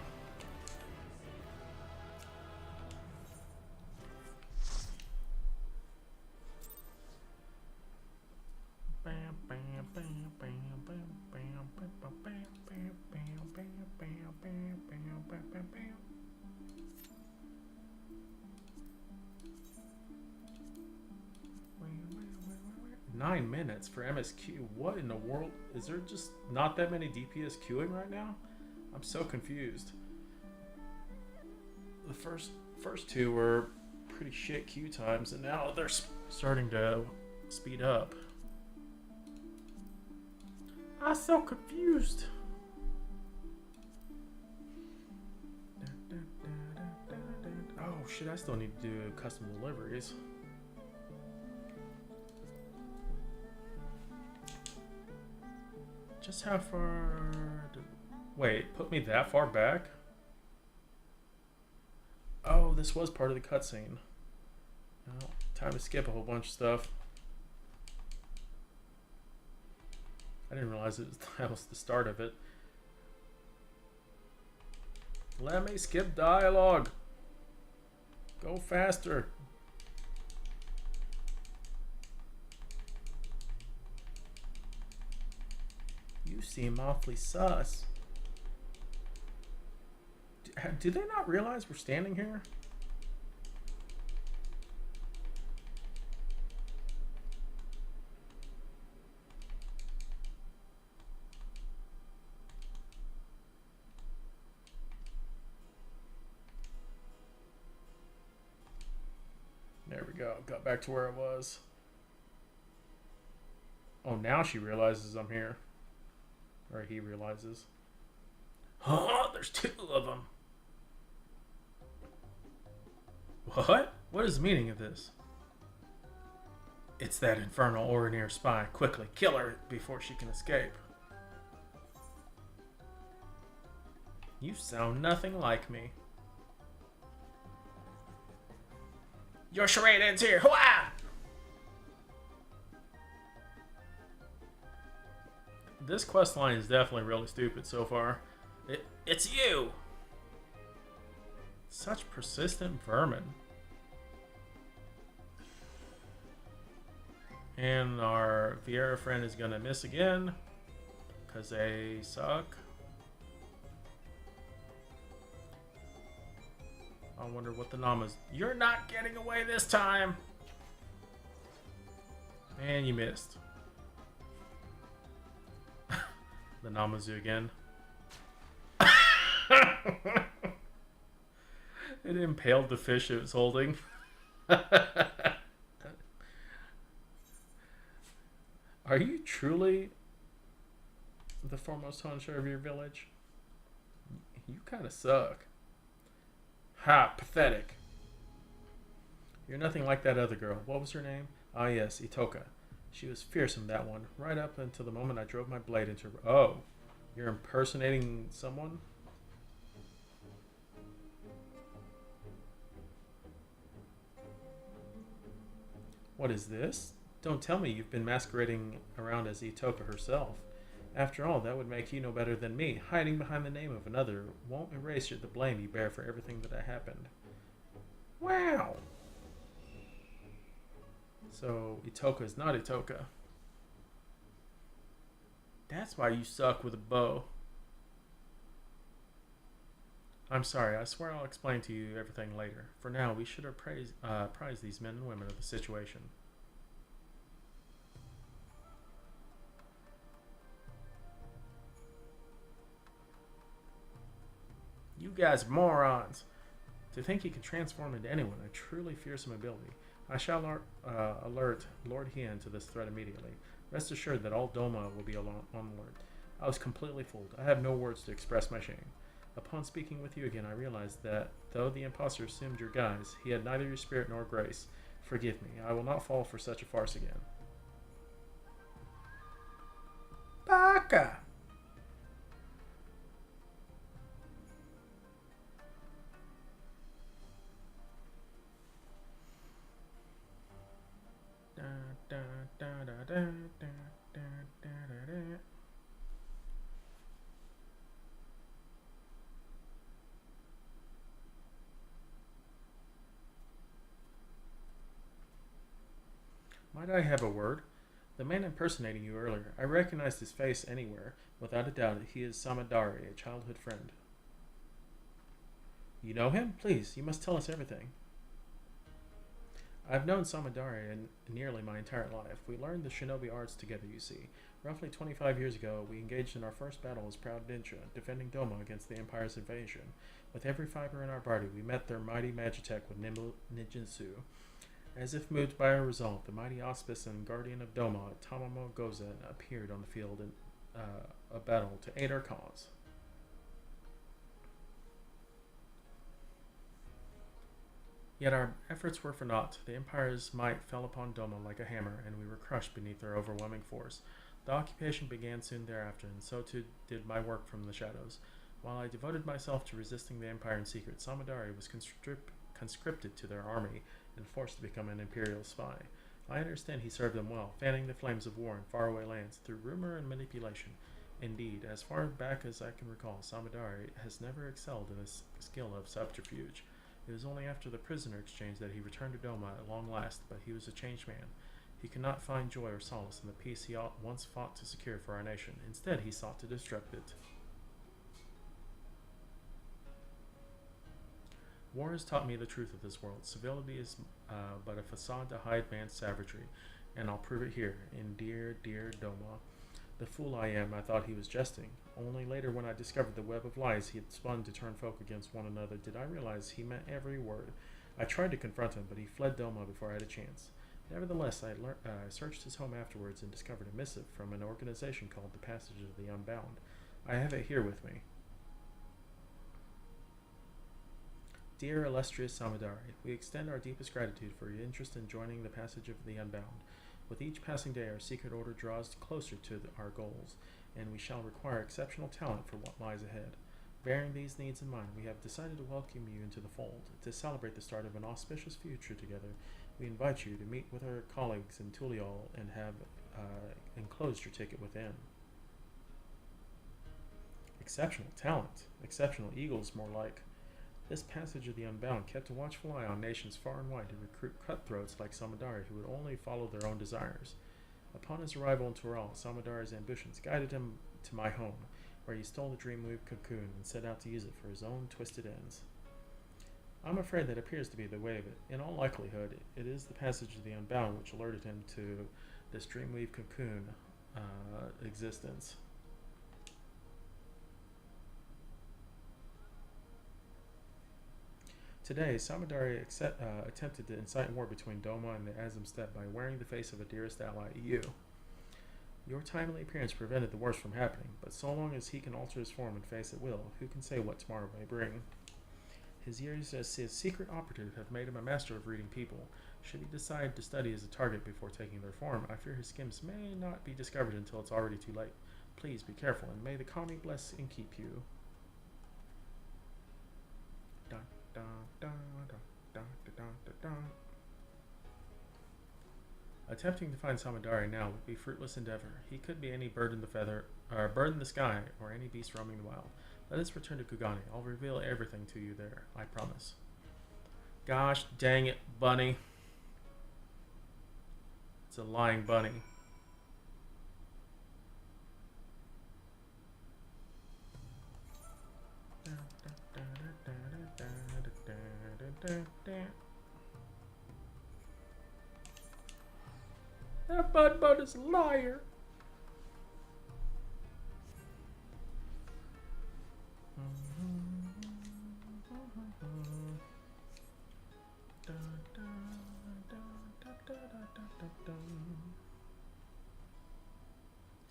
[SPEAKER 1] Nine minutes for MSQ. What in the world? Is there just not that many DPS queuing right now? I'm so confused. The first two were pretty shit queue times, and now they're starting to speed up. I'm so confused. Oh shit, I still need to do custom deliveries. Just how far... Wait, put me that far back? Oh, this was part of the cutscene. Oh, time to skip a whole bunch of stuff. I didn't realize that was the start of it. Let me skip dialogue. Go faster. You seem awfully sus. Do they not realize we're standing here? There we go. Got back to where it was. Oh, now she realizes I'm here. Or he realizes. Huh? There's two of them. What? What is the meaning of this? It's that infernal Oranier spy. Quickly, kill her before she can escape. You sound nothing like me. Your charade ends here. Hooah! This quest line is definitely really stupid so far. It's you! Such persistent vermin. And our Vieira friend is gonna miss again. Because they suck. I wonder what the Nama's... You're not getting away this time! And you missed. The Namazu again. It impaled the fish it was holding. Are you truly the foremost hunter of your village? You kind of suck. Ha, pathetic. You're nothing like that other girl. What was her name? Ah, yes, Itoka. She was fearsome, that one, right up until the moment I drove my blade into her. Oh, you're impersonating someone? What is this? Don't tell me you've been masquerading around as Itoka herself. After all, that would make you no better than me. Hiding behind the name of another won't erase the blame you bear for everything that happened. Wow! So, Itoka is not Itoka. That's why you suck with a bow. I'm sorry, I swear I'll explain to you everything later. For now, we should apprise these men and women of the situation. You guys are morons! To think he can transform into anyone, a truly fearsome ability. I shall alert Lord Hien to this threat immediately. Rest assured that all Doma will be on alert. I was completely fooled. I have no words to express my shame. Upon speaking with you again, I realized that, though the impostor assumed your guise, he had neither your spirit nor grace. Forgive me. I will not fall for such a farce again. Baka! Might I have a word? The man impersonating you earlier, I recognized his face anywhere. Without a doubt, he is Samadari, a childhood friend. You know him? Please, you must tell us everything. I've known Samadari nearly my entire life. We learned the shinobi arts together, you see. Roughly 25 years ago, we engaged in our first battle as proud ninja, defending Doma against the Empire's invasion. With every fiber in our body, we met their mighty Magitech with nimble ninjutsu. As if moved by our resolve, the mighty auspice and guardian of Doma, Tamamo Gozen, appeared on the field in a battle to aid our cause. Yet our efforts were for naught. The Empire's might fell upon Doma like a hammer, and we were crushed beneath their overwhelming force. The occupation began soon thereafter, and so too did my work from the shadows. While I devoted myself to resisting the Empire in secret, Samadari was conscripted to their army and forced to become an imperial spy. I understand he served them well, fanning the flames of war in faraway lands through rumor and manipulation. Indeed, as far back as I can recall, Samadari has never excelled in his skill of subterfuge. It was only after the prisoner exchange that he returned to Doma at long last, but he was a changed man. He could not find joy or solace in the peace he once fought to secure for our nation. Instead, he sought to disrupt it. War has taught me the truth of this world. Civility is but a facade to hide man's savagery, and I'll prove it here, in dear, dear Doma. The fool I am, I thought he was jesting. Only later, when I discovered the web of lies he had spun to turn folk against one another, did I realize he meant every word. I tried to confront him, but he fled Doma before I had a chance. Nevertheless, I searched his home afterwards and discovered a missive from an organization called the Passage of the Unbound. I have it here with me. Dear illustrious Samadari, we extend our deepest gratitude for your interest in joining the Passage of the Unbound. With each passing day, our secret order draws closer to our goals, and we shall require exceptional talent for what lies ahead. Bearing these needs in mind, we have decided to welcome you into the fold. To celebrate the start of an auspicious future together, we invite you to meet with our colleagues in Tuliol and have enclosed your ticket within. Exceptional talent. Exceptional eagles, more like. This Passage of the Unbound kept a watchful eye on nations far and wide to recruit cutthroats like Samadari who would only follow their own desires. Upon his arrival in Tural, Samadari's ambitions guided him to my home, where he stole the Dreamweave cocoon and set out to use it for his own twisted ends. I'm afraid that appears to be the way of it. In all likelihood, it is the Passage of the Unbound which alerted him to this Dreamweave cocoon existence. Today, Samadari attempted to incite war between Doma and the Azim Steppe by wearing the face of a dearest ally, you. Your timely appearance prevented the worst from happening, but so long as he can alter his form and face at will, who can say what tomorrow may bring? His years as his secret operative have made him a master of reading people. Should he decide to study as a target before taking their form, I fear his schemes may not be discovered until it's already too late. Please be careful, and may the Kami bless and keep you. Dun, dun, dun, dun, dun, dun, dun, dun. Attempting to find Samadari now would be fruitless endeavor. He could be any bird in the feather, or bird in the sky, or any beast roaming the wild. Let us return to Kugane. I'll reveal everything to you there. I promise. Gosh dang it, bunny. It's a lying bunny. That bud is a liar.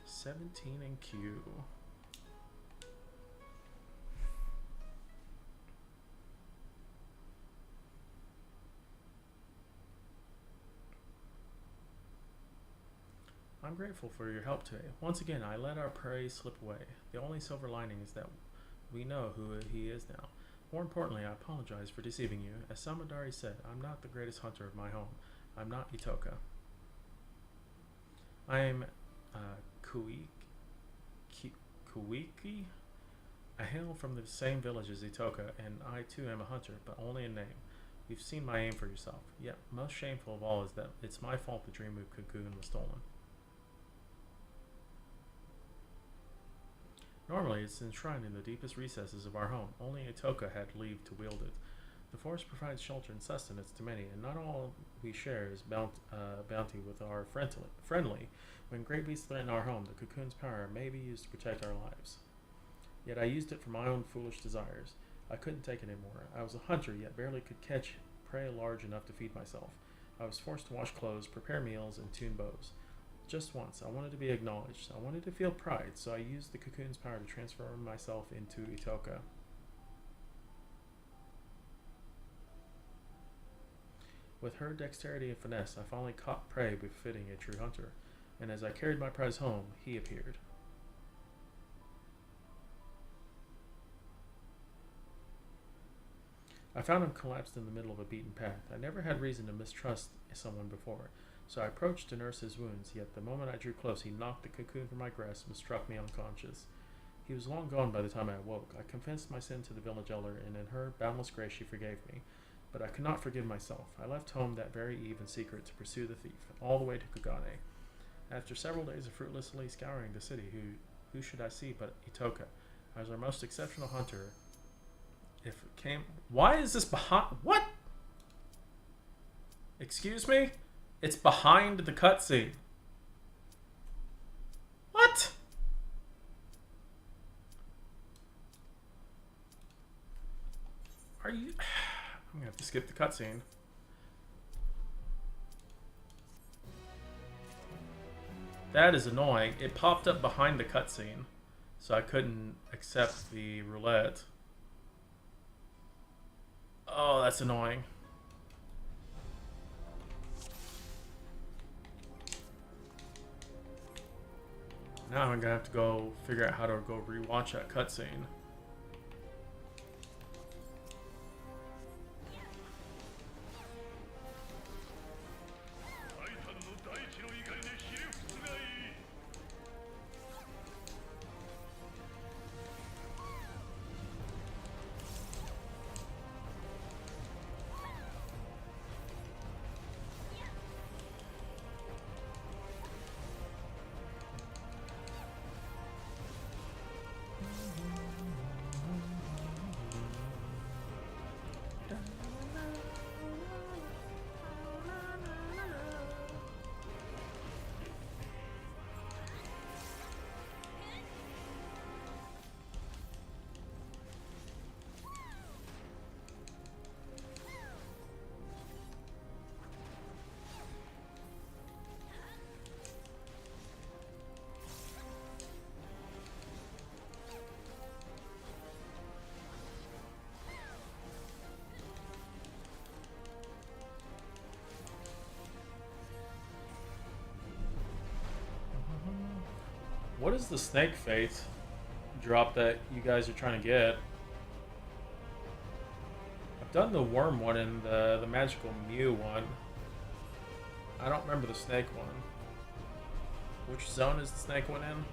[SPEAKER 1] $17 in Q. I'm grateful for your help today. Once again, I let our prey slip away. The only silver lining is that we know who he is now. More importantly, I apologize for deceiving you. As Samadari said, I'm not the greatest hunter of my home. I'm not Itoka. I am Kuiki. I hail from the same village as Itoka, and I too am a hunter, but only in name. You've seen my aim for yourself. Yet, most shameful of all is that it's my fault the Dream of Cocoon was stolen. Normally, it's enshrined in the deepest recesses of our home. Only Itoka had leave to wield it. The forest provides shelter and sustenance to many, and not all we share is bounty with our friendly. When great beasts threaten our home, the cocoon's power may be used to protect our lives. Yet I used it for my own foolish desires. I couldn't take it anymore. I was a hunter, yet barely could catch prey large enough to feed myself. I was forced to wash clothes, prepare meals, and tune bows. Just once, I wanted to be acknowledged. I wanted to feel pride, so I used the cocoon's power to transform myself into Itoka. With her dexterity and finesse, I finally caught prey befitting a true hunter, and as I carried my prize home, he appeared. I found him collapsed in the middle of a beaten path. I never had reason to mistrust someone before, so I approached to nurse his wounds, yet the moment I drew close, he knocked the cocoon from my grasp and struck me unconscious. He was long gone by the time I awoke. I confessed my sin to the village elder, and in her boundless grace she forgave me. But I could not forgive myself. I left home that very eve in secret to pursue the thief, all the way to Kugane. After several days of fruitlessly scouring the city, who should I see but Itoka? I was our most exceptional hunter. If it came... Why is this behind... What? Excuse me? It's behind the cutscene. What? Are you... I'm gonna have to skip the cutscene. That is annoying. It popped up behind the cutscene, so I couldn't accept the roulette. Oh, that's annoying. Now I'm gonna have to go figure out how to go rewatch that cutscene. What is the snake fate drop that you guys are trying to get? I've done the worm one and the magical Mew one. I don't remember the snake one. Which zone is the snake one in?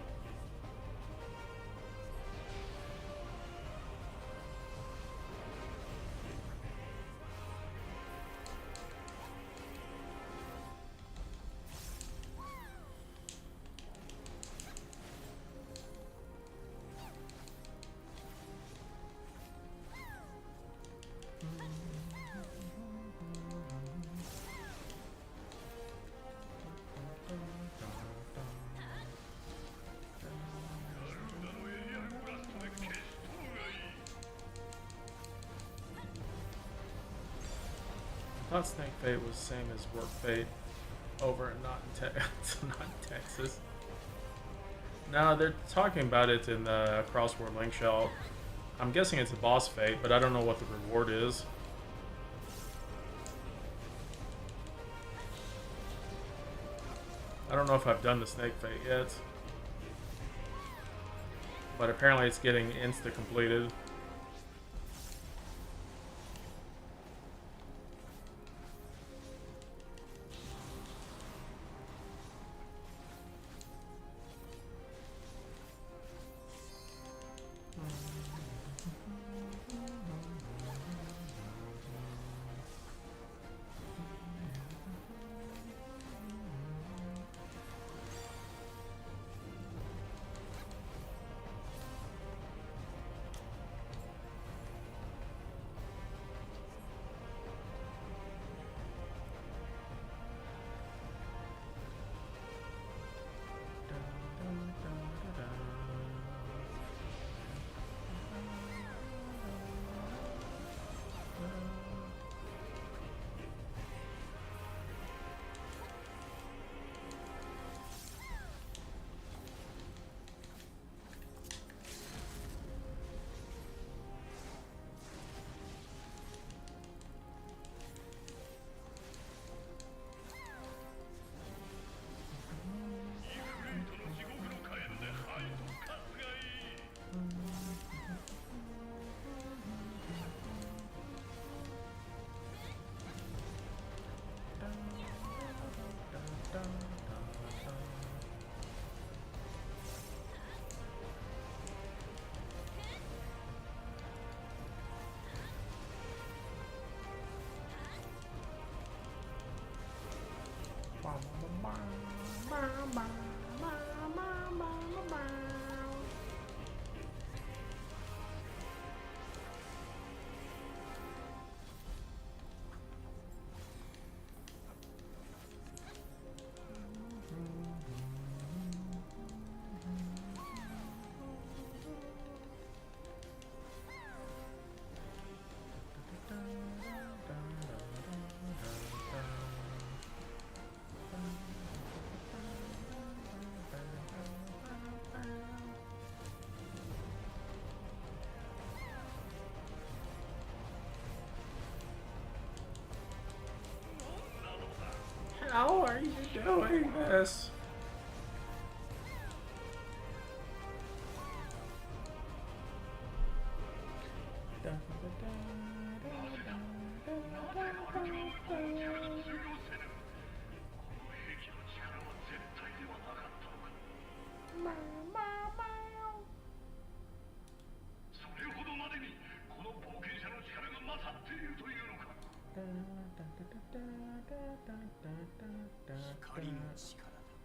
[SPEAKER 1] I thought Snake Fate was the same as Work Fate over and not in not in Texas. No, they're talking about it in the Crossword Link Shell. I'm guessing it's a boss fate, but I don't know what the reward is. I don't know if I've done the Snake Fate yet. But apparently it's getting insta-completed. How are you doing this?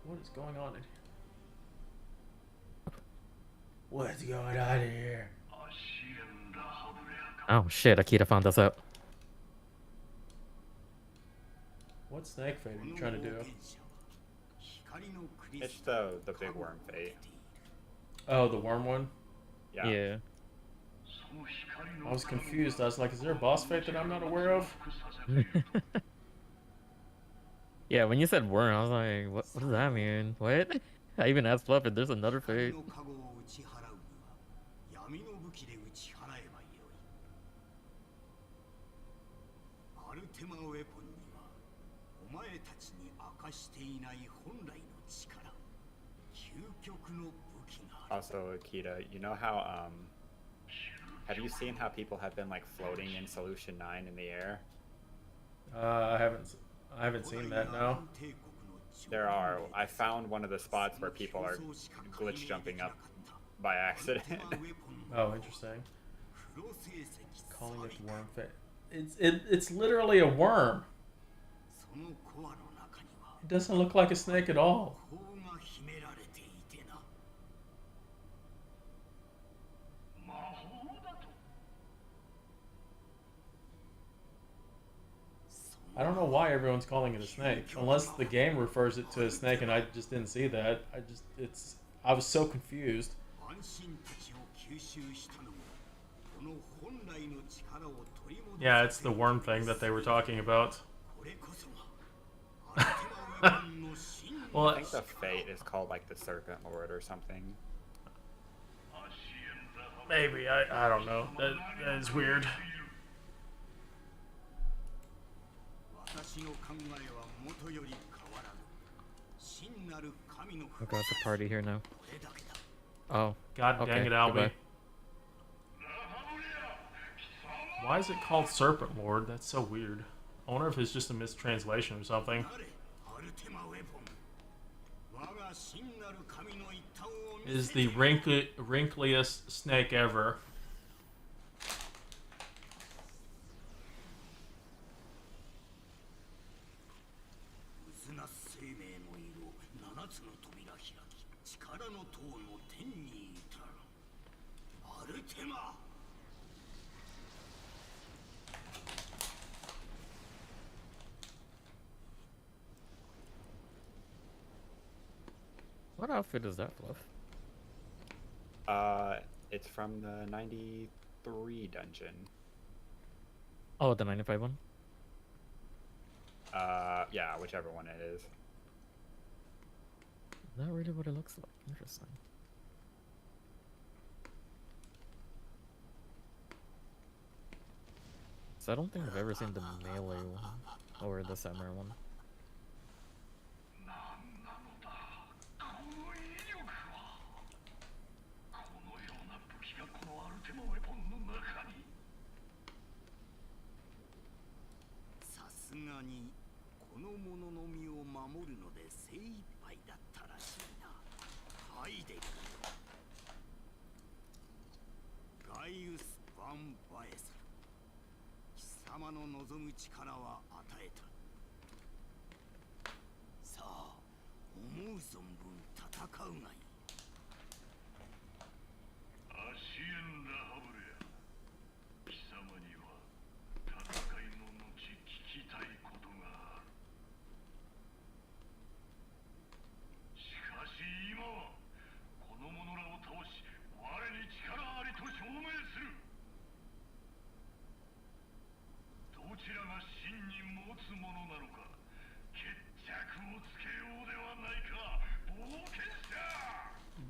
[SPEAKER 1] What is going on in here? What's going on in here?
[SPEAKER 4] Oh shit, Akita found us out.
[SPEAKER 1] What snake fate are you trying to do?
[SPEAKER 5] It's the big worm fate.
[SPEAKER 1] Oh, the worm one?
[SPEAKER 4] Yeah.
[SPEAKER 1] I was confused. I was like, is there a boss fate that I'm not aware of?
[SPEAKER 4] Yeah, when you said worm, I was like, what does that mean? What? I even asked Fluff if there's another fate.
[SPEAKER 5] Also, Akita, you know how have you seen how people have been like floating in Solution 9 in the air?
[SPEAKER 1] I haven't. I haven't seen that, no.
[SPEAKER 5] There are. I found one of the spots where people are glitch jumping up by accident.
[SPEAKER 1] Oh, interesting. Calling it worm face. It's literally a worm. It doesn't look like a snake at all. I don't know why everyone's calling it a snake, unless the game refers it to a snake, and I just didn't see that. I was so confused. Yeah, it's the worm thing that they were talking about. Well,
[SPEAKER 5] I think the fate is called like the Serpent Lord or something.
[SPEAKER 1] maybe I don't know. That is weird.
[SPEAKER 4] Oh god, it's a party here now. Oh.
[SPEAKER 1] God
[SPEAKER 4] okay,
[SPEAKER 1] dang it, Albie.
[SPEAKER 4] goodbye.
[SPEAKER 1] Why is it called Serpent Lord? That's so weird. I wonder if it's just a mistranslation or something. It is the wrinkliest snake ever.
[SPEAKER 4] What outfit is that, Fluff?
[SPEAKER 5] It's from the 93 dungeon.
[SPEAKER 4] Oh, the 95 one?
[SPEAKER 5] Yeah, whichever one it is.
[SPEAKER 4] Not really what it looks like. Interesting. So I don't think I've ever seen the melee one or the samurai one.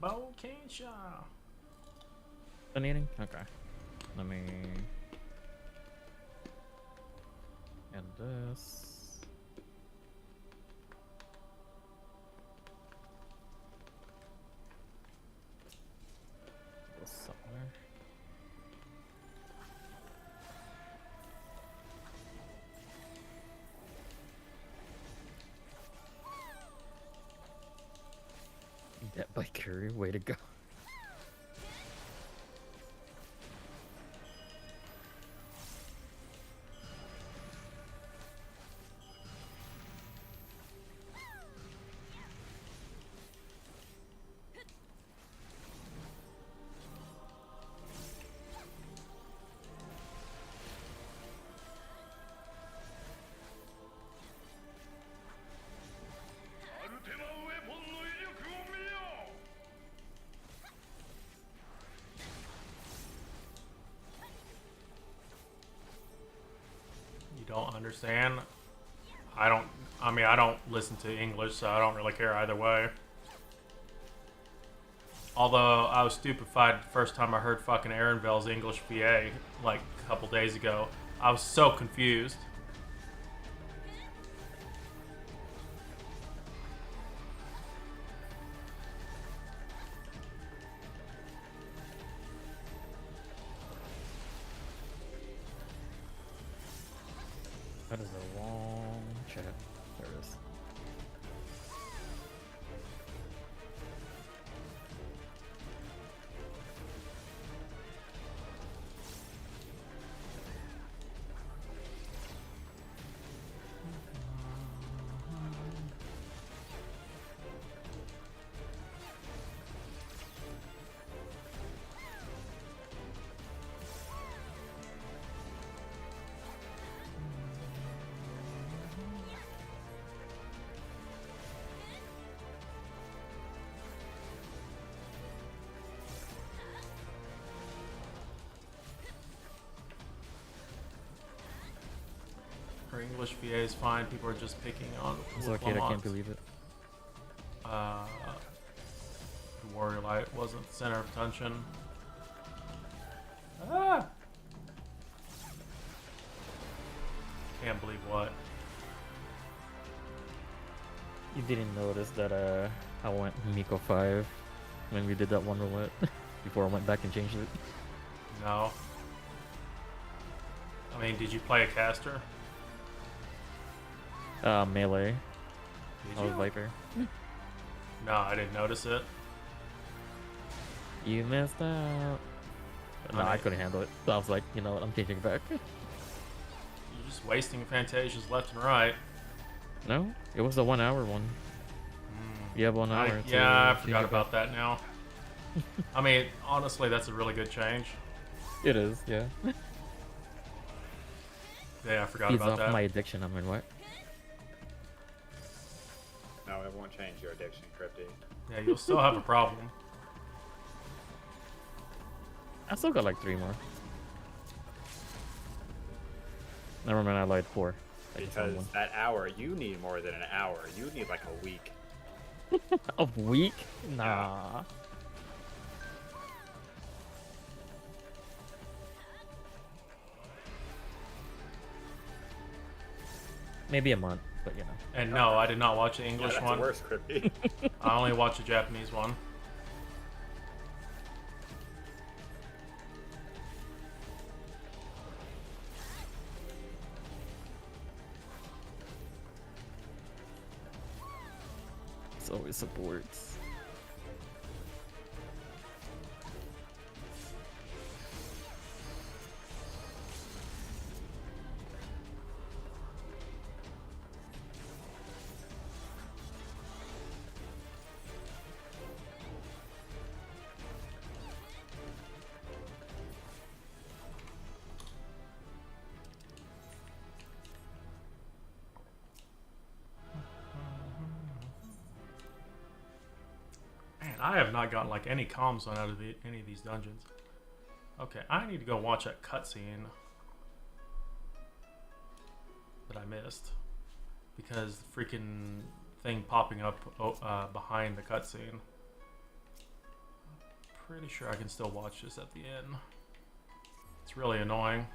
[SPEAKER 1] Bokensha.
[SPEAKER 4] Done eating? Okay. Let me end this. This somewhere. Dead by Curry, way to go.
[SPEAKER 1] You don't understand? I don't listen to English, so I don't really care either way. Although I was stupefied the first time I heard fucking Aaronville's English VA like a couple days ago. I was so confused.
[SPEAKER 4] How is the wrong chat. There it is.
[SPEAKER 1] Her English VA is fine. People are just picking on.
[SPEAKER 4] It's okay, I can't believe it.
[SPEAKER 1] Warrior Light wasn't the center of attention. Ah! Can't believe what.
[SPEAKER 4] You didn't notice that I went Miko 5 when we did that one roulette before I went back and changed it.
[SPEAKER 1] No. I mean, did you play a caster?
[SPEAKER 4] Melee.
[SPEAKER 1] Did
[SPEAKER 4] I was
[SPEAKER 1] you?
[SPEAKER 4] Viper.
[SPEAKER 1] No, I didn't notice it.
[SPEAKER 4] You messed up. No, I couldn't handle it. So I was like, you know what, I'm changing back.
[SPEAKER 1] You're just wasting Fantasias left and right.
[SPEAKER 4] No, it was the 1 hour one. You have 1 hour.
[SPEAKER 1] Yeah, I forgot about that now. I mean, honestly, that's a really good change.
[SPEAKER 4] It is, yeah.
[SPEAKER 1] Yeah, I forgot
[SPEAKER 4] Feeds
[SPEAKER 1] about
[SPEAKER 4] off
[SPEAKER 1] that.
[SPEAKER 4] my addiction. I mean, what?
[SPEAKER 5] No, it won't change your addiction, Crypty.
[SPEAKER 1] Yeah, you'll still have a problem.
[SPEAKER 4] I still got like 3 more. Never mind, I lied 4. I just found
[SPEAKER 5] Because
[SPEAKER 4] one.
[SPEAKER 5] that hour, you need more than an hour. You need like a week.
[SPEAKER 4] A week? Nah. Maybe a month, but you know.
[SPEAKER 1] And no, I did not watch the
[SPEAKER 5] Yeah,
[SPEAKER 1] English
[SPEAKER 5] that's
[SPEAKER 1] one.
[SPEAKER 5] worse, Crypty.
[SPEAKER 1] I only watched the Japanese one.
[SPEAKER 4] It's always supports.
[SPEAKER 1] Man, I have not gotten like any comms on out of any of these dungeons. Okay, I need to go watch that cutscene that I missed because the freaking thing popping up behind the cutscene. Pretty sure I can still watch this at the end. It's really annoying.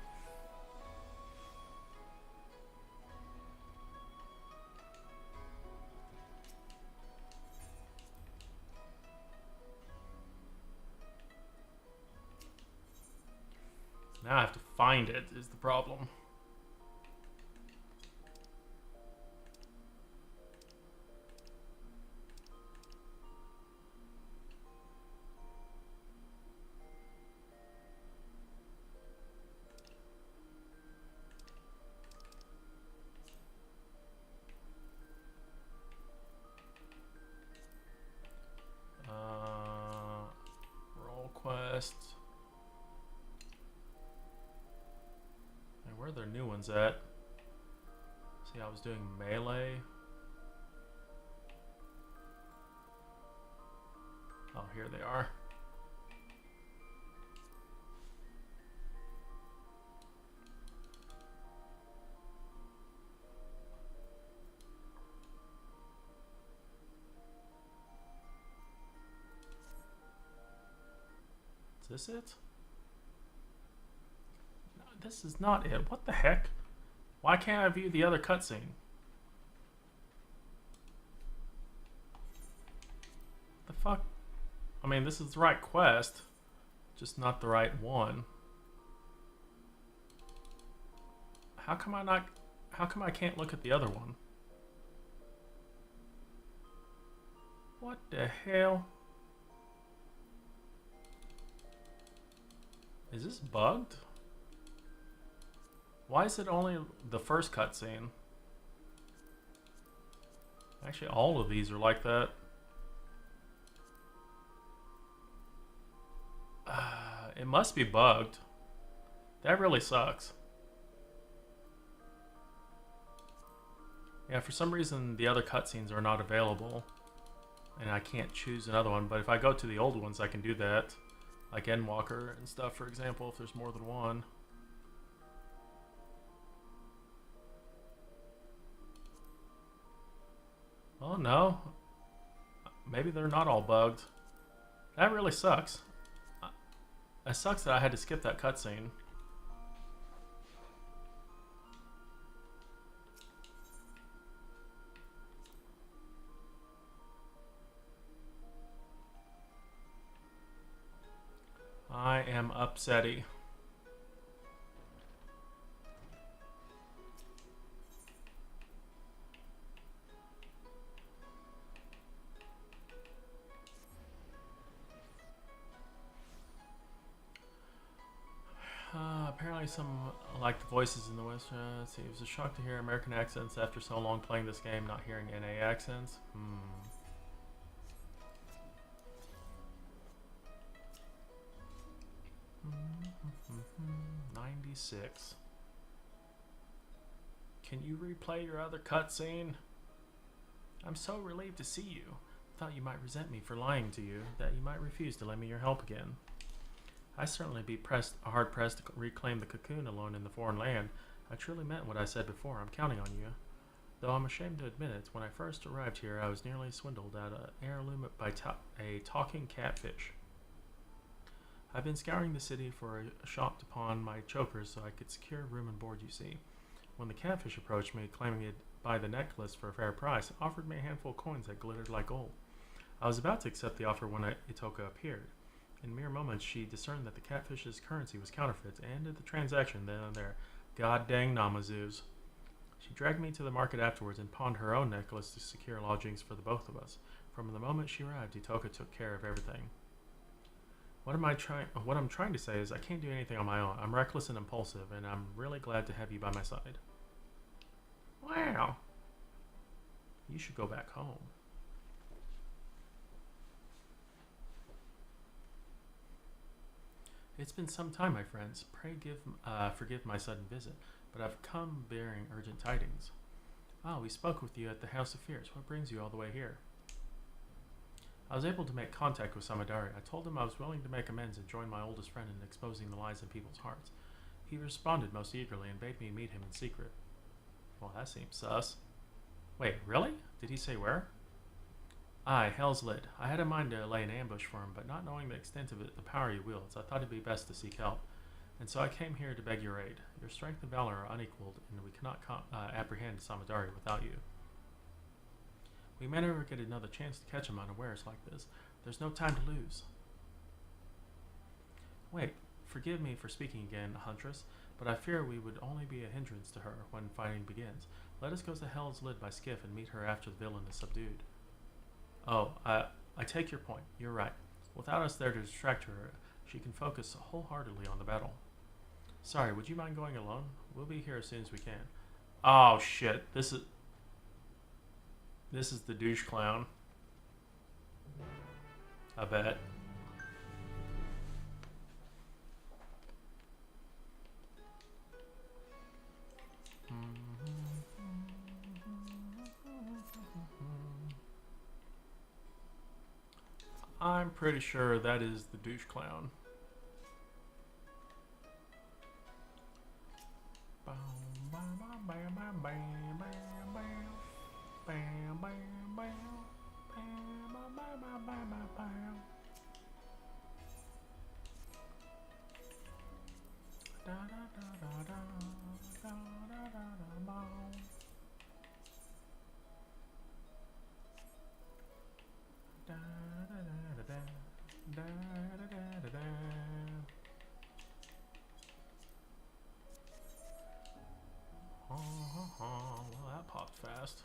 [SPEAKER 1] Now I have to find it is the problem. Roll quest. Where are their new ones at? See, I was doing melee. Oh, here they are. Is this it? This is not it. What the heck? Why can't I view the other cutscene? The fuck? I mean, this is the right quest, just not the right one. How come I not? How come I can't look at the other one? What the hell? Is this bugged? Why is it only the first cutscene? Actually, all of these are like that. It must be bugged. That really sucks. Yeah, for some reason the other cutscenes are not available. And I can't choose another one, but if I go to the old ones I can do that. Like Endwalker and stuff, for example, if there's more than one. Oh no. Maybe they're not all bugged. That really sucks. It sucks that I had to skip that cutscene. I am upsetty. Apparently some like the voices in the West. Let's see, it was a shock to hear American accents after so long playing this game, not hearing NA accents. 96. Can you replay your other cutscene? I'm so relieved to see you. Thought you might resent me for lying to you, that you might refuse to lend me your help again. I certainly be hard pressed to reclaim the cocoon alone in the foreign land. I truly meant what I said before. I'm counting on you. Though I'm ashamed to admit it, when I first arrived here, I was nearly swindled out of an heirloom by a talking catfish. I've been scouring the city for a shop to pawn my chokers so I could secure room and board, you see. When the catfish approached me, claiming he'd buy the necklace for a fair price, offered me a handful of coins that glittered like gold. I was about to accept the offer when Itoka appeared. In mere moments, she discerned that the catfish's currency was counterfeit and ended the transaction then and there. God dang Namazus. She dragged me to the market afterwards and pawned her own necklace to secure lodgings for the both of us. From the moment she arrived, Itoka took care of everything. What I'm trying to say is I can't do anything on my own. I'm reckless and impulsive, and I'm really glad to have you by my side. Wow. You should go back home. It's been some time, my friends. Pray forgive my sudden visit, but I've come bearing urgent tidings. Ah, we spoke with you at the House of Fears. What brings you all the way here? I was able to make contact with Samadari. I told him I was willing to make amends and join my oldest friend in exposing the lies in people's hearts. He responded most eagerly and bade me meet him in secret. Well, that seems sus. Wait, really? Did he say where? Aye, Hell's Lid. I had in mind to lay an ambush for him, but not knowing the extent of it, the power he wields, I thought it'd be best to seek help. And so I came here to beg your aid. Your strength and valor are unequaled, and we cannot apprehend Samadari without you. We may never get another chance to catch him unawares like this. There's no time to lose. Wait, forgive me for speaking again, Huntress, but I fear we would only be a hindrance to her when fighting begins. Let us go to Hell's Lid by skiff and meet her after the villain is subdued. Oh, I take your point. You're right. Without us there to distract her, she can focus wholeheartedly on the battle. Sorry, would you mind going alone? We'll be here as soon as we can. Oh, shit. This is the douche clown. I bet. I'm pretty sure that is the douche clown. fast.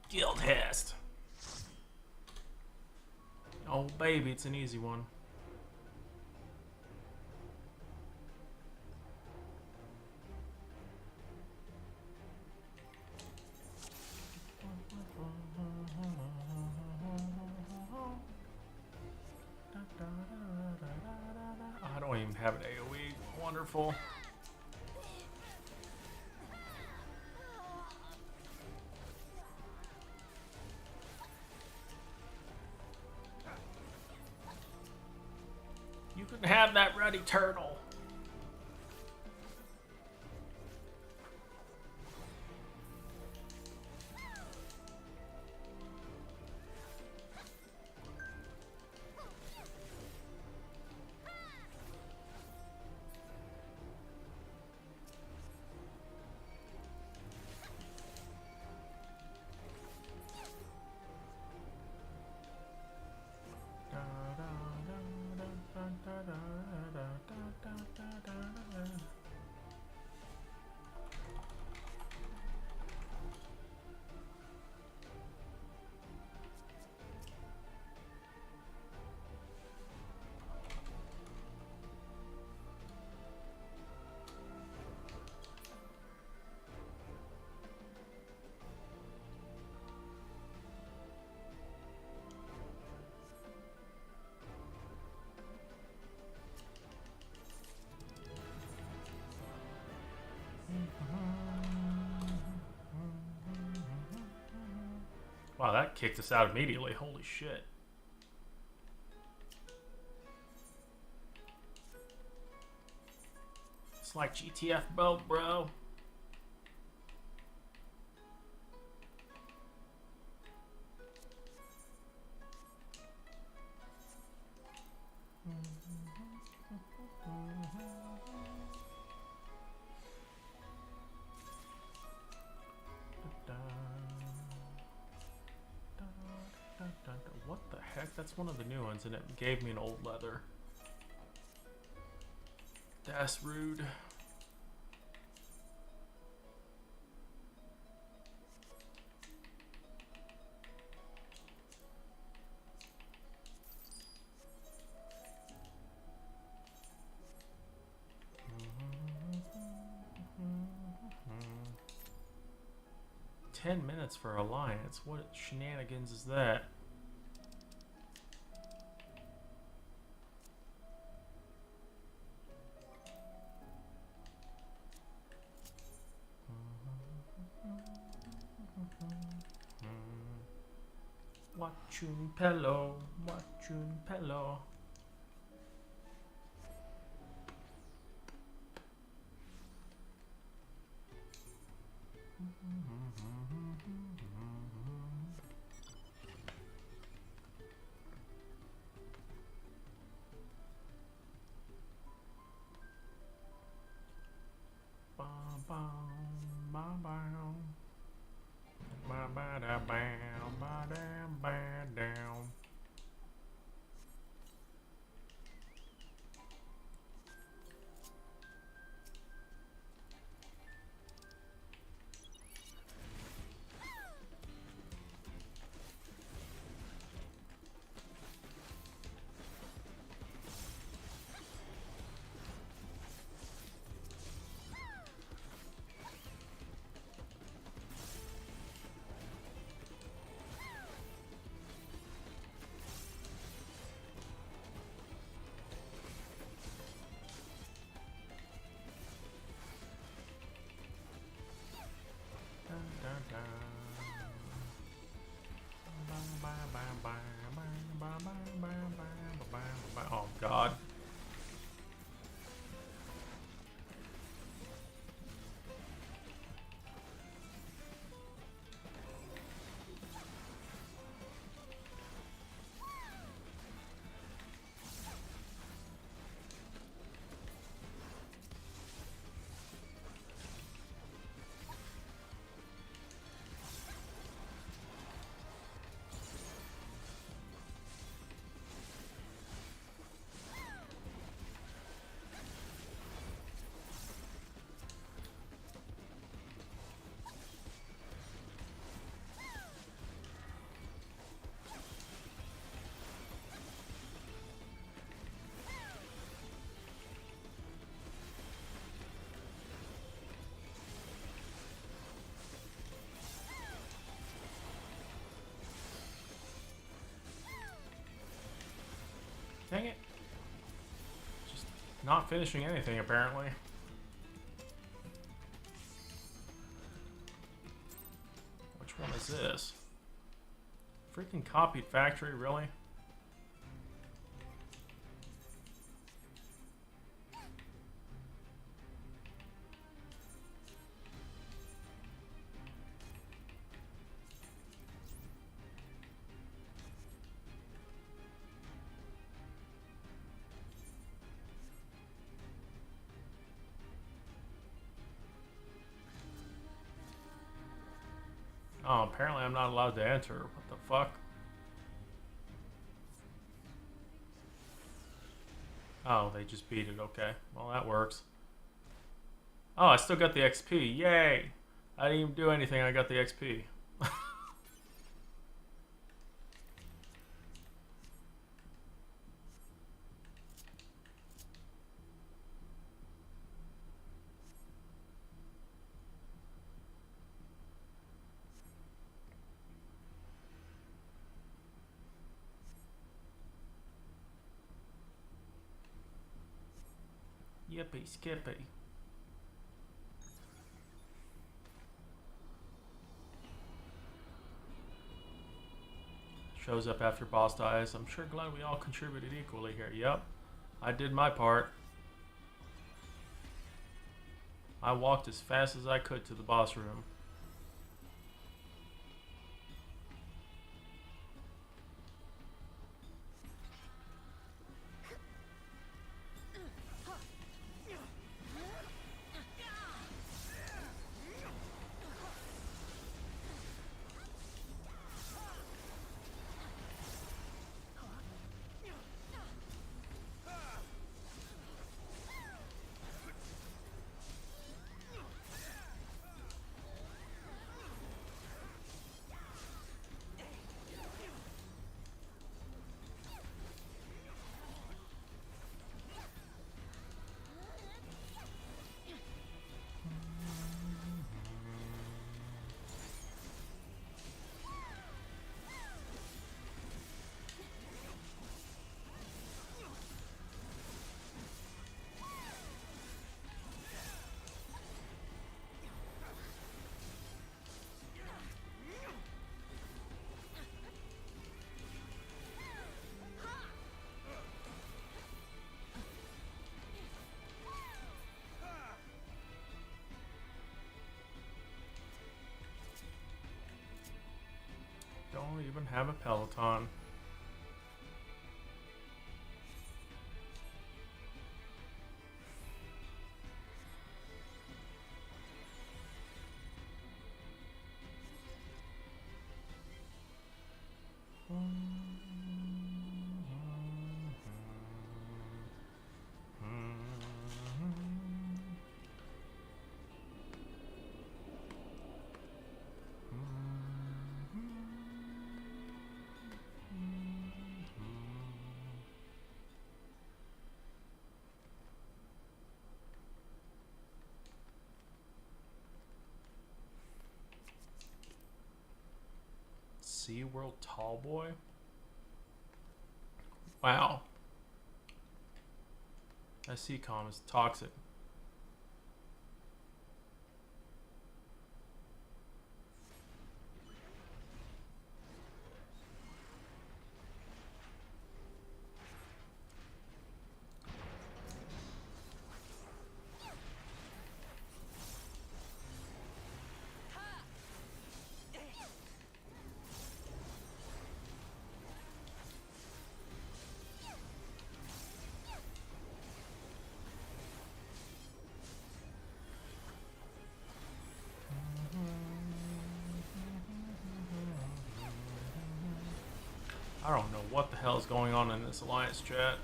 [SPEAKER 1] Guildhast. Oh baby, it's an easy one. I don't even have an AoE. Wonderful. You can have that ready turtle. Wow, that kicked us out immediately. Holy shit. It's like GTF boat, bro. What the heck? That's one of the new ones, and it gave me an old leather. That's rude. $10 minutes for Alliance. What shenanigans is that? Watchun Pello, Watchun Pello. Oh God. Not finishing anything, apparently. Which one is this? Freaking copied factory, really? Oh, apparently I'm not allowed to enter. What the fuck? Oh, they just beat it. Okay. Well, that works. Oh, I still got the XP. Yay! I didn't even do anything. I got the XP. Yippee skippy. Shows up after boss dies. I'm sure glad we all contributed equally here. Yep. I did my part. I walked as fast as I could to the boss room. Don't even have a Peloton. SeaWorld Tallboy? Wow. That CCOM is toxic. I don't know what the hell is going on in this alliance chat.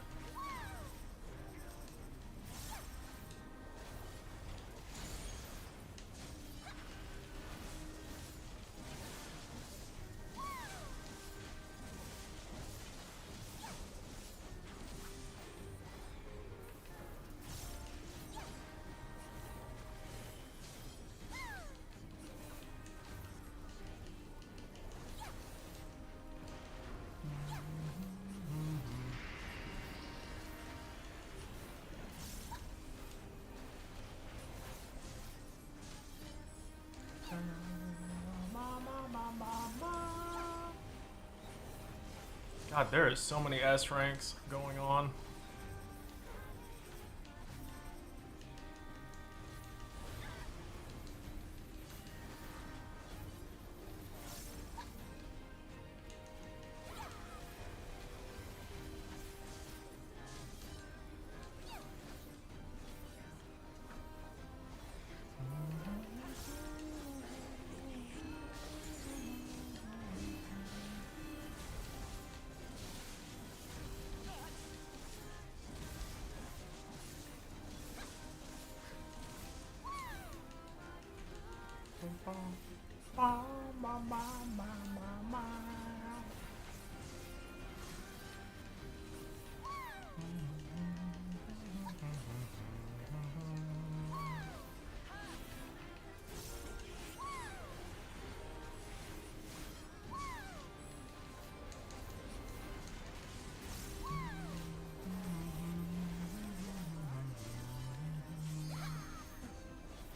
[SPEAKER 1] God, there is so many S ranks going on.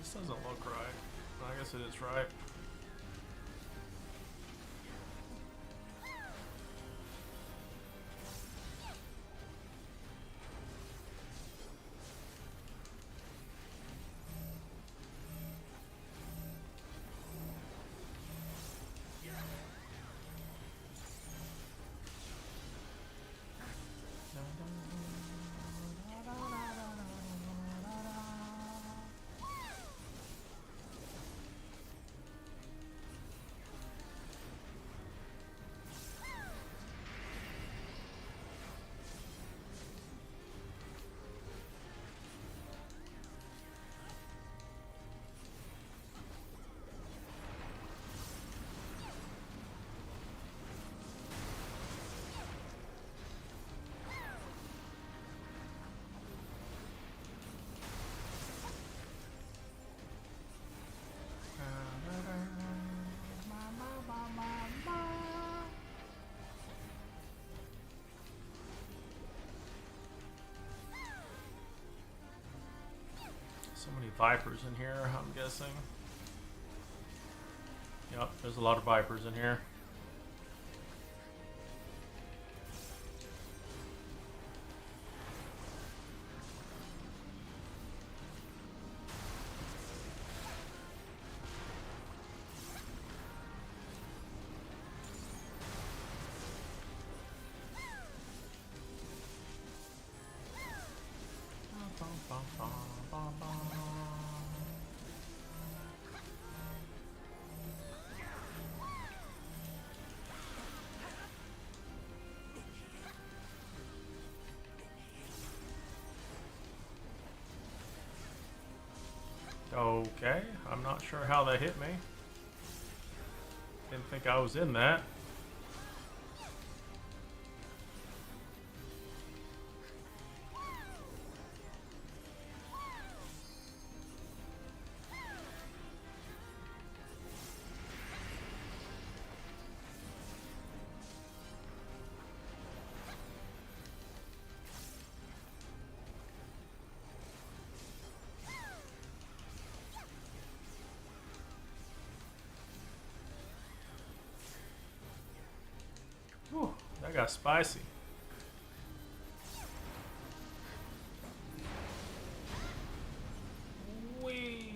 [SPEAKER 1] This doesn't look right. I guess it is right. So many vipers in here, I'm guessing. Yep, there's a lot of vipers in here. Okay, I'm not sure how that hit me. Didn't think I was in that. Whew, that got spicy. Whee!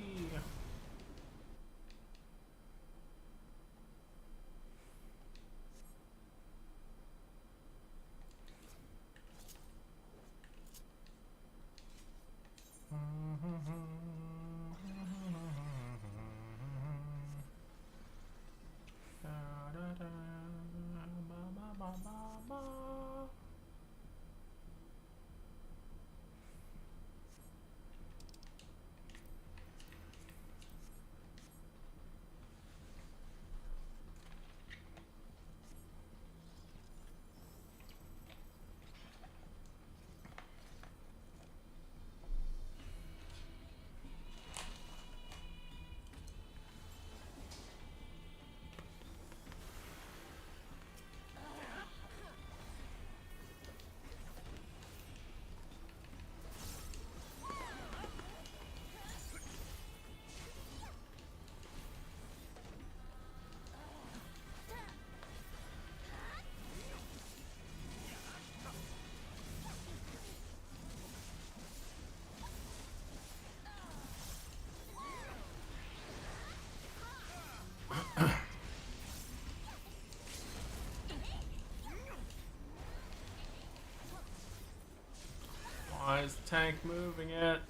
[SPEAKER 1] Da, da, da, ba, ba, ba, ba, ba. Why is the tank moving it?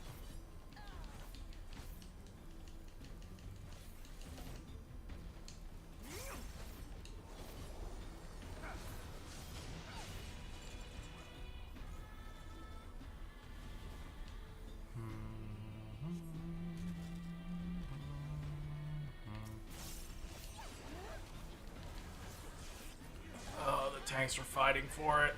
[SPEAKER 1] Oh, the tanks are fighting for it.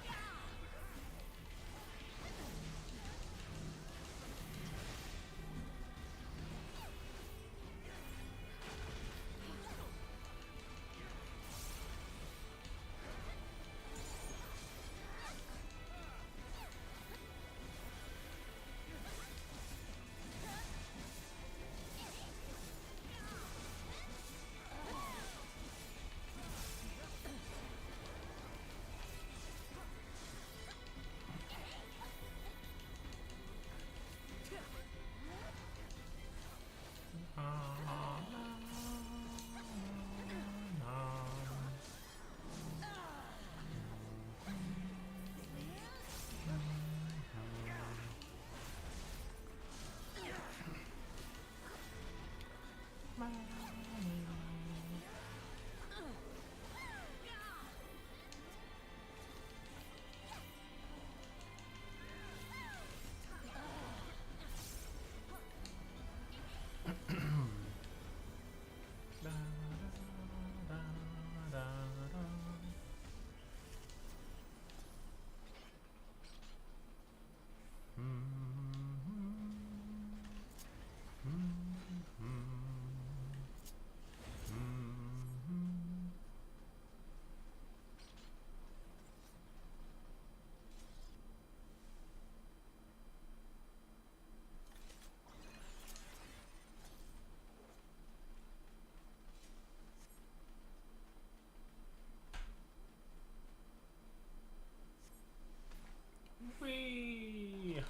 [SPEAKER 1] Whee!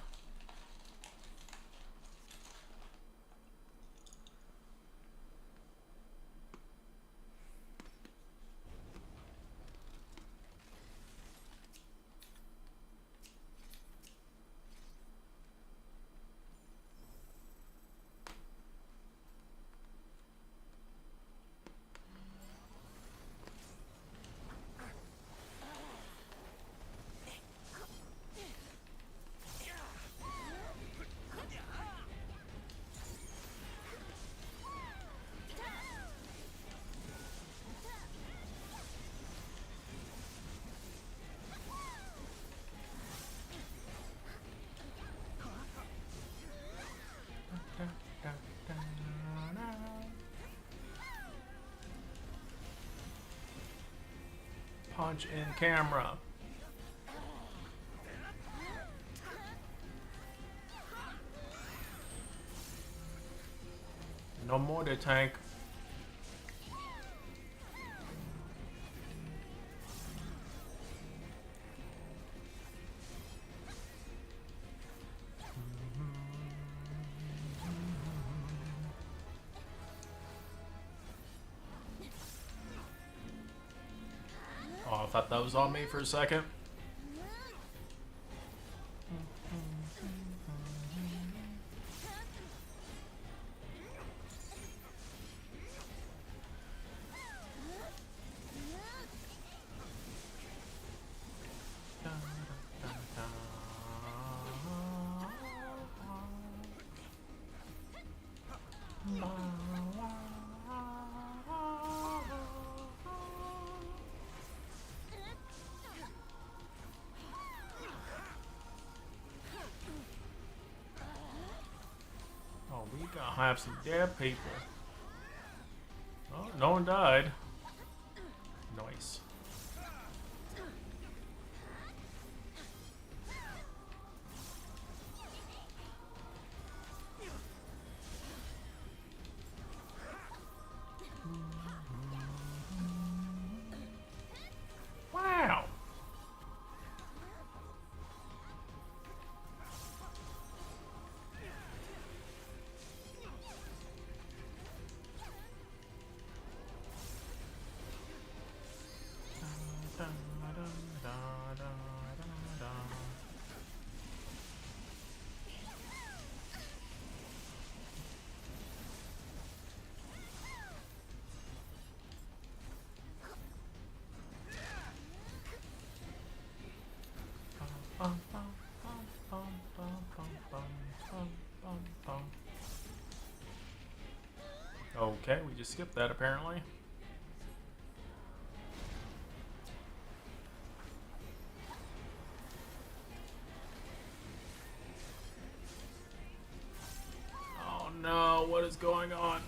[SPEAKER 1] Punch in camera. No more the tank. Oh, I thought that was on me for a second. Oh, we gotta have some dead people. Oh, no one died. Nice. Wow. Okay, we just skipped that apparently. Oh no, what is going on?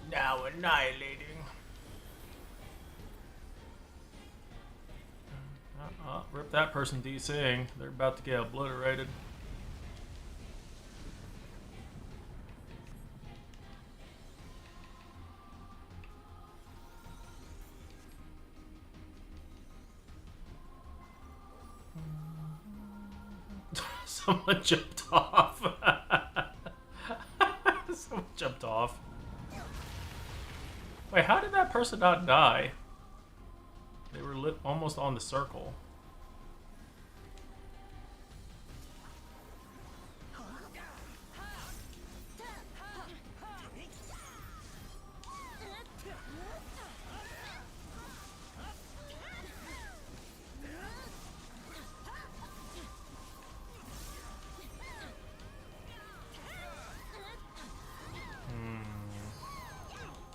[SPEAKER 1] Now annihilating. Rip that person DCing. They're about to get obliterated. Someone jumped off. Someone jumped off. Wait, how did that person not die? They were almost on the circle.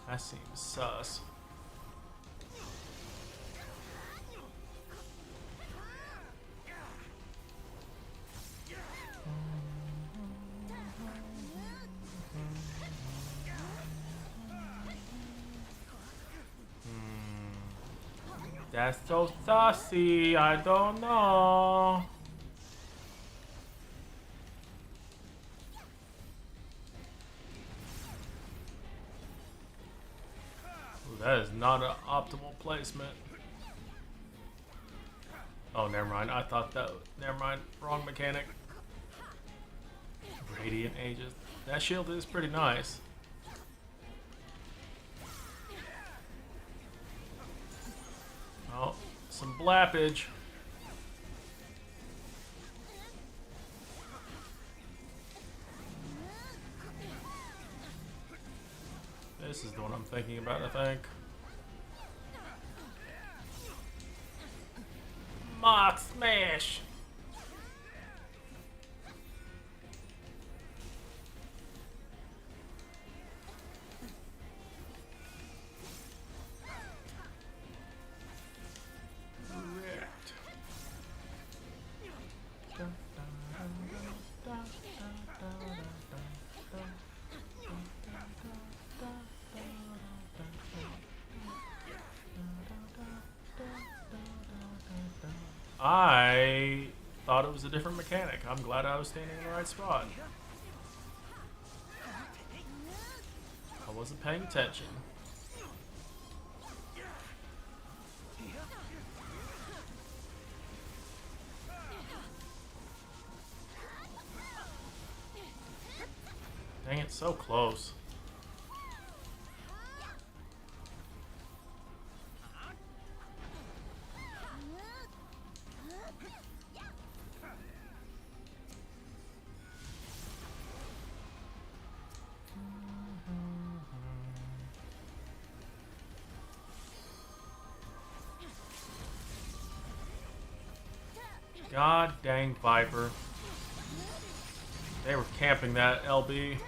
[SPEAKER 1] That seems sus. That's so saucy, I don't know. Ooh, that is not an optimal placement. Oh, never mind. I thought that. Never mind. Wrong mechanic. Radiant Aegis. That shield is pretty nice. Oh, some blappage. This is the one I'm thinking about, I think. Mock Smash! I thought it was a different mechanic. I'm glad I was standing in the right spot. I wasn't paying attention. Dang it, so close. God dang Viper. They were camping that LB.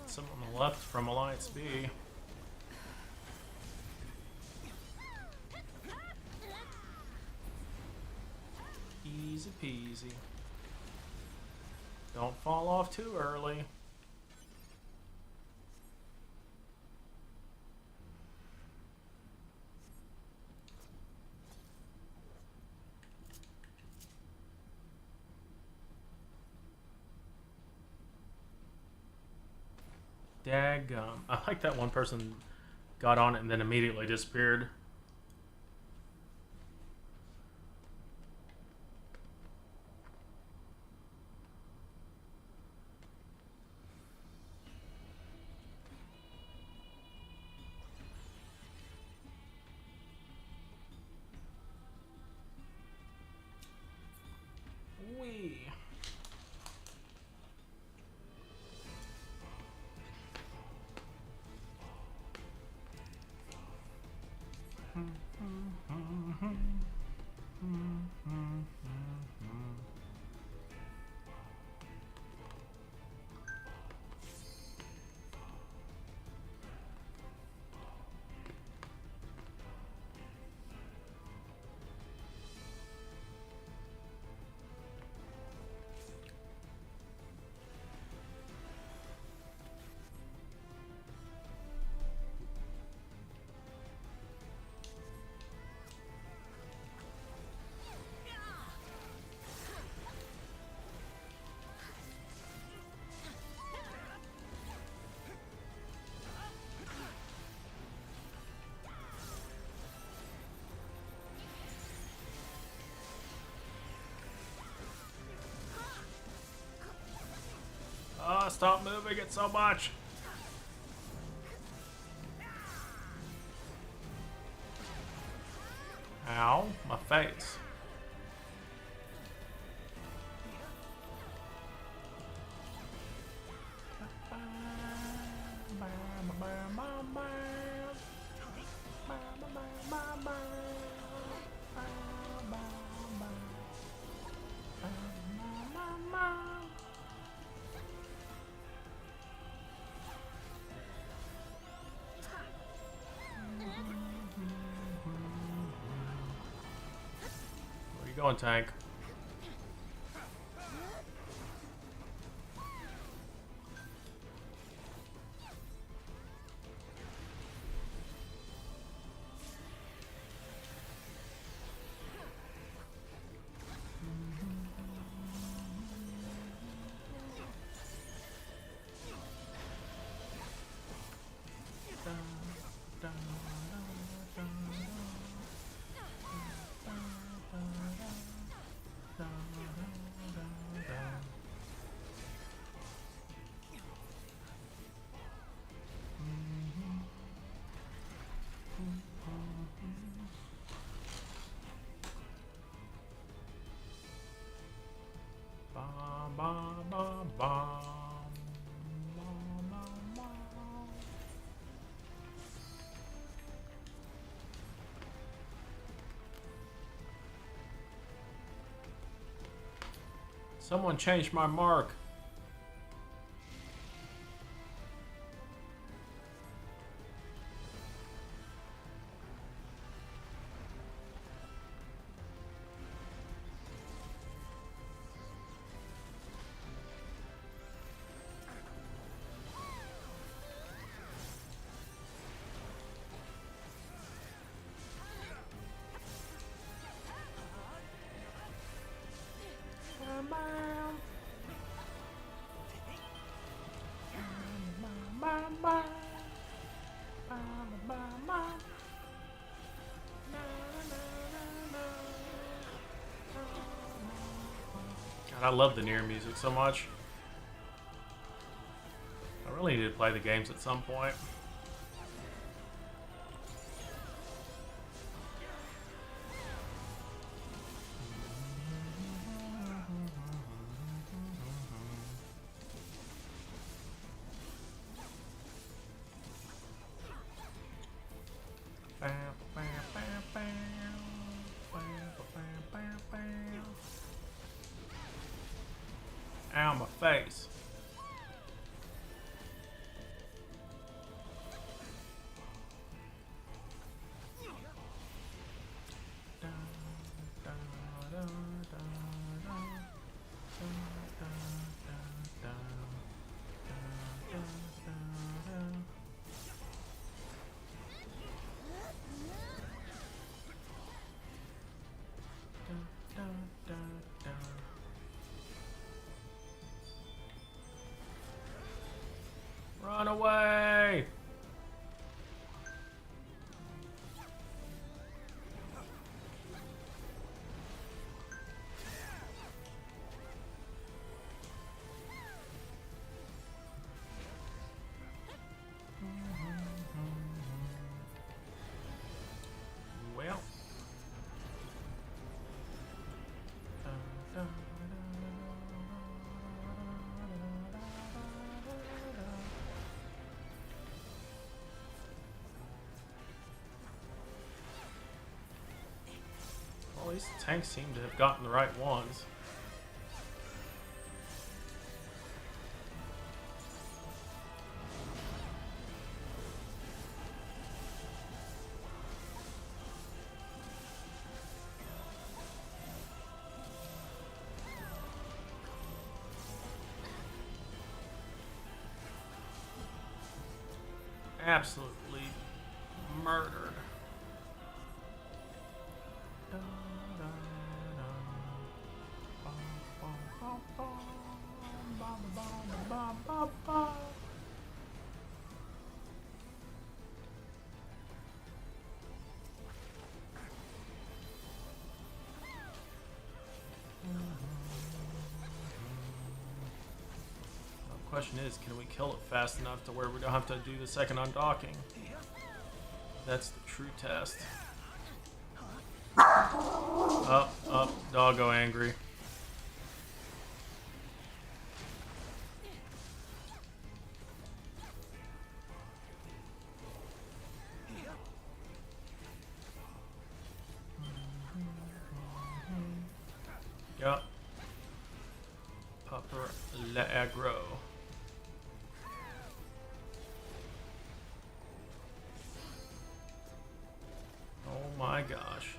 [SPEAKER 1] Someone on the left from Alliance B. Easy peasy. Don't fall off too early. Daggum. I like that one person got on it and then immediately disappeared. Wee. Oh, stop moving it so much. Ow, my face. Where you going, tank? Bum, bum, bum, bum. Bum, bum, bum. Someone changed my mark. God, I love the Nier music so much. I really need to play the games at some point. Ow, my face. Run away! Well. Well, these tanks seem to have gotten the right ones. Absolutely murdered. The question is, can we kill it fast enough to where we don't have to do the second undocking? That's the true test. Up, doggo angry. Yup. Pupper le aggro. Oh my gosh.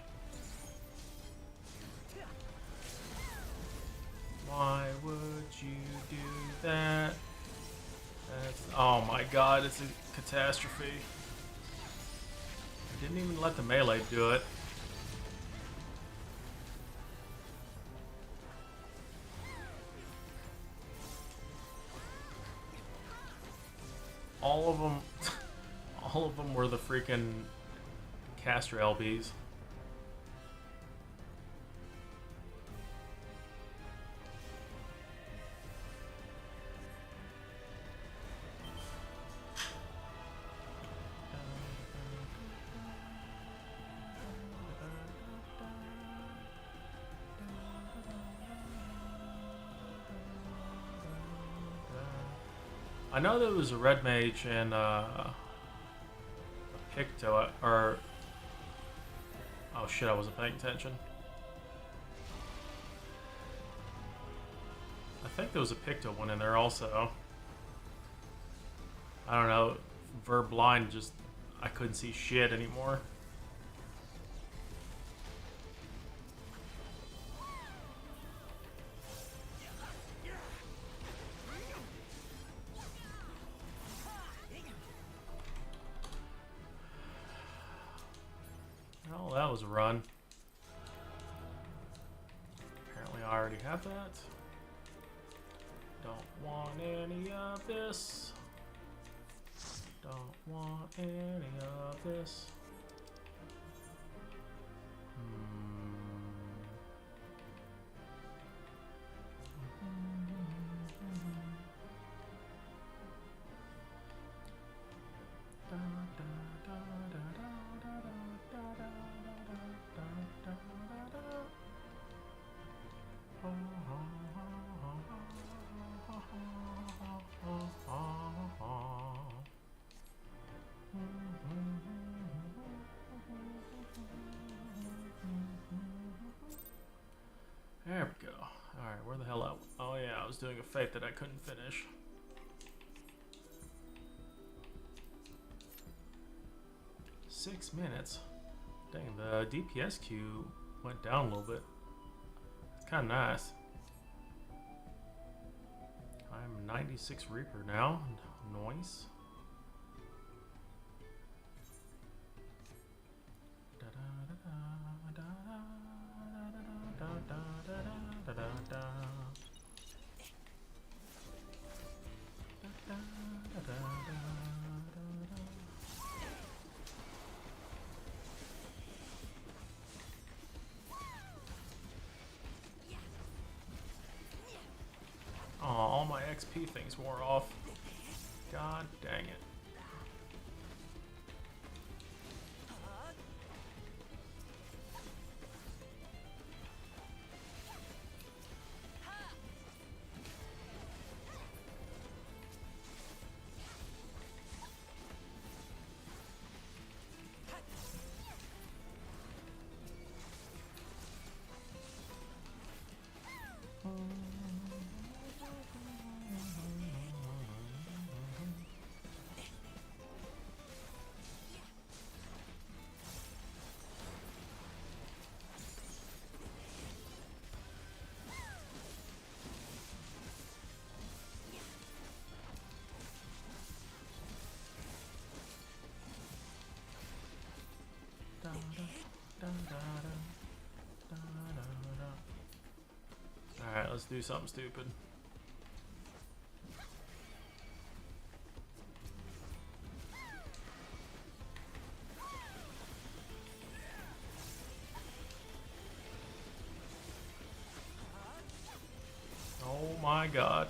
[SPEAKER 1] Why would you do that? That's, oh my god, it's a catastrophe. I didn't even let the melee do it. All of them were the freaking caster LBs. I know there was a red mage and a Picto, or oh shit, I wasn't paying attention. I think there was a Picto one in there also. I don't know, Verb blind, just I couldn't see shit anymore. Oh, that was a run. Apparently I already have that. Don't want any of this. Don't want any of this. There we go. Alright, where the hell out? Oh yeah, I was doing a fate that I couldn't finish. Six minutes? Dang, the DPS queue went down a little bit. It's kind of nice. I'm 96 Reaper now. Noise. XP things wore off. God dang it. Alright, let's do something stupid. Oh my god.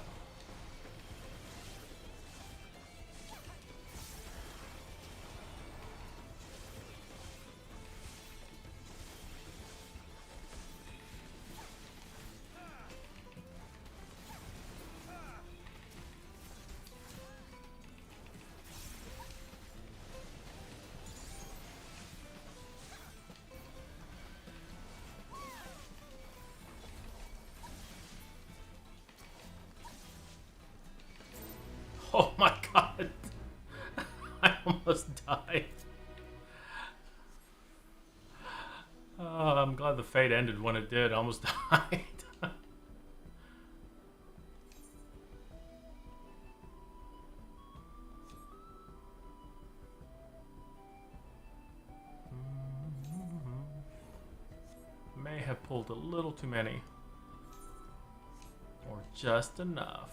[SPEAKER 1] Oh my god. I almost died. Oh, I'm glad the fate ended when it did. I almost died. May have pulled a little too many. Or just enough.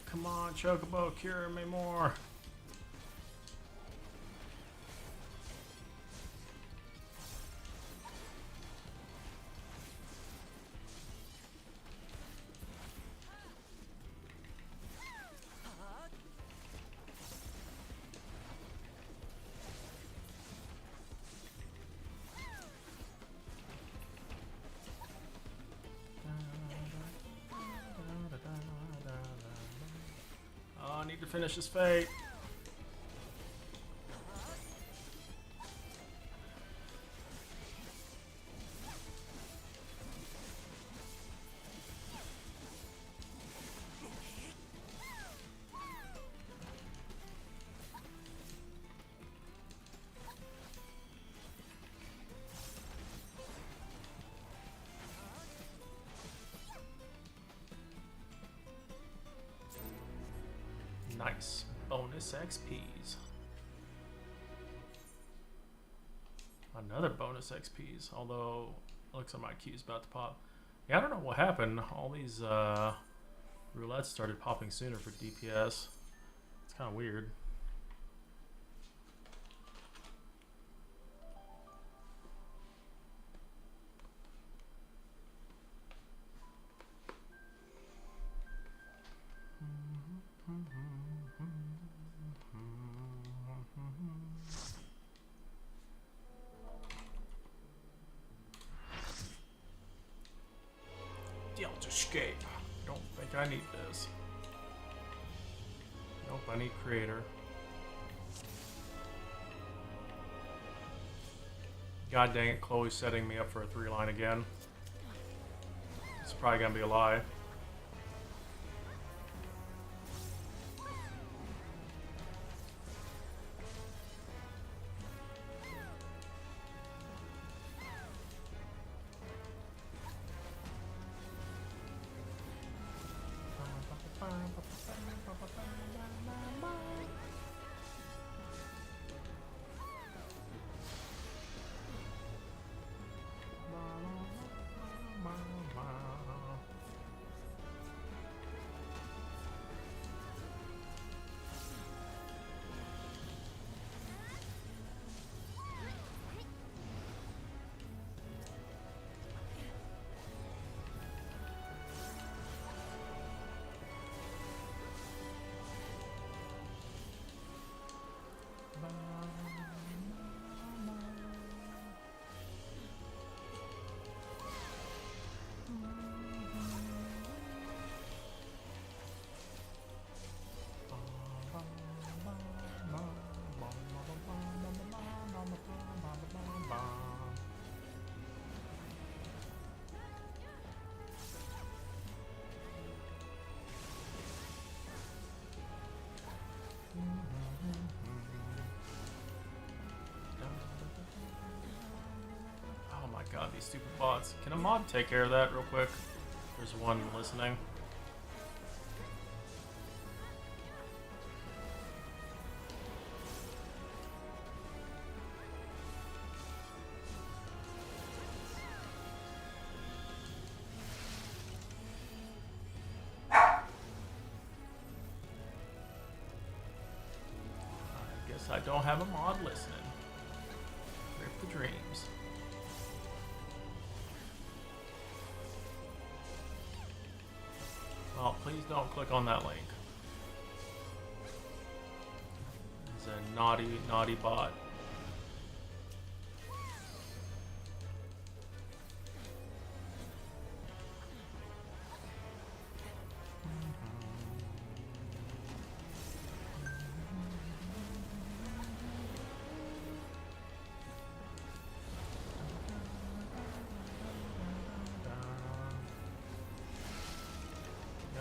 [SPEAKER 1] Come on, Chocobo, cure me more. Oh, I need to finish this fate. Nice. Bonus XPs. Another bonus XPs, although it looks like my Q's about to pop. Yeah, I don't know what happened. All these roulettes started popping sooner for DPS. It's kind of weird. Escape. Don't think I need this. Nope, I need creator. God dang it, Chloe's setting me up for a 3-line again. It's probably gonna be a lie. Oh my god, these stupid bots. Can a mod take care of that real quick? There's one listening. I guess I don't have a mod listening. Rip the dreams. Well, please don't click on that link. It's a naughty, naughty bot.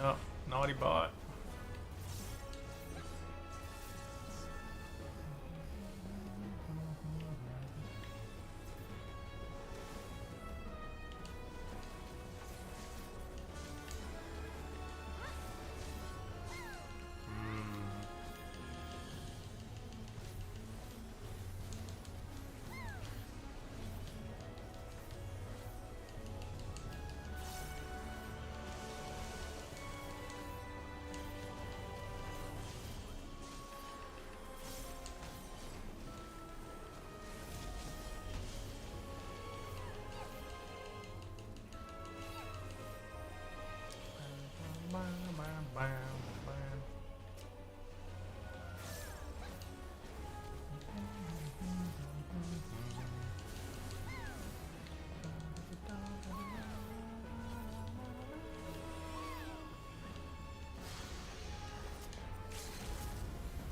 [SPEAKER 1] Yep, naughty bot.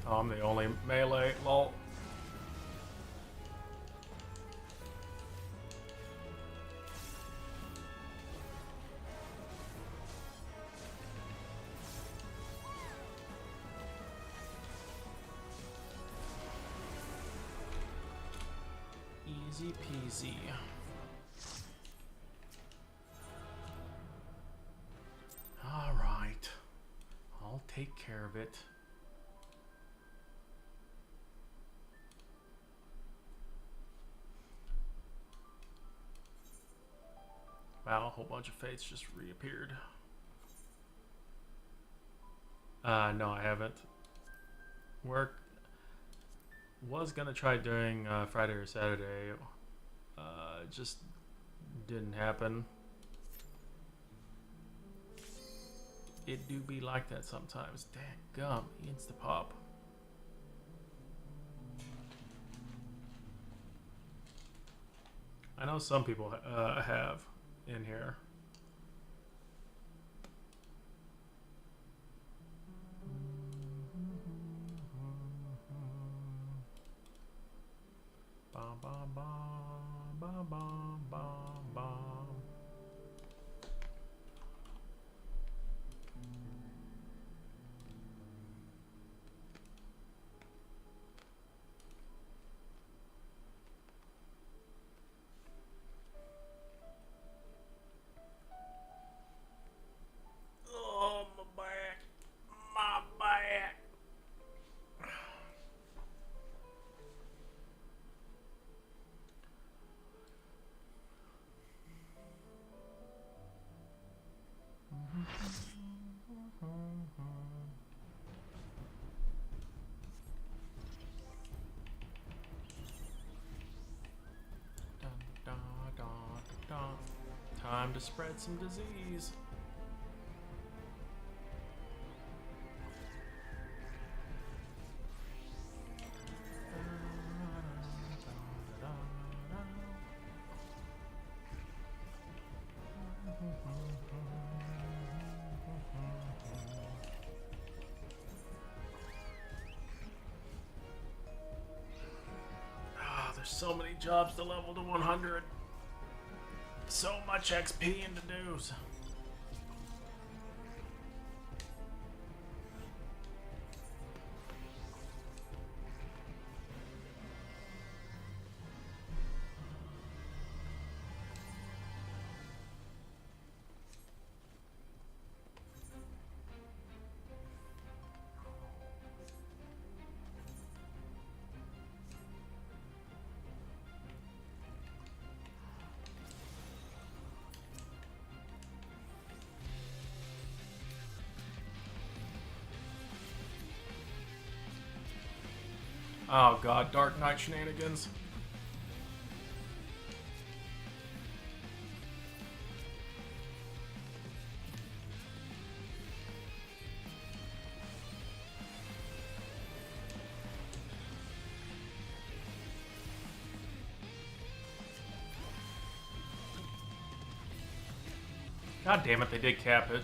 [SPEAKER 1] Oh, I'm the only melee, lol. Easy peasy. All right, I'll take care of it. Wow, a whole bunch of fates just reappeared. No, I haven't. Was gonna try doing Friday or Saturday. Just didn't happen. It do be like that sometimes. Dadgum, Insta-pop. I know some people have in here. bum, bum, bum, bum, bum. Oh, my back. My back. Dun, dun, dun, dun. Time to spread some disease. Ah, there's so many jobs to level to 100. So much XP and to-dos. Oh god, Dark Knight shenanigans. God damn it, they did cap it.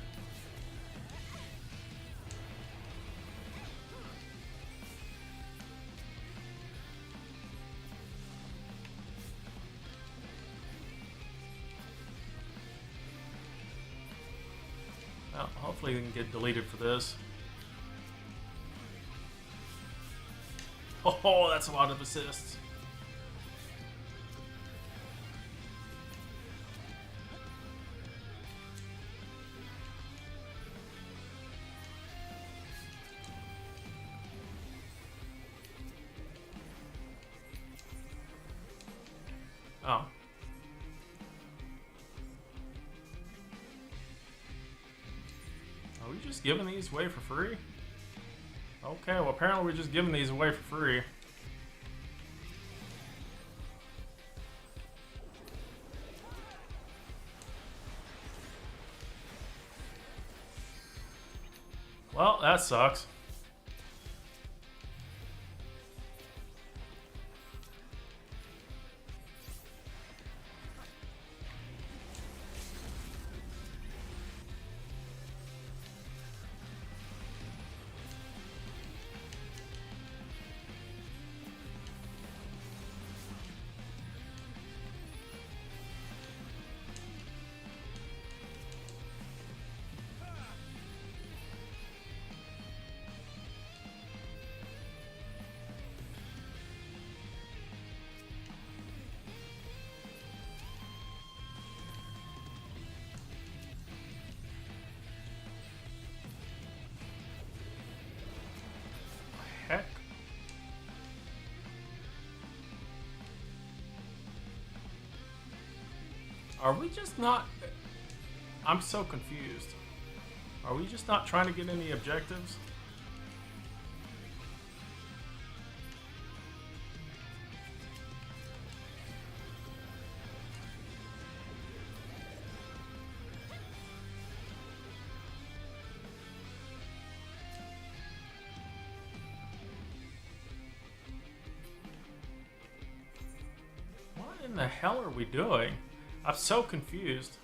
[SPEAKER 1] Well, hopefully we can get deleted for this. Oh, that's a lot of assists. Oh. Are we just giving these away for free? Okay, well apparently we're just giving these away for free. Well, that sucks. Heck. Are we just not... I'm so confused. Are we just not trying to get any objectives? What in the hell are we doing? I'm so confused.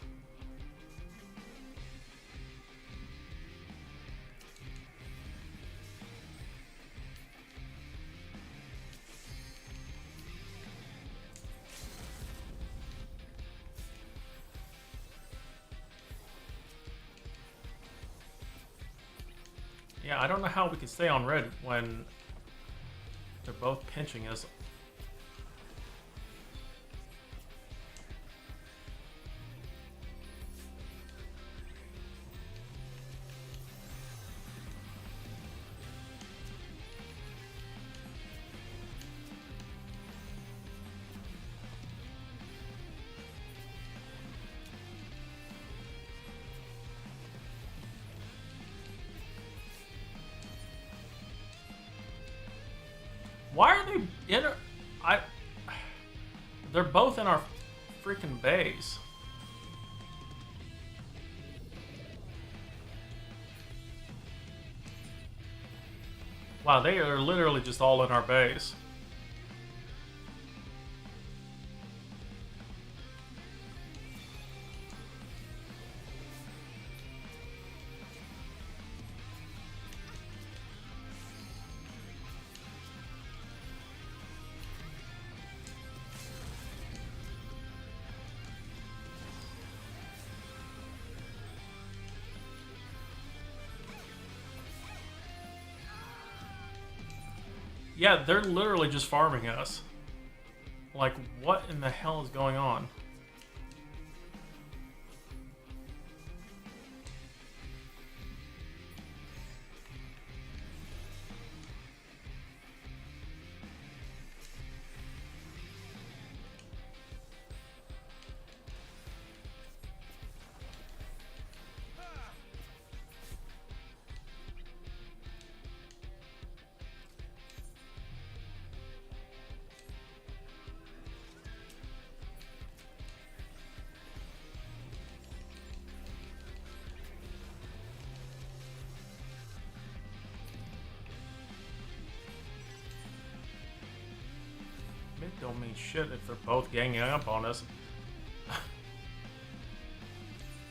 [SPEAKER 1] Yeah, I don't know how we can stay on red when they're both pinching us. Why are they in our... They're both in our freaking base. Wow, they are literally just all in our base. Yeah, they're literally just farming us. Like, what in the hell is going on? It don't mean shit if they're both ganging up on us.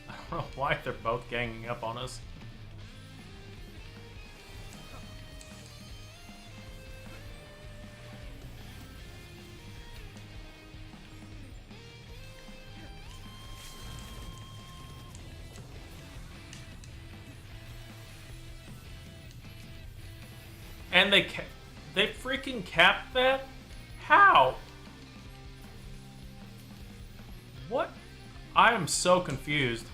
[SPEAKER 1] I don't know why they're both ganging up on us. And they freaking capped that? How? What? I am so confused.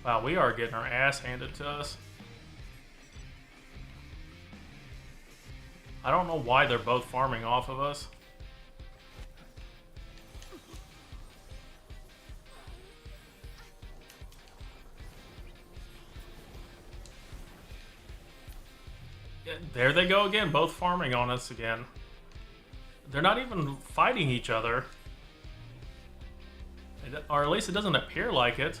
[SPEAKER 1] Wow, we are getting our ass handed to us. I don't know why they're both farming off of us. Yeah, there they go again, both farming on us again. They're not even fighting each other. Or at least it doesn't appear like it.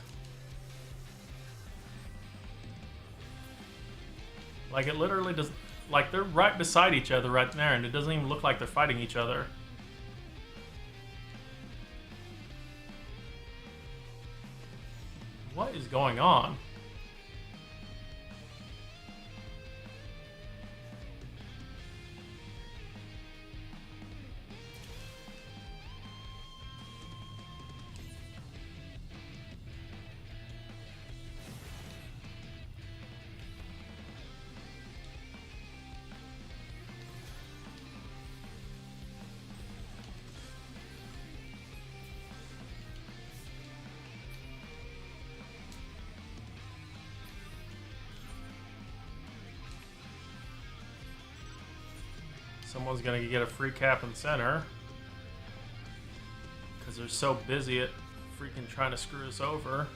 [SPEAKER 1] Like, it literally does... Like, they're right beside each other right there, and it doesn't even look like they're fighting each other. What is going on? Someone's gonna get a free cap in the center. Because they're so busy at freaking trying to screw us over.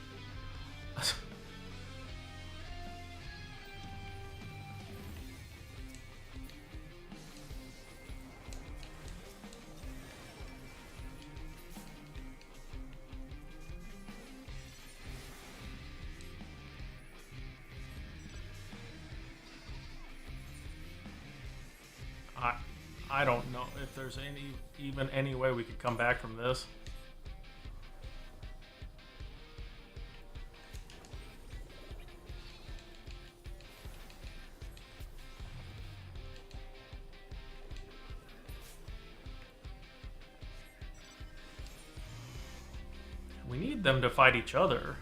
[SPEAKER 1] I I don't know if there's even any way we could come back from this. We need them to fight each other.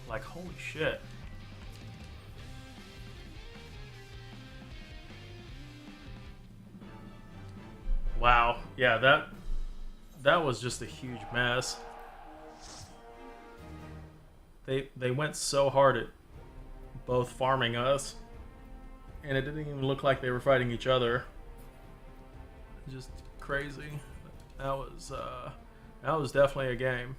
[SPEAKER 1] Like, holy shit. Wow. Yeah, that was just a huge mess. They went so hard at both farming us, and it didn't even look like they were fighting each other. Just crazy. That was definitely a game.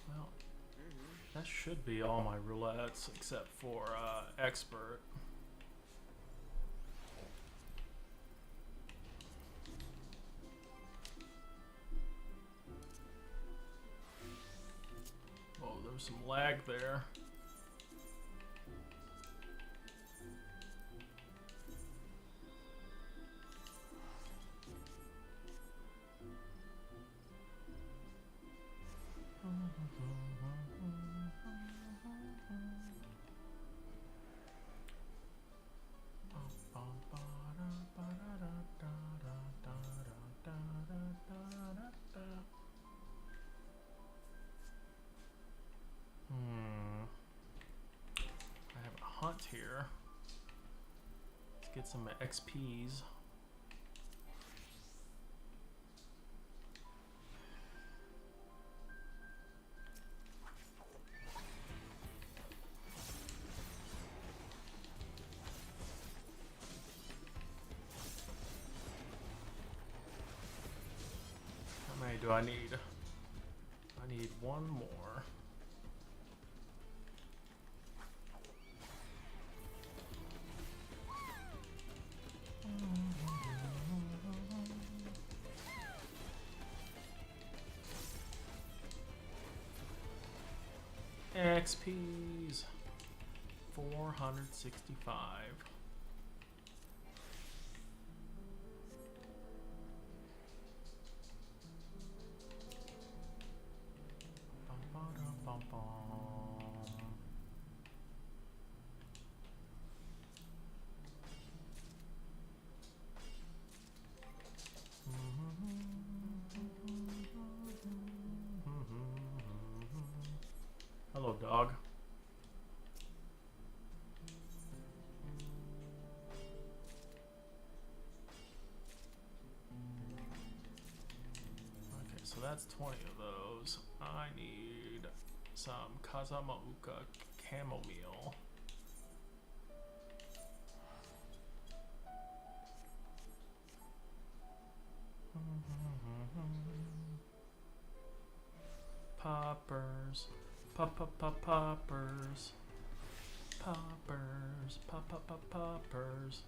[SPEAKER 1] Well, that should be all my roulettes except for expert. Oh, there was some lag there. I have a hunt here. Let's get some XPs. How many do I need? I need one more. XPs 465. Hello, dog. Okay, so that's 20 of those. I need some Kazamauka chamomile. Poppers. Poppers. Poppers. Poppers.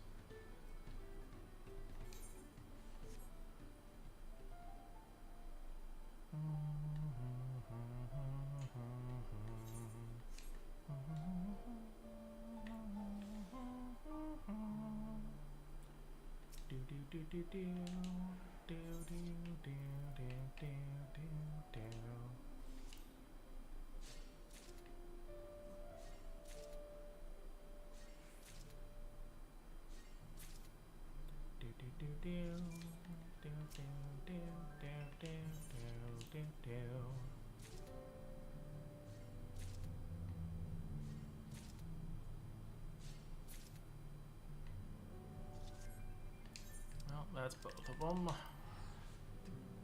[SPEAKER 1] Well, that's both of them.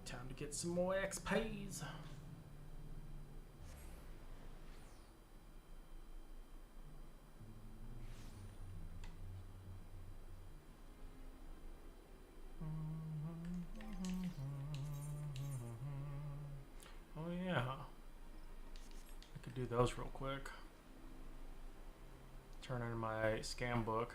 [SPEAKER 1] Time to get some more XPs. goes real quick. Turn in my scam book.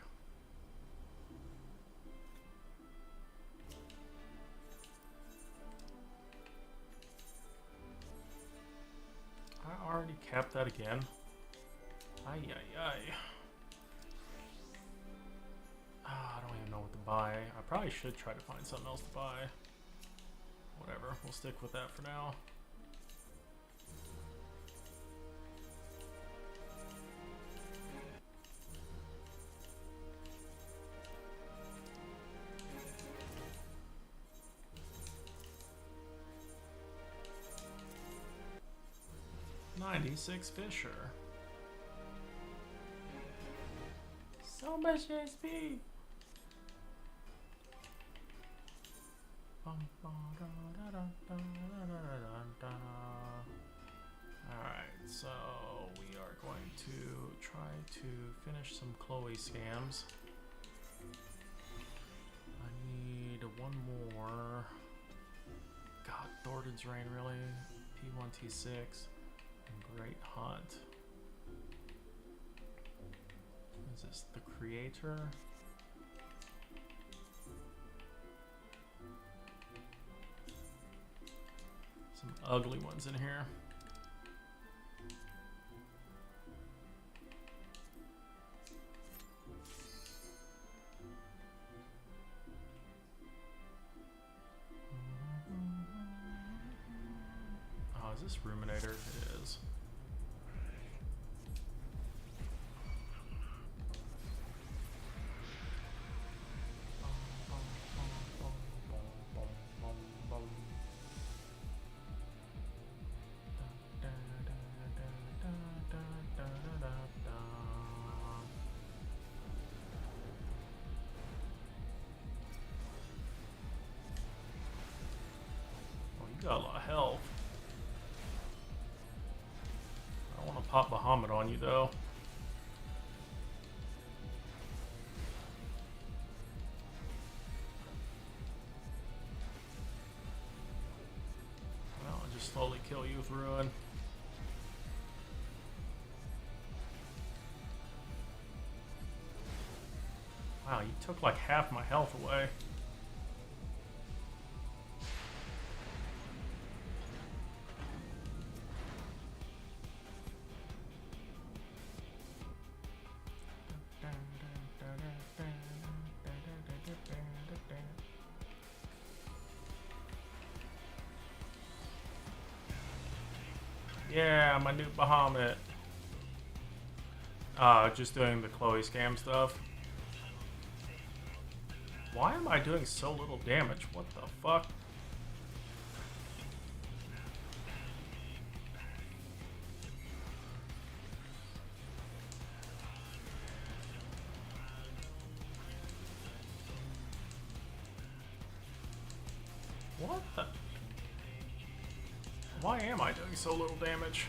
[SPEAKER 1] I already capped that again. Ay, ay, ay. I don't even know what to buy. I probably should try to find something else to buy. Whatever, we'll stick with that for now. $96 Fisher. So much XP. Alright, so we are going to try to finish some Chloe scams. I need one more. God, Thornton's Rain, really? P1, T6, and Great Hunt. Is this the Creator? Some ugly ones in here. Oh, is this Ruminator? It is. Got a lot of health. I don't want to pop Bahamut on you though. Well, I'll just slowly kill you with Ruin. Wow, you took like half my health away. Yeah, my new Bahamut. Just doing the Chloe scam stuff. Why am I doing so little damage? What the fuck? What the? Why am I doing so little damage?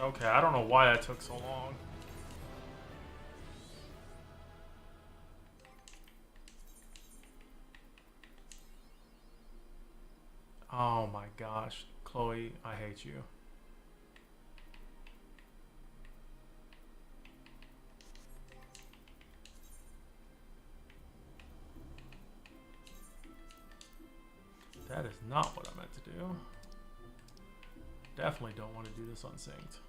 [SPEAKER 1] Okay, I don't know why that took so long. Oh my gosh, Chloe, I hate you. That is not what I meant to do. Definitely don't want to do this unsynced.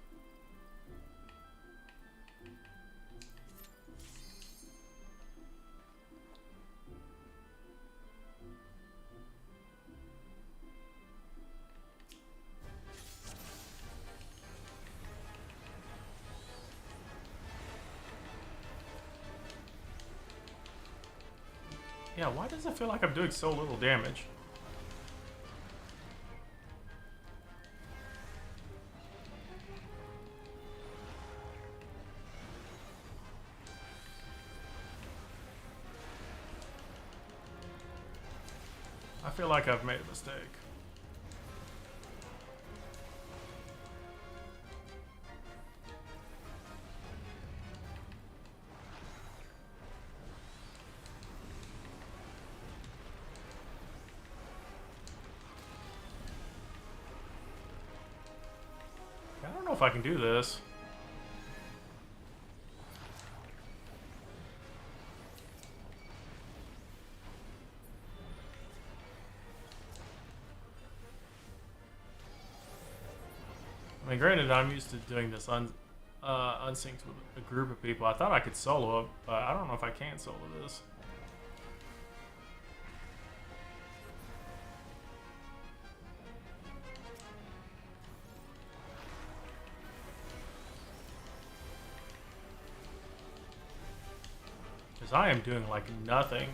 [SPEAKER 1] Yeah, why does it feel like I'm doing so little damage? I feel like I've made a mistake. I don't know if I can do this. I mean, granted, I'm used to doing this unsynced with a group of people. I thought I could solo it, but I don't know if I can solo this. Because I am doing like nothing.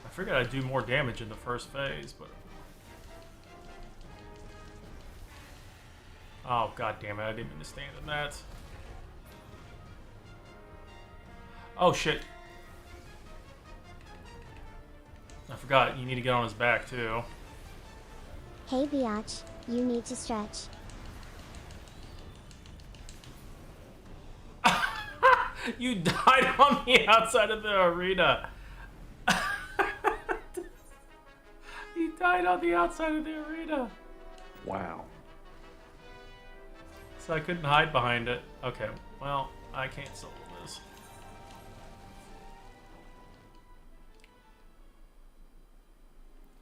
[SPEAKER 1] I figured I'd do more damage in the first phase, but... Oh, god damn it, I didn't mean to stand in that. Oh, shit. I forgot, you need to get on his back, too.
[SPEAKER 2] Hey biatch, you need to stretch.
[SPEAKER 1] You died on the outside of the arena. You died on the outside of the arena.
[SPEAKER 4] Wow.
[SPEAKER 1] So I couldn't hide behind it. Okay, well, I can't solo this.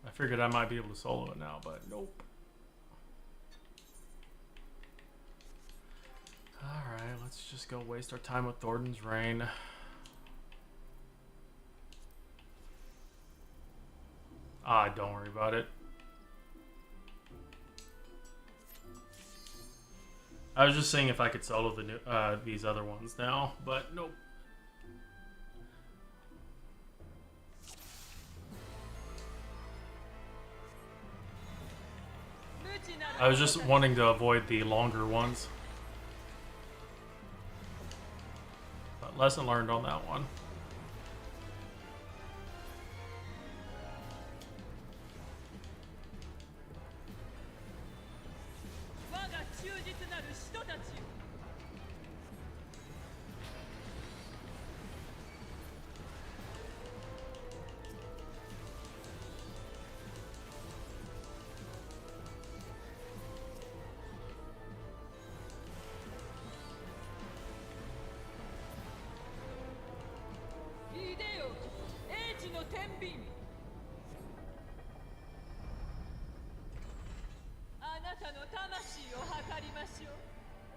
[SPEAKER 1] I figured I might be able to solo it now, but nope. Alright, let's just go waste our time with Thornton's Reign. Ah, don't worry about it. I was just seeing if I could solo the new, these other ones now, but nope. I was just wanting to avoid the longer ones. But lesson learned on that one.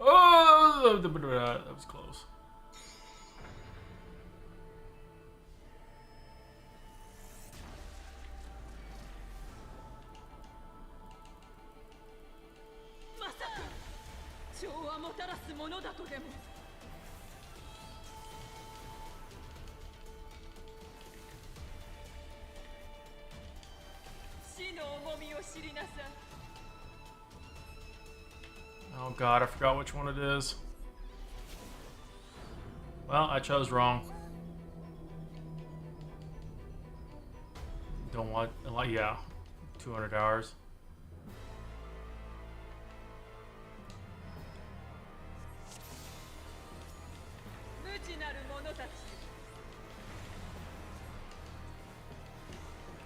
[SPEAKER 1] Oh, that was close. Oh god, I forgot which one it is. Well, I chose wrong. Don't want, yeah, 200 hours.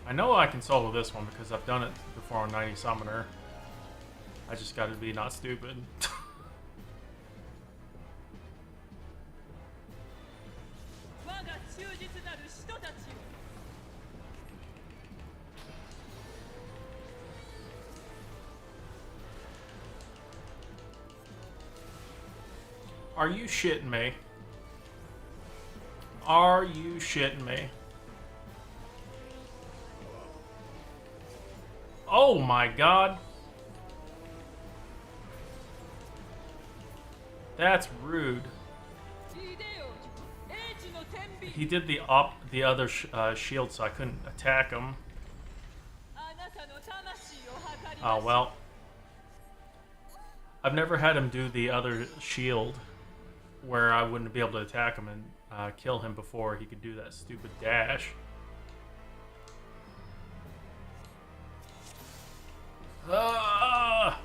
[SPEAKER 1] I know I can solo this one because I've done it before on 90 Summoner. I just gotta be not stupid. Are you shitting me? Are you shitting me? Oh my god. That's rude. he did the other shield, so I couldn't attack him. Oh well. I've never had him do the other shield, where I wouldn't be able to attack him and kill him before he could do that stupid dash. Ah!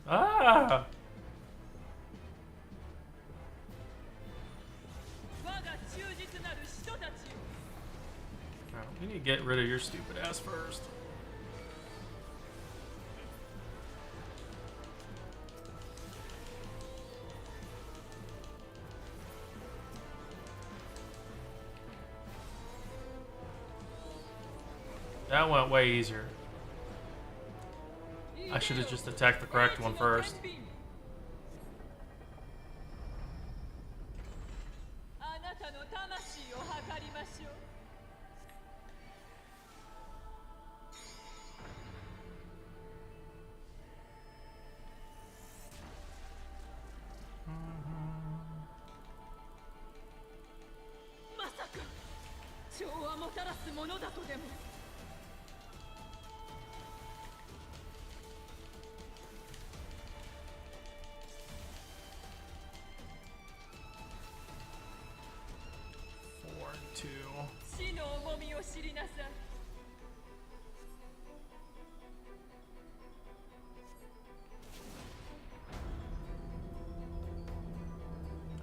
[SPEAKER 1] Ah! Alright, we need to get rid of your stupid ass first. That went way easier. I should have just attacked the correct one first.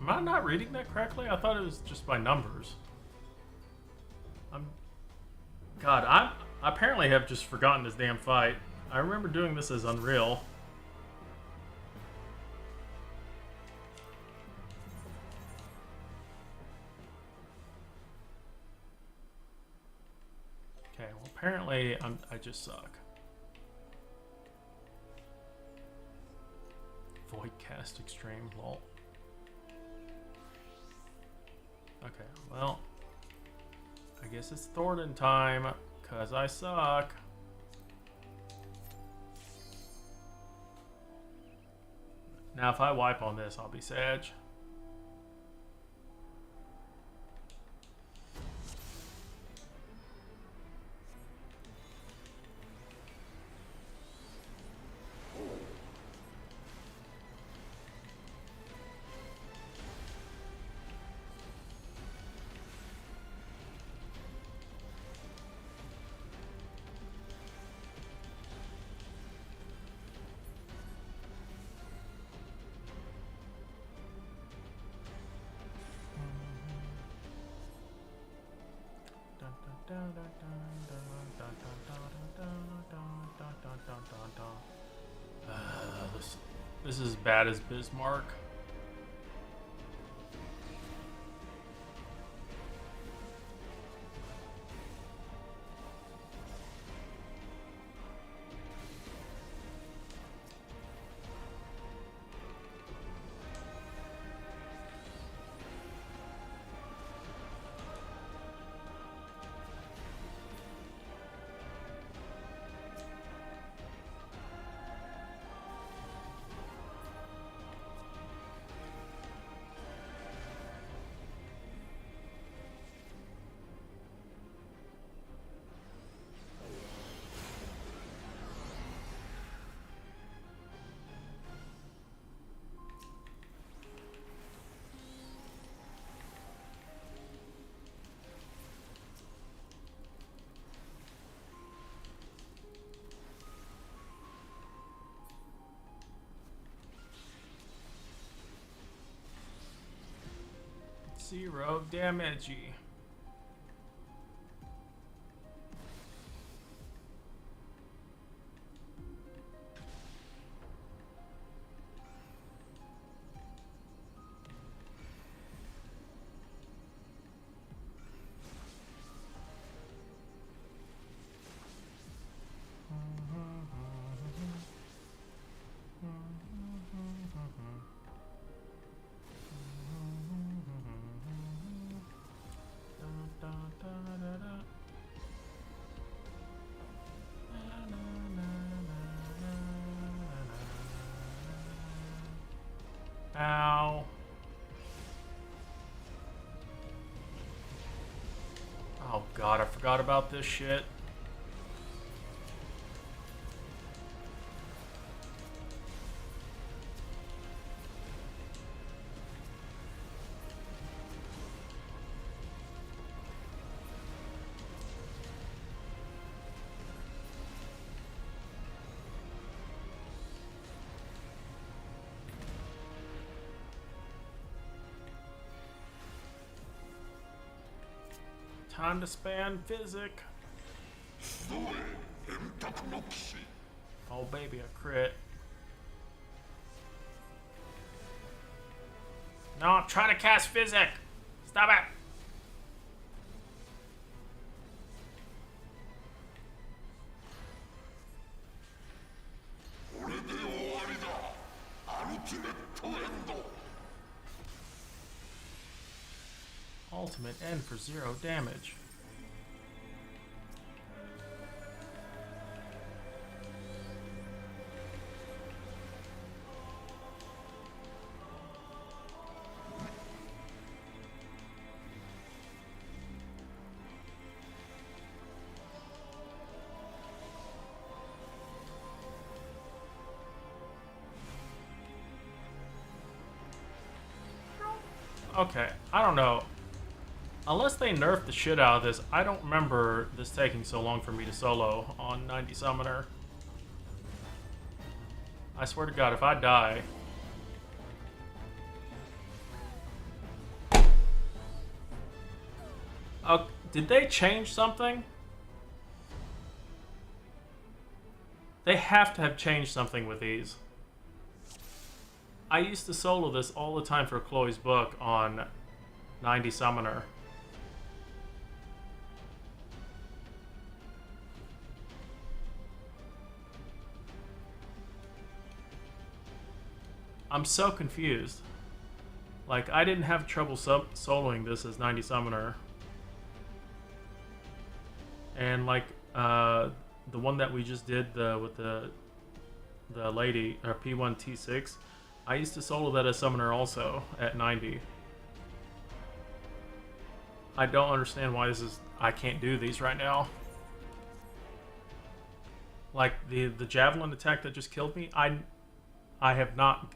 [SPEAKER 1] Am I not reading that correctly? I thought it was just by numbers. God, I apparently have just forgotten this damn fight. I remember doing this as Unreal. Okay, well apparently I just suck. Voidcast Extreme, lol. Okay, well, I guess it's Thornton time, cause I suck. Now if I wipe on this, I'll be sad. This is as bad as Bismarck. Zero damage. god, I forgot about this shit. Time to span physic. Oh baby, a crit. No, I'm trying to cast physic. Stop it. Ultimate end for 0 damage. Okay, I don't know. Unless they nerfed the shit out of this, I don't remember this taking so long for me to solo on 90 Summoner. I swear to God, if I die... did they change something? They have to have changed something with these. I used to solo this all the time for Chloe's book on 90 Summoner. I'm so confused. Like, I didn't have trouble soloing this as 90 Summoner. And like, the one that we just did with the lady, or P1T6, I used to solo that as Summoner also at 90. I don't understand why I can't do these right now. Like, the Javelin attack that just killed me, I have not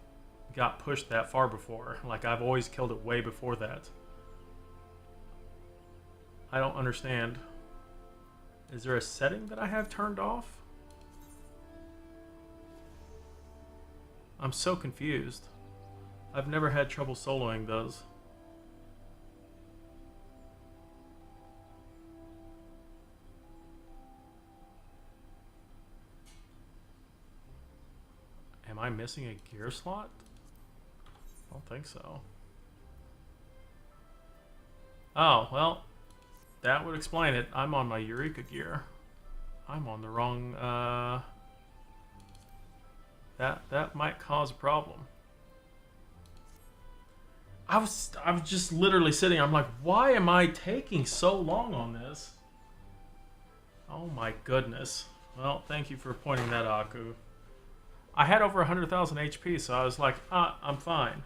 [SPEAKER 1] got pushed that far before. Like, I've always killed it way before that. I don't understand. Is there a setting that I have turned off? I'm so confused. I've never had trouble soloing those. Am I missing a gear slot? I don't think so. Oh, well, that would explain it. I'm on my Eureka gear. I'm on the wrong, That might cause a problem. I was just literally sitting, I'm like, why am I taking so long on this? Oh my goodness. Well, thank you for pointing that out, Aku. I had over 100,000 HP, so I was like, I'm fine.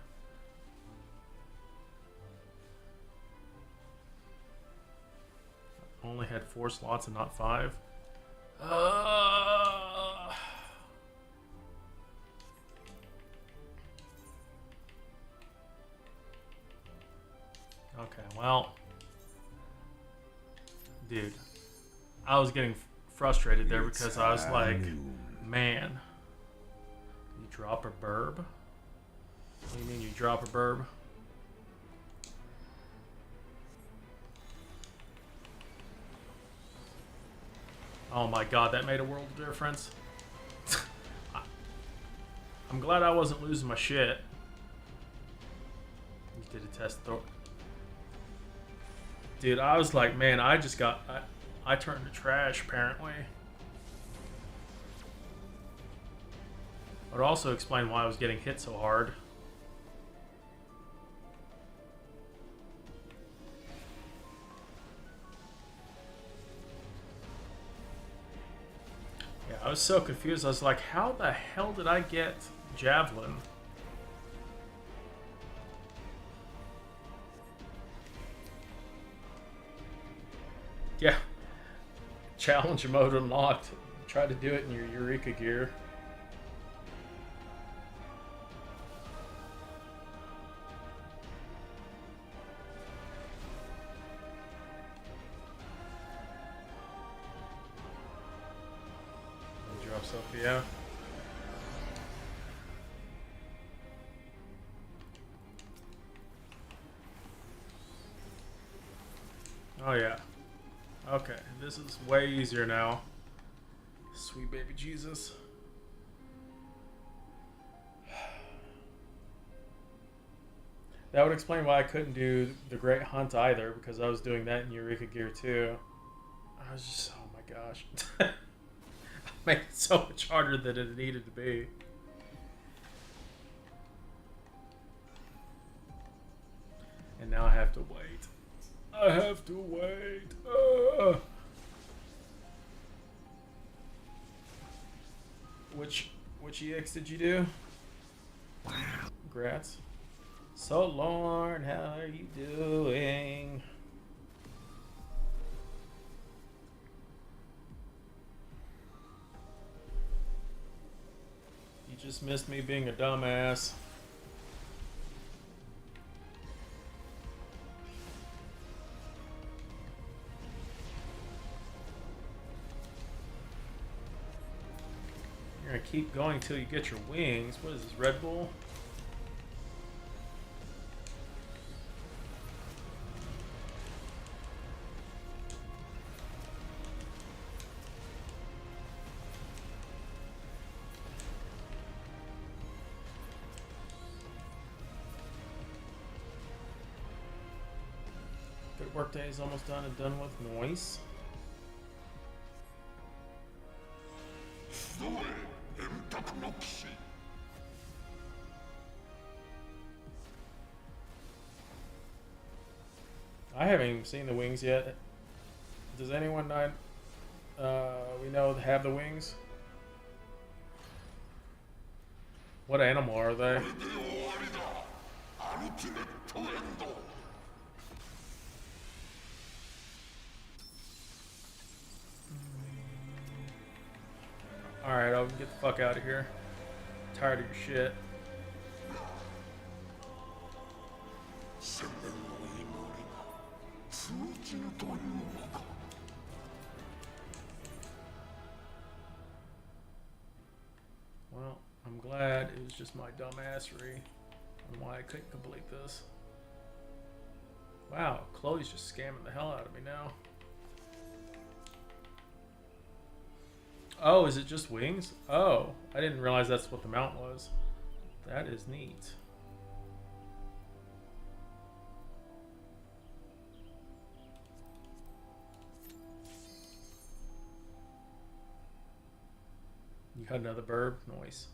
[SPEAKER 1] Only had 4 slots and not 5. Okay, well, dude, I was getting frustrated there because I was like, man, you drop a burb? What do you mean you drop a burb? Oh my god, that made a world of difference. I'm glad I wasn't losing my shit. You did a test though. Dude, I was like, man, I turned to trash, apparently. It would also explain why I was getting hit so hard. Yeah, I was so confused. I was like, how the hell did I get Javelin? Yeah. Challenge mode unlocked. Try to do it in your Eureka gear. Drop Sophia. Oh yeah. Okay, this is way easier now. Sweet baby Jesus. That would explain why I couldn't do the Great Hunt either, because I was doing that in Eureka Gear too. I was just, oh my gosh. Make it so much harder than it needed to be. And now I have to wait. I have to wait. Which EX did you do? Congrats. So Lord, how are you doing? You just missed me being a dumbass. You're gonna keep going till you get your wings. What is this, Red Bull? Good work day is almost done and done with noise. I haven't even seen the wings yet. Does anyone not we know have the wings? What animal are they? Alright, I'll get the fuck out of here. I'm tired of your shit. Well, I'm glad it was just my dumbassery on why I couldn't complete this. Wow, Chloe's just scamming the hell out of me now. Oh, is it just wings? Oh, I didn't realize that's what the mount was. That is neat. You got another burb? Noise.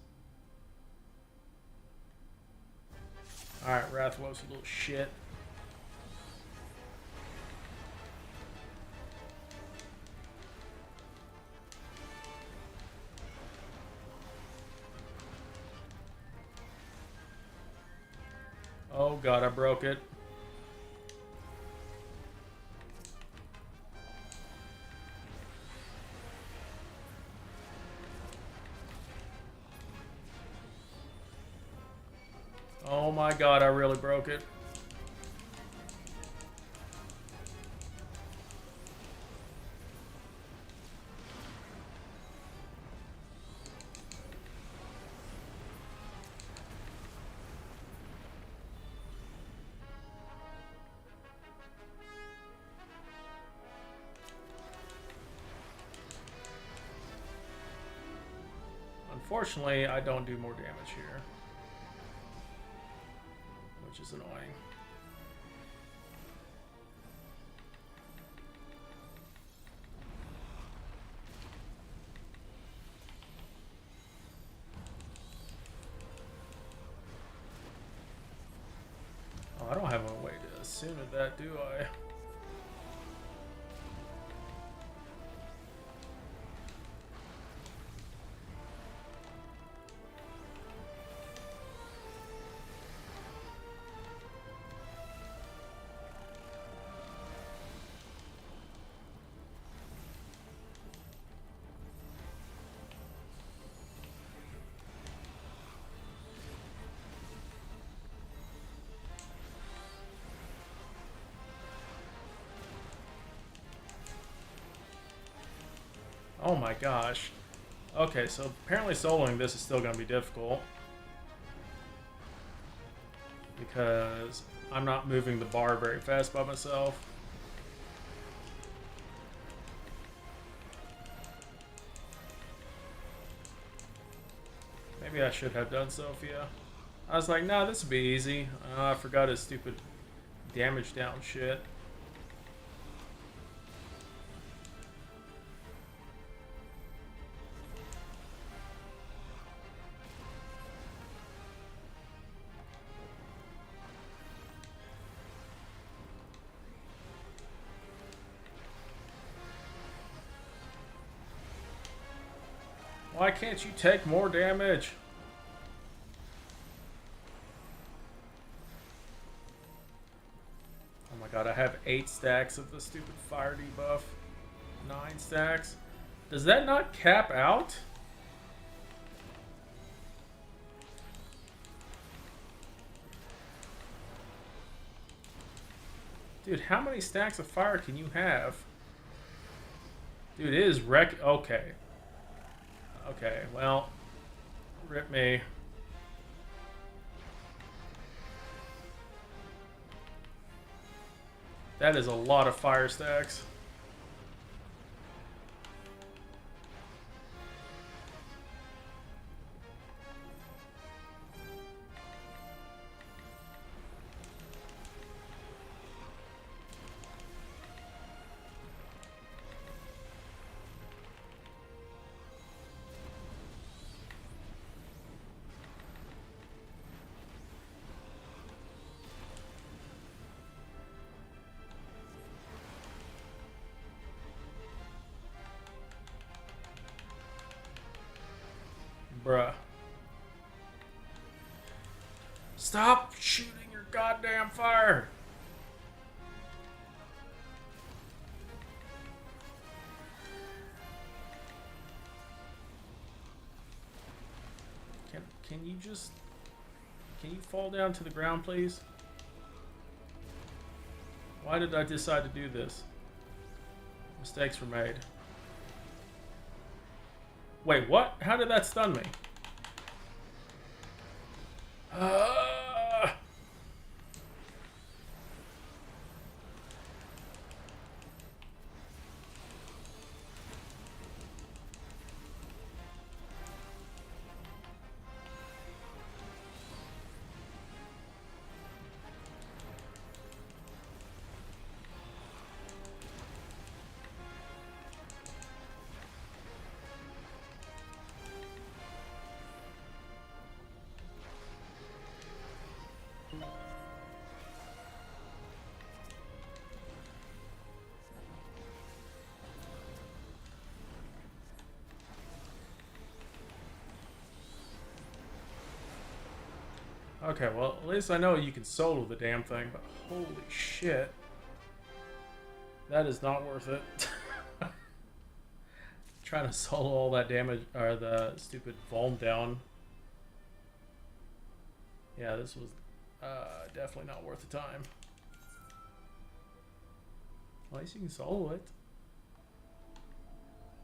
[SPEAKER 1] Alright, Rathwell's a little shit. Oh god, I broke it. Oh my god, I really broke it. Unfortunately, I don't do more damage here, which is annoying. Oh, I don't have a way to assume that, do I? Oh my gosh. Okay, so apparently soloing this is still going to be difficult. Because I'm not moving the bar very fast by myself. Maybe I should have done Sophia. I was like, nah, this would be easy. I forgot his stupid damage down shit. Why can't you take more damage? Oh my god, I have 8 stacks of the stupid fire debuff. 9 stacks. Does that not cap out? Dude, how many stacks of fire can you have? Dude, it is wreck. Okay. Okay, well, rip me. That is a lot of fire stacks. Bruh. Stop shooting your goddamn fire! Can you just... Can you fall down to the ground, please? Why did I decide to do this? Mistakes were made. Wait, what? How did that stun me? Okay, well, at least I know you can solo the damn thing, but holy shit. That is not worth it. Trying to solo all that damage, or the stupid Vuln down. Yeah, this was definitely not worth the time. At least you can solo it.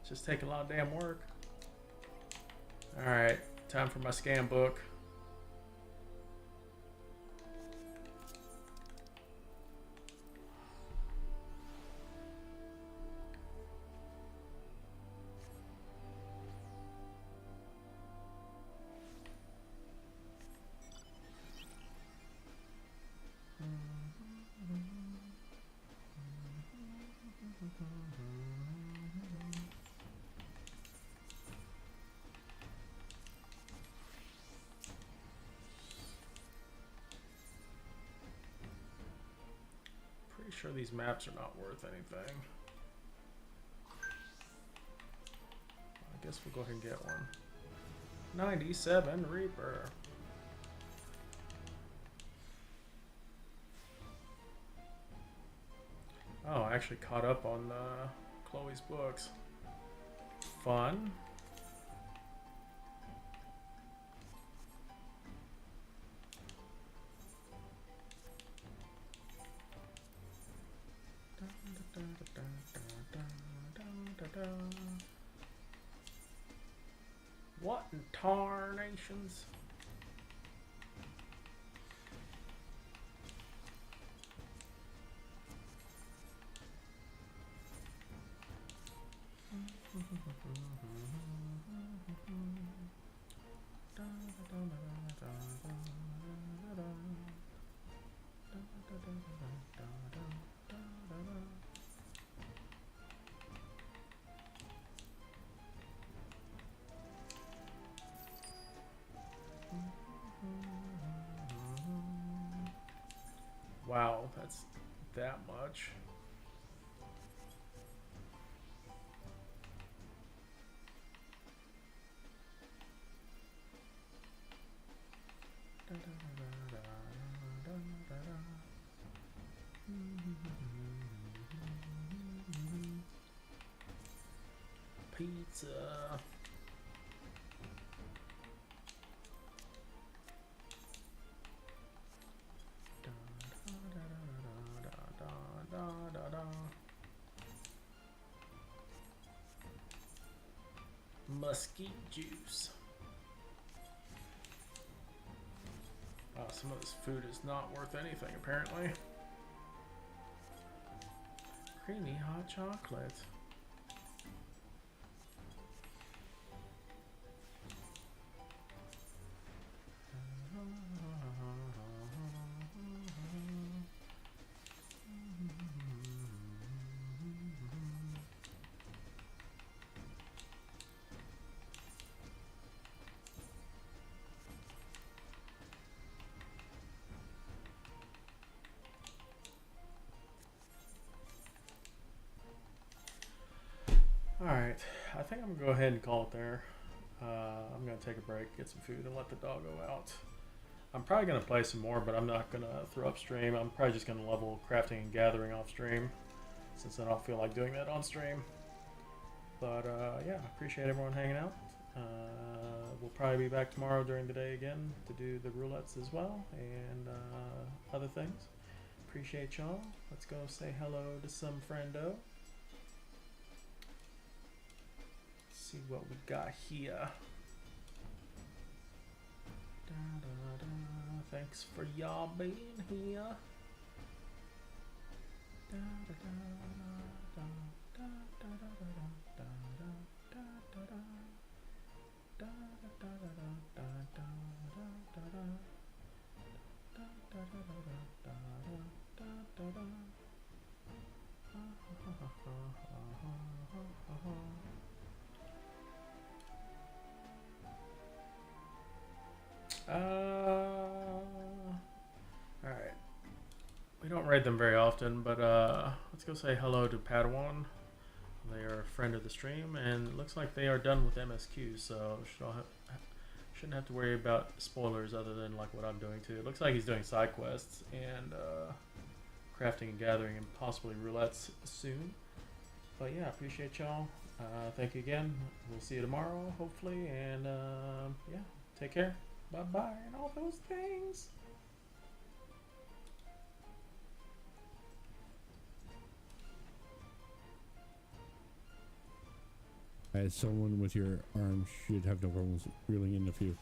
[SPEAKER 1] It's just taking a lot of damn work. Alright, time for my scam book. Pretty sure these maps are not worth anything. I guess we'll go ahead and get one. 97 Reaper. Oh, I actually caught up on Chloe's books. Fun. Tarnations. Wow, that's that much. Pizza. Mesquite juice. Oh, some of this food is not worth anything, apparently. Creamy hot chocolate. Alright, I think I'm gonna go ahead and call it there. I'm gonna take a break, get some food, and let the doggo out. I'm probably gonna play some more, but I'm not gonna throw up stream. I'm probably just gonna level crafting and gathering off stream, since I don't feel like doing that on stream. But yeah, appreciate everyone hanging out. We'll probably be back tomorrow during the day again to do the roulettes as well, and other things. Appreciate y'all. Let's go say hello to some friendo. See what we got here. Da, da, da. Thanks for y'all being here. Da, da, da, da, da, da, da, da, da, da, da, da. Da, da, da, da, da, da, da, da, da. Da, da, da, da, da, da, da, da, da. Ha, ha, ha, ha, ha, ha, ha, ha. Alright. We don't raid them very often, but let's go say hello to Padawan. They are a friend of the stream, and it looks like they are done with MSQ, so shouldn't have to worry about spoilers other than like what I'm doing too. It looks like he's doing side quests and crafting and gathering and possibly roulettes soon. But yeah, appreciate y'all. Thank you again. We'll see you tomorrow, hopefully, and yeah, take care. Bye-bye, and all those things.
[SPEAKER 6] As someone with your arm should have no problems reeling in a few.